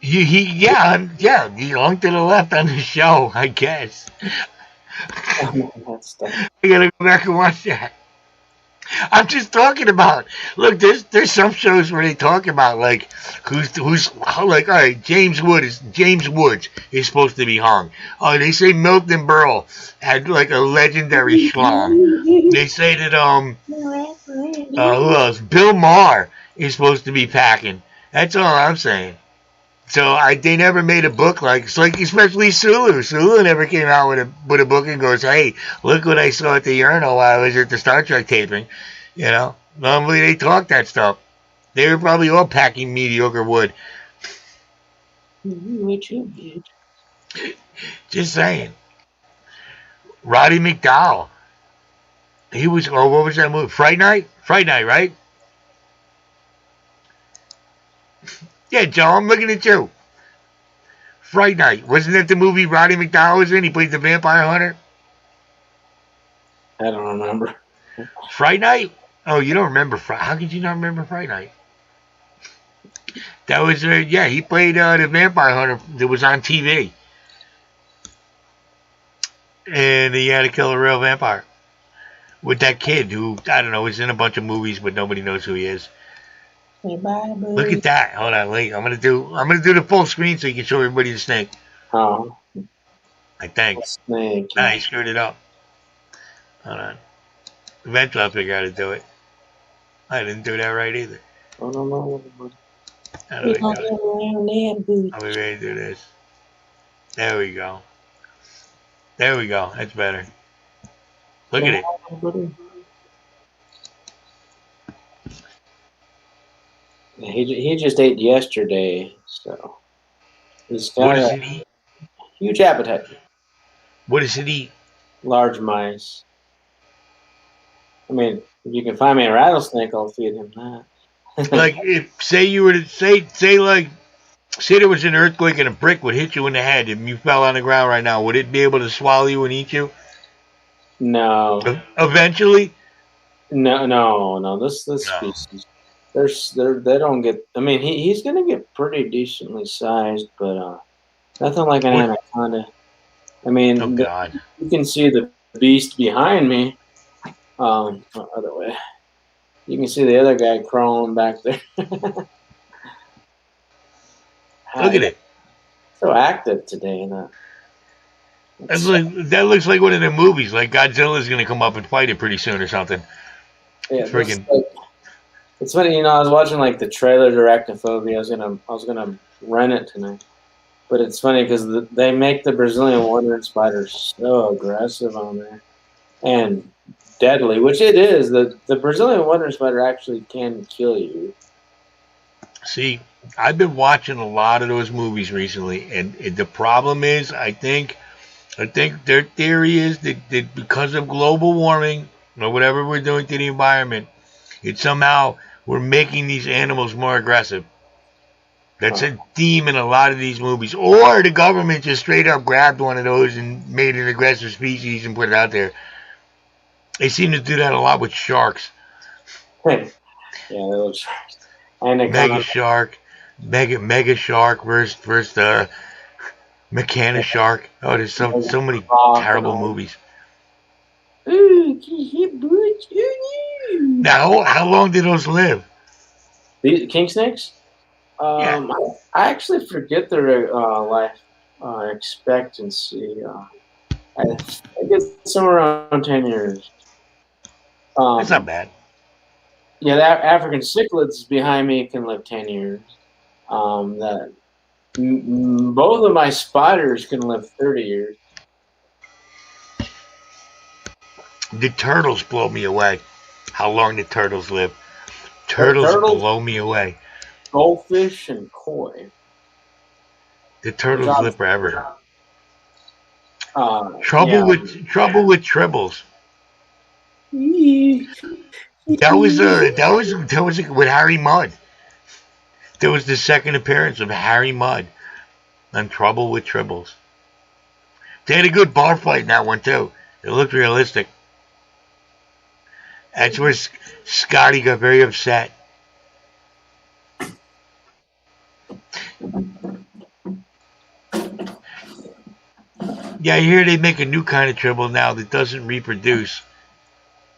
S1: he hung to the left on the show, I guess. I gotta go back and watch that. I'm just talking about. Look, there's some shows where they talk about like who's like, all right, James Woods is supposed to be hung. Oh, they say Milton Berle had like a legendary schlong. They say that who else? Bill Maher is supposed to be packing. That's all I'm saying. So they never made a book especially Sulu. Sulu never came out with a book and goes, hey, look what I saw at the urinal while I was at the Star Trek taping. Normally they talk that stuff. They were probably all packing mediocre wood. Just saying. Roddy McDowell. He was, what was that movie? Fright Night? Fright Night, right? Yeah, Joe, I'm looking at you. Fright Night. Wasn't that the movie Roddy McDowell was in? He played the vampire hunter?
S4: I don't remember.
S1: Fright Night? Oh, you don't remember how could you not remember Fright Night? That was, he played the vampire hunter that was on TV. And he had to kill a real vampire. With that kid who, I don't know, is in a bunch of movies, but nobody knows who he is. Look at that. Hold on, wait. I'm gonna do the full screen so you can show everybody the snake.
S4: Oh.
S1: I think.
S4: Snake.
S1: Nah, he screwed it up. Hold on. Eventually I'll figure out how to do it. I didn't do that right either.
S4: Oh, no.
S1: How do I do it? I'll be ready to do this. There we go. That's better. Look at it.
S4: He just ate yesterday, so he's got
S1: What does it eat?
S4: Huge appetite.
S1: What does it eat?
S4: Large mice. I mean, if you can find me a rattlesnake, I'll feed him that.
S1: Like, say there was an earthquake and a brick would hit you in the head and you fell on the ground right now, would it be able to swallow you and eat you?
S4: No.
S1: Eventually?
S4: No. This species. They don't get. I mean, he's gonna get pretty decently sized, but nothing like an anaconda. I mean,
S1: oh God.
S4: You can see the beast behind me. Other way. You can see the other guy crawling back there.
S1: Look at it.
S4: So active today,
S1: That looks like one of the movies. Like Godzilla's gonna come up and fight it pretty soon or something.
S4: Yeah, it's funny, I was watching like the trailer to Arachnophobia. I was gonna rent it tonight, but it's funny because they make the Brazilian wandering spider so aggressive on there and deadly, which it is. The Brazilian wandering spider actually can kill you.
S1: See, I've been watching a lot of those movies recently, and the problem is, I think their theory is that because of global warming or whatever we're doing to the environment, it's somehow we're making these animals more aggressive. That's a theme in a lot of these movies. Or the government just straight up grabbed one of those and made an aggressive species and put it out there. They seem to do that a lot with sharks.
S4: Yeah, they love sharks. And they
S1: Mega shark, mega shark versus Mechana shark. Oh, there's so many terrible movies. Now, how long did those live?
S4: The king snakes?
S1: Yeah.
S4: I actually forget their life expectancy. I guess somewhere around 10 years.
S1: That's not bad.
S4: Yeah, the African cichlids behind me can live 10 years. Both of my spiders can live 30 years.
S1: The turtles blow me away. How long the turtles live. Turtles blow me away.
S4: Goldfish and koi.
S1: The turtles live forever.
S4: Trouble
S1: with tribbles. That was with Harry Mudd. There was the second appearance of Harry Mudd on Trouble with Tribbles. They had a good bar fight in that one too. It looked realistic. That's where Scotty got very upset. Yeah, I hear they make a new kind of tribble now that doesn't reproduce.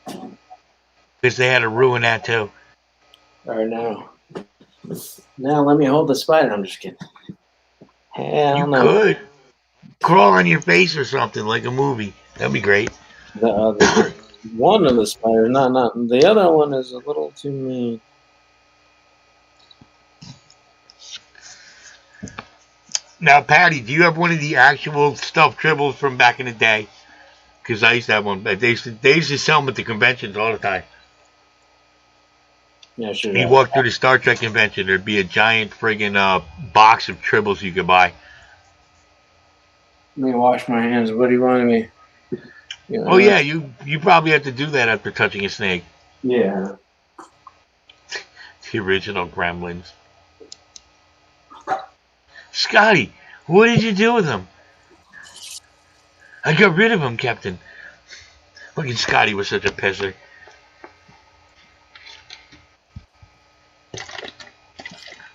S1: Because they had to ruin that too.
S4: Or no. Now let me hold the spider. I'm just kidding. Hell no.
S1: Could crawl on your face or something like a movie. That'd be great.
S4: One of the spiders, not the other one is a little too mean.
S1: Now, Patty, do you have one of the actual stuffed tribbles from back in the day? Because I used to have one. They used to sell them at the conventions all the time.
S4: Yeah, sure.
S1: You walk through the Star Trek convention, there'd be a giant friggin' box of tribbles you could buy.
S4: Let me wash my hands. What do you want me?
S1: Oh yeah, you probably have to do that after touching a snake.
S4: Yeah.
S1: The original Gremlins. Scotty, what did you do with them? I got rid of them, Captain. Fucking Scotty was such a pisser.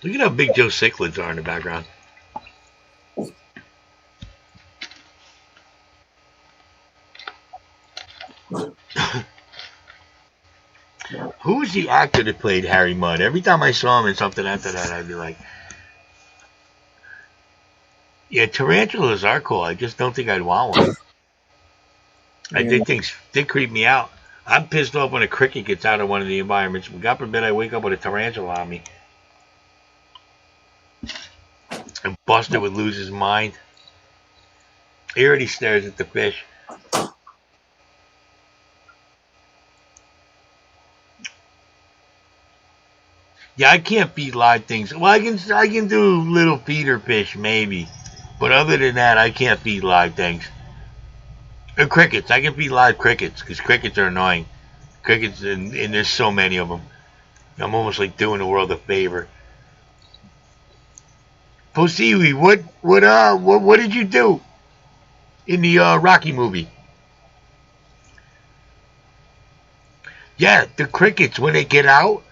S1: Look at how big Joe cichlids are in the background. Who was the actor that played Harry Mudd? Every time I saw him in something after that, I'd be like, yeah, tarantulas are cool. I just don't think I'd want one. I think things creep me out. I'm pissed off when a cricket gets out of one of the environments. God forbid I wake up with a tarantula on me. And Buster would lose his mind. He already stares at the fish. Yeah, I can't feed live things. Well, I can do little feeder fish maybe, but other than that, I can't feed live things. Or crickets. I can feed live crickets because crickets are annoying. Crickets, and there's so many of them. I'm almost like doing the world a favor. Posiwi, what did you do in the Rocky movie? Yeah, the crickets when they get out.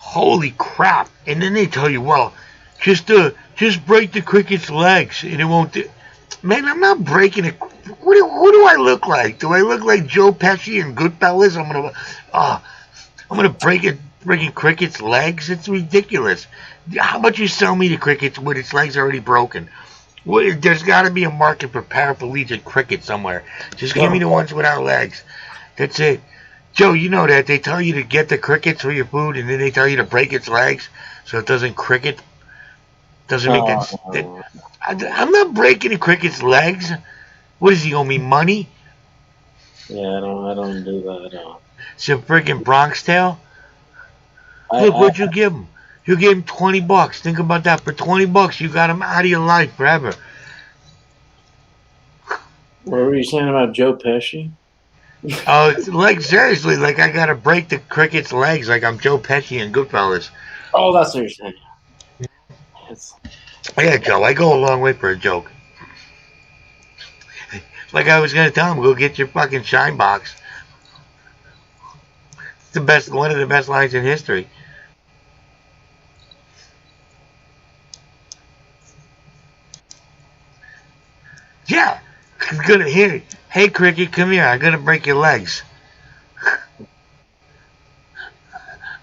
S1: Holy crap! And then they tell you, well, just break the cricket's legs, and it won't. Man, I'm not breaking it. What do I look like? Do I look like Joe Pesci in Goodfellas? I'm gonna breaking cricket's legs. It's ridiculous. How about you sell me the crickets with its legs already broken? There's got to be a market for paraplegic crickets somewhere. Just give me the ones without legs. That's it. Joe, you know that they tell you to get the crickets for your food, and then they tell you to break its legs so it doesn't cricket. Doesn't make that. I'm not breaking the cricket's legs. What does he owe me money?
S4: Yeah, I don't do that.
S1: It's a freaking Bronx Tale. Look, what'd you give him? You gave him $20. Think about that. For $20, you got him out of your life forever.
S4: What were you saying about Joe Pesci?
S1: Like seriously, like I gotta break the cricket's legs like I'm Joe Pesci in Goodfellas.
S4: Oh, that's what you're saying.
S1: Yeah, Joe, I go a long way for a joke. Like I was gonna tell him, go get your fucking shine box. It's the best, one of the best lines in history. Yeah, he's gonna hear. Hey, Cricket, come here. I'm gonna break your legs.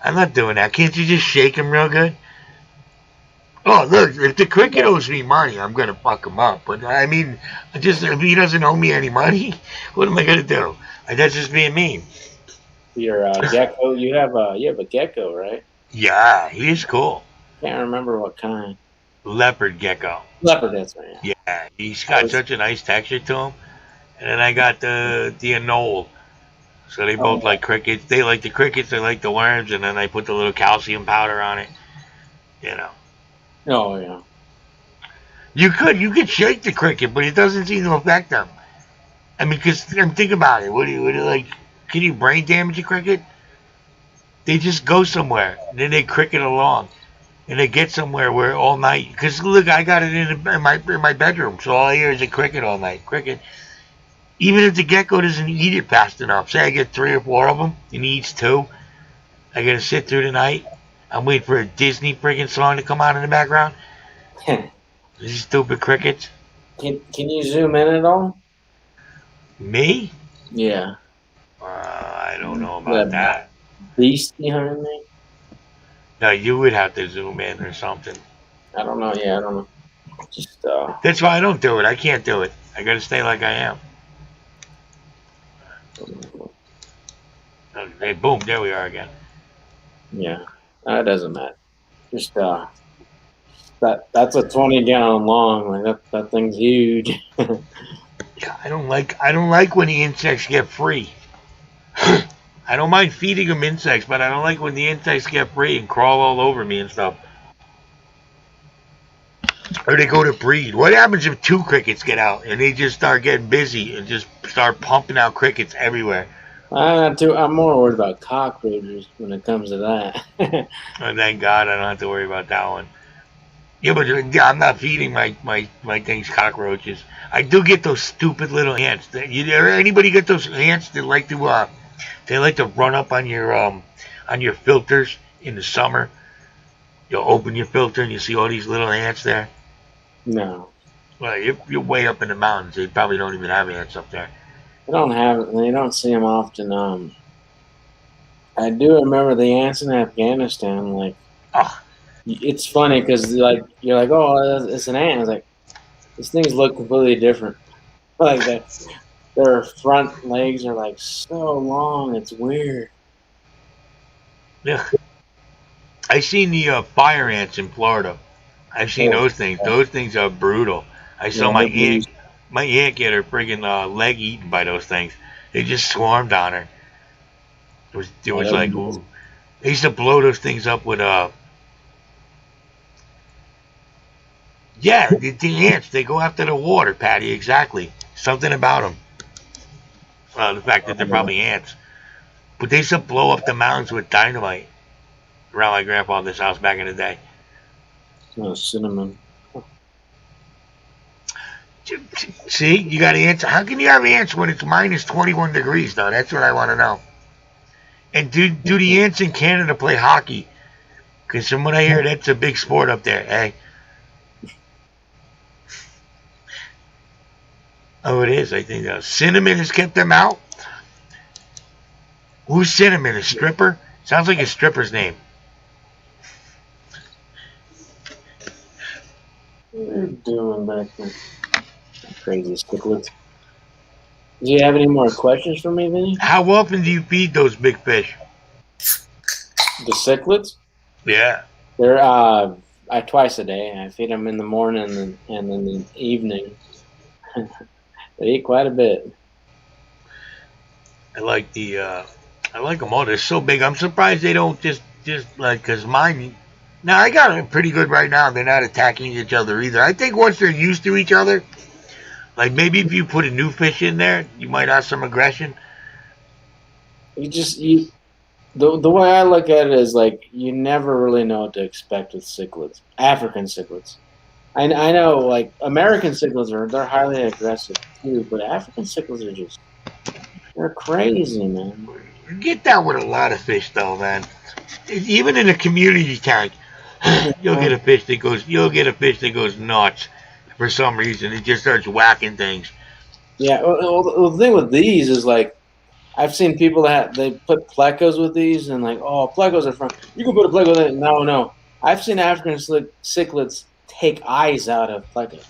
S1: I'm not doing that. Can't you just shake him real good? Oh, look, if the Cricket owes me money, I'm gonna fuck him up. But I mean, just if he doesn't owe me any money, what am I gonna do? That's just being mean.
S4: Your gecko, you have a gecko, right?
S1: Yeah, he's cool.
S4: Can't remember what kind.
S1: Leopard gecko.
S4: Leopard, that's right.
S1: Yeah, he's got such a nice texture to him. And then I got the anole. So they both like crickets. They like the crickets, they like the worms, and then I put the little calcium powder on it. You know.
S4: Oh yeah.
S1: You could shake the cricket, but it doesn't seem to affect them. I mean, because think about it. What do you like? Can you brain damage a cricket? They just go somewhere, and then they cricket along, and they get somewhere where all night. Because look, I got it in my bedroom, so all I hear is a cricket all night. Cricket. Even if the gecko doesn't eat it fast enough, say I get 3 or 4 of them, and he eats 2, I gotta sit through the night. I'm waiting for a Disney friggin' song to come on in the background. These stupid crickets.
S4: Can you zoom in at all?
S1: Me?
S4: Yeah.
S1: I don't know about that.
S4: Beast behind me?
S1: No, you would have to zoom in or something.
S4: I don't know. Yeah, I don't know. Just
S1: That's why I don't do it. I can't do it. I gotta stay like I am. Okay, boom, there we are again.
S4: Yeah, that doesn't matter. Just that's a 20-gallon long. Like that thing's huge.
S1: I don't like when the insects get free. I don't mind feeding them insects, but I don't like when the insects get free and crawl all over me and stuff. Or they go to breed. What happens if 2 crickets get out and they just start getting busy and just start pumping out crickets everywhere?
S4: I'm more worried about cockroaches when it comes to that.
S1: Oh, thank God I don't have to worry about that one. Yeah, but I'm not feeding my things cockroaches. I do get those stupid little ants. Anybody get those ants that like to run up on your filters in the summer? You'll open your filter and you see all these little ants there.
S4: No.
S1: Well, you're way up in the mountains. They probably don't even have ants up there.
S4: They don't see them often. I do remember the ants in Afghanistan. Like, it's funny because you're like, oh, it's an ant. It's like these things look completely different. Like that, their front legs are like so long. It's weird.
S1: Yeah. I seen the fire ants in Florida. I've seen those things. Those things are brutal. I saw my aunt get her friggin' leg eaten by those things. They just swarmed on her. It was like, ooh. They used to blow those things up with yeah, the ants. They go after the water, Patty. Exactly. Something about them. Well, the fact that they're probably ants. But they used to blow up the mountains with dynamite around my grandfather's house back in the day.
S4: Oh, cinnamon.
S1: See, you got ants. How can you have ants when it's minus 21 degrees, though? That's what I want to know. And do the ants in Canada play hockey? Because from what I hear, that's a big sport up there, eh? Oh, it is, I think. Cinnamon has kept them out? Who's Cinnamon? A stripper? Sounds like a stripper's name.
S4: What are you doing back there? Crazy sticklets. Do you have any more questions for me, Vinny?
S1: How often do you feed those big fish?
S4: The cichlids?
S1: Yeah.
S4: They're twice a day. I feed them in the morning and in the evening. They eat quite a bit.
S1: I like them all. They're so big. I'm surprised they don't just like, because mine. Now I got them pretty good right now. They're not attacking each other either. I think once they're used to each other, like maybe if you put a new fish in there, you might have some aggression.
S4: You The way I look at it is like you never really know what to expect with cichlids, African cichlids. I know like American cichlids they're highly aggressive too, but African cichlids are just they're crazy, man.
S1: You get that with a lot of fish, though, man. Even in a community tank, you'll get a fish that goes nuts for some reason. It just starts whacking things.
S4: Yeah, well, the thing with these is like I've seen people that they put plecos with these and like, oh, plecos are fun. You can put a pleco with it. No, no. I've seen African cichlids take eyes out of plecos.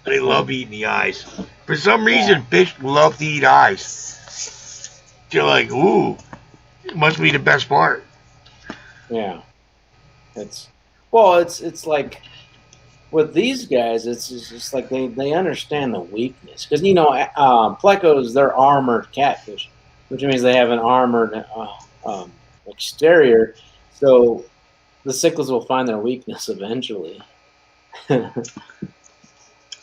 S1: They love eating the eyes. For some
S4: Yeah.
S1: reason, fish love to eat eyes. You're like, ooh, it must be the best part.
S4: Yeah. It's like with these guys, it's just like they understand the weakness because plecos they're armored catfish, which means they have an armored exterior. So the cichlids will find their weakness eventually.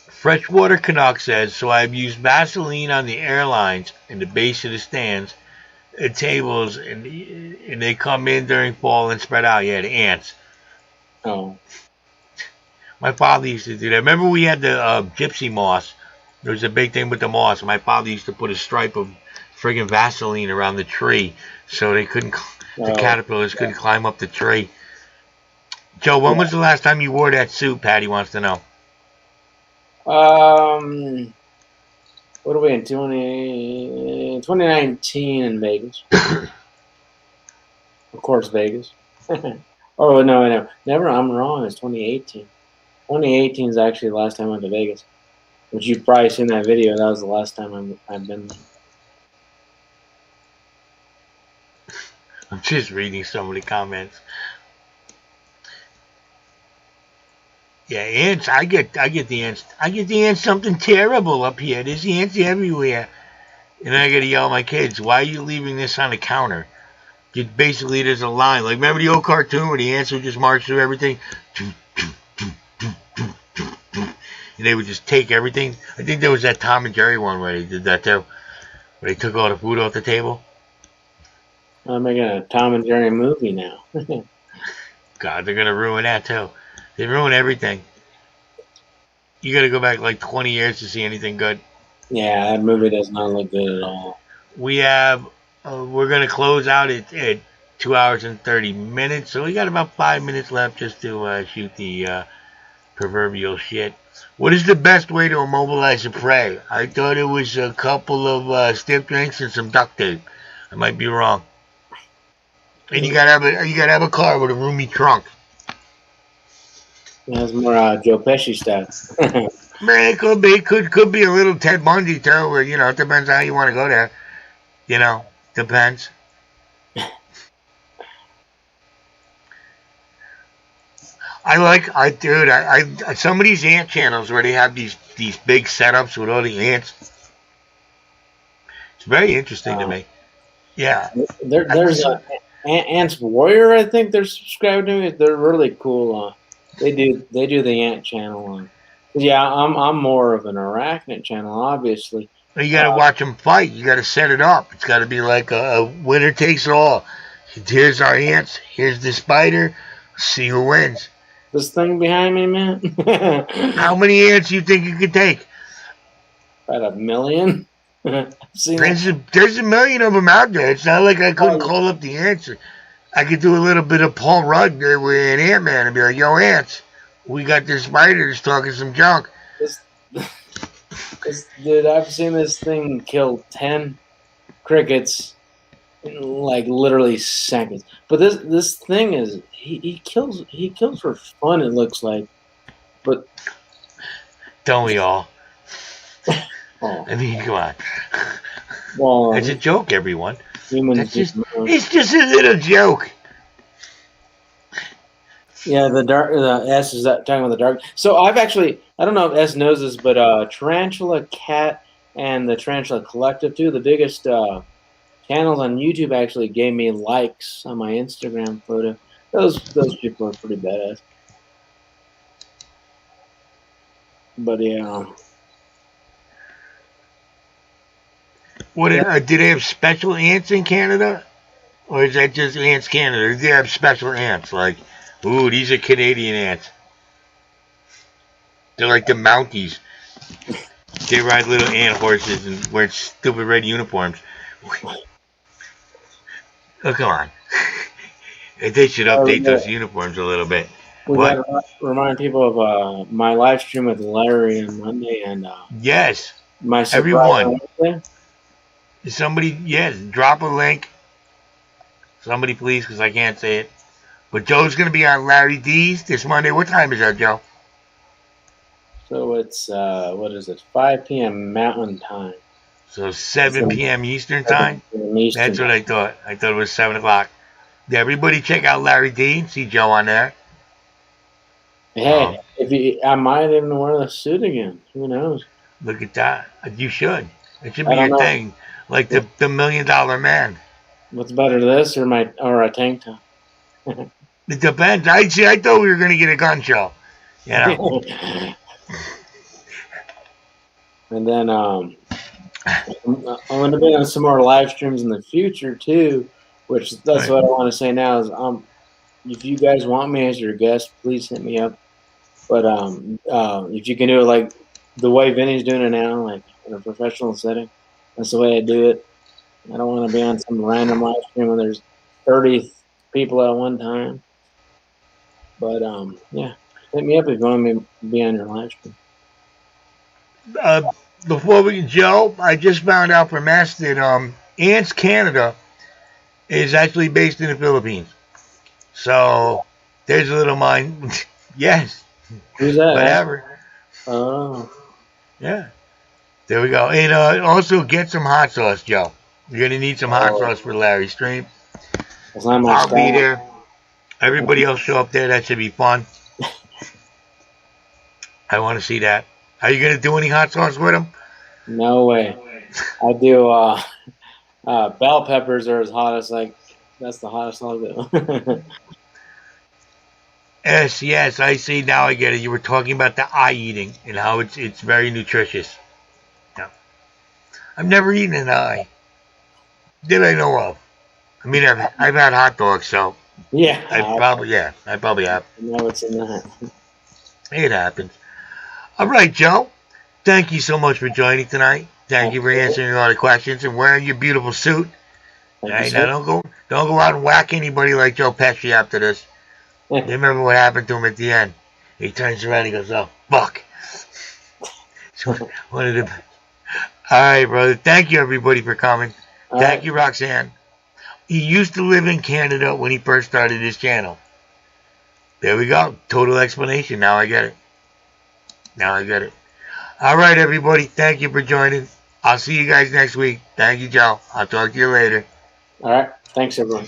S1: Freshwater Canuck says, so I've used Vaseline on the airlines and the base of the stands and tables, and they come in during fall and spread out. Yeah, the ants.
S4: Oh,
S1: My father used to do that. Remember we had the gypsy moss? There was a big thing with the moss. My father used to put a stripe of friggin' Vaseline around the tree so the caterpillars couldn't climb up the tree. Joe, when was the last time you wore that suit? Patty wants to know.
S4: What are we in 2019 in Vegas? Of course, Vegas. Oh no, never. I'm wrong. It's 2018. 2018 is actually the last time I went to Vegas. Which you've probably seen that video. That was the last time I've been there.
S1: I'm just reading some of the comments. Yeah, ants. I get the ants. I get the ants something terrible up here. There's ants everywhere. And I gotta yell at my kids, why are you leaving this on the counter? Basically, there's a line. Like, remember the old cartoon where the ants would just march through everything? And they would just take everything. I think there was that Tom and Jerry one where they did that too. Where they took all the food off the table.
S4: I'm making a Tom and Jerry movie now.
S1: God, they're going to ruin that too. They ruin everything. You got to go back like 20 years to see anything good.
S4: Yeah, that movie does not look good at all.
S1: We have, we're going to close out at 2 hours and 30 minutes. So we got about 5 minutes left just to shoot the proverbial shit. What is the best way to immobilize a prey? I thought it was a couple of stiff drinks and some duct tape. I might be wrong. And you gotta have a car with a roomy trunk.
S4: That's more Joe Pesci stuff.
S1: Man, it could be a little Ted Bundy too, or it depends how you want to go there. Depends. I some of these ant channels where they have these big setups with all the ants. It's very interesting to me. Yeah.
S4: There's Ants Warrior, I think they're subscribed to. They're really cool. They do the ant channel. Yeah, I'm more of an arachnid channel, obviously.
S1: You got to watch them fight. You got to set it up. It's got to be like a winner takes all. Here's our ants. Here's the spider. See who wins.
S4: This thing behind me, man.
S1: How many ants do you think you could take?
S4: About 1 million.
S1: There's a million of them out there. It's not like I couldn't call up the ants. I could do a little bit of Paul Rudd with an Ant-Man and be like, yo, ants, we got this spider that's talking some junk.
S4: Dude, I've seen this thing kill 10 crickets in like literally seconds. But this thing is he kills for fun, it looks like. But
S1: don't we all?
S4: Oh.
S1: I mean, come on.
S4: Well,
S1: it's a joke, everyone.
S4: It's
S1: just a little joke.
S4: Yeah, the S is that talking about the dark. So I've actually, I don't know if S knows this, but Tarantula Cat and the Tarantula Collective, two of the biggest channels on YouTube, actually gave me likes on my Instagram photo. Those people are pretty badass. But yeah.
S1: What do they have special ants in Canada? Or is that just Ants Canada? Or do they have special ants? Like, ooh, these are Canadian ants. They're like the Mounties. They ride little ant horses and wear stupid red uniforms. Oh, come on. They should update those uniforms a little bit.
S4: We got to remind people of my live stream with Larry on Monday and
S1: yes,
S4: my surprise
S1: everyone.
S4: Wednesday.
S1: Somebody, yes, drop a link. Somebody, please, because I can't say it. But Joe's going to be on Larry D's this Monday. What time is that, Joe?
S4: So it's, what is it, 5 p.m. Mountain Time.
S1: So 7 p.m. Eastern Time? That's what I thought. I thought it was 7 o'clock. Yeah, everybody check out Larry D and see Joe on there.
S4: Hey, I might even wear the suit again. Who knows?
S1: Look at that. You should. It should be your thing. Like the $1 Million Man.
S4: What's better, this or a tank top?
S1: It depends. I thought we were going to get a gun show. You know?
S4: And then I'm going to be on some more live streams in the future too, which that's what I want to say now is if you guys want me as your guest, please hit me up. But if you can do it like the way Vinny's doing it now, like in a professional setting, that's the way I do it. I don't want to be on some random live stream when there's 30 people at one time. But yeah, hit me up if you want me to be on your live stream.
S1: Before Joe, I just found out from Mass that Ants Canada is actually based in the Philippines. So there's a little mind. Yes.
S4: Who's that?
S1: Whatever.
S4: Oh.
S1: Yeah. There we go. And also get some hot sauce, Joe. You're going to need some hot sauce for Larry's stream. I'll be there. Everybody else show up there. That should be fun. I want to see that. Are you going to do any hot sauce with him?
S4: No way. I do. Bell peppers are as hot as that's the hottest I'll do.
S1: Yes, I see. Now I get it. You were talking about the eye eating and how it's very nutritious. Yeah. I've never eaten an eye. Did I know of? I mean, I've had hot dogs, so
S4: yeah.
S1: I probably have.
S4: I know what's in that.
S1: It happens. All right, Joe. Thank you so much for joining tonight. Thank you for answering a lot of questions and wearing your beautiful suit. All right, now don't go out and whack anybody like Joe Pesci after this. You remember what happened to him at the end? He turns around and he goes, "Oh, fuck." So one of the. All right, brother. Thank you, everybody, for coming. Thank you, Roxanne. He used to live in Canada when he first started his channel. There we go. Total explanation. Now I get it. All right, everybody. Thank you for joining. I'll see you guys next week. Thank you, Joe. I'll talk to you later.
S4: All right. Thanks, everyone.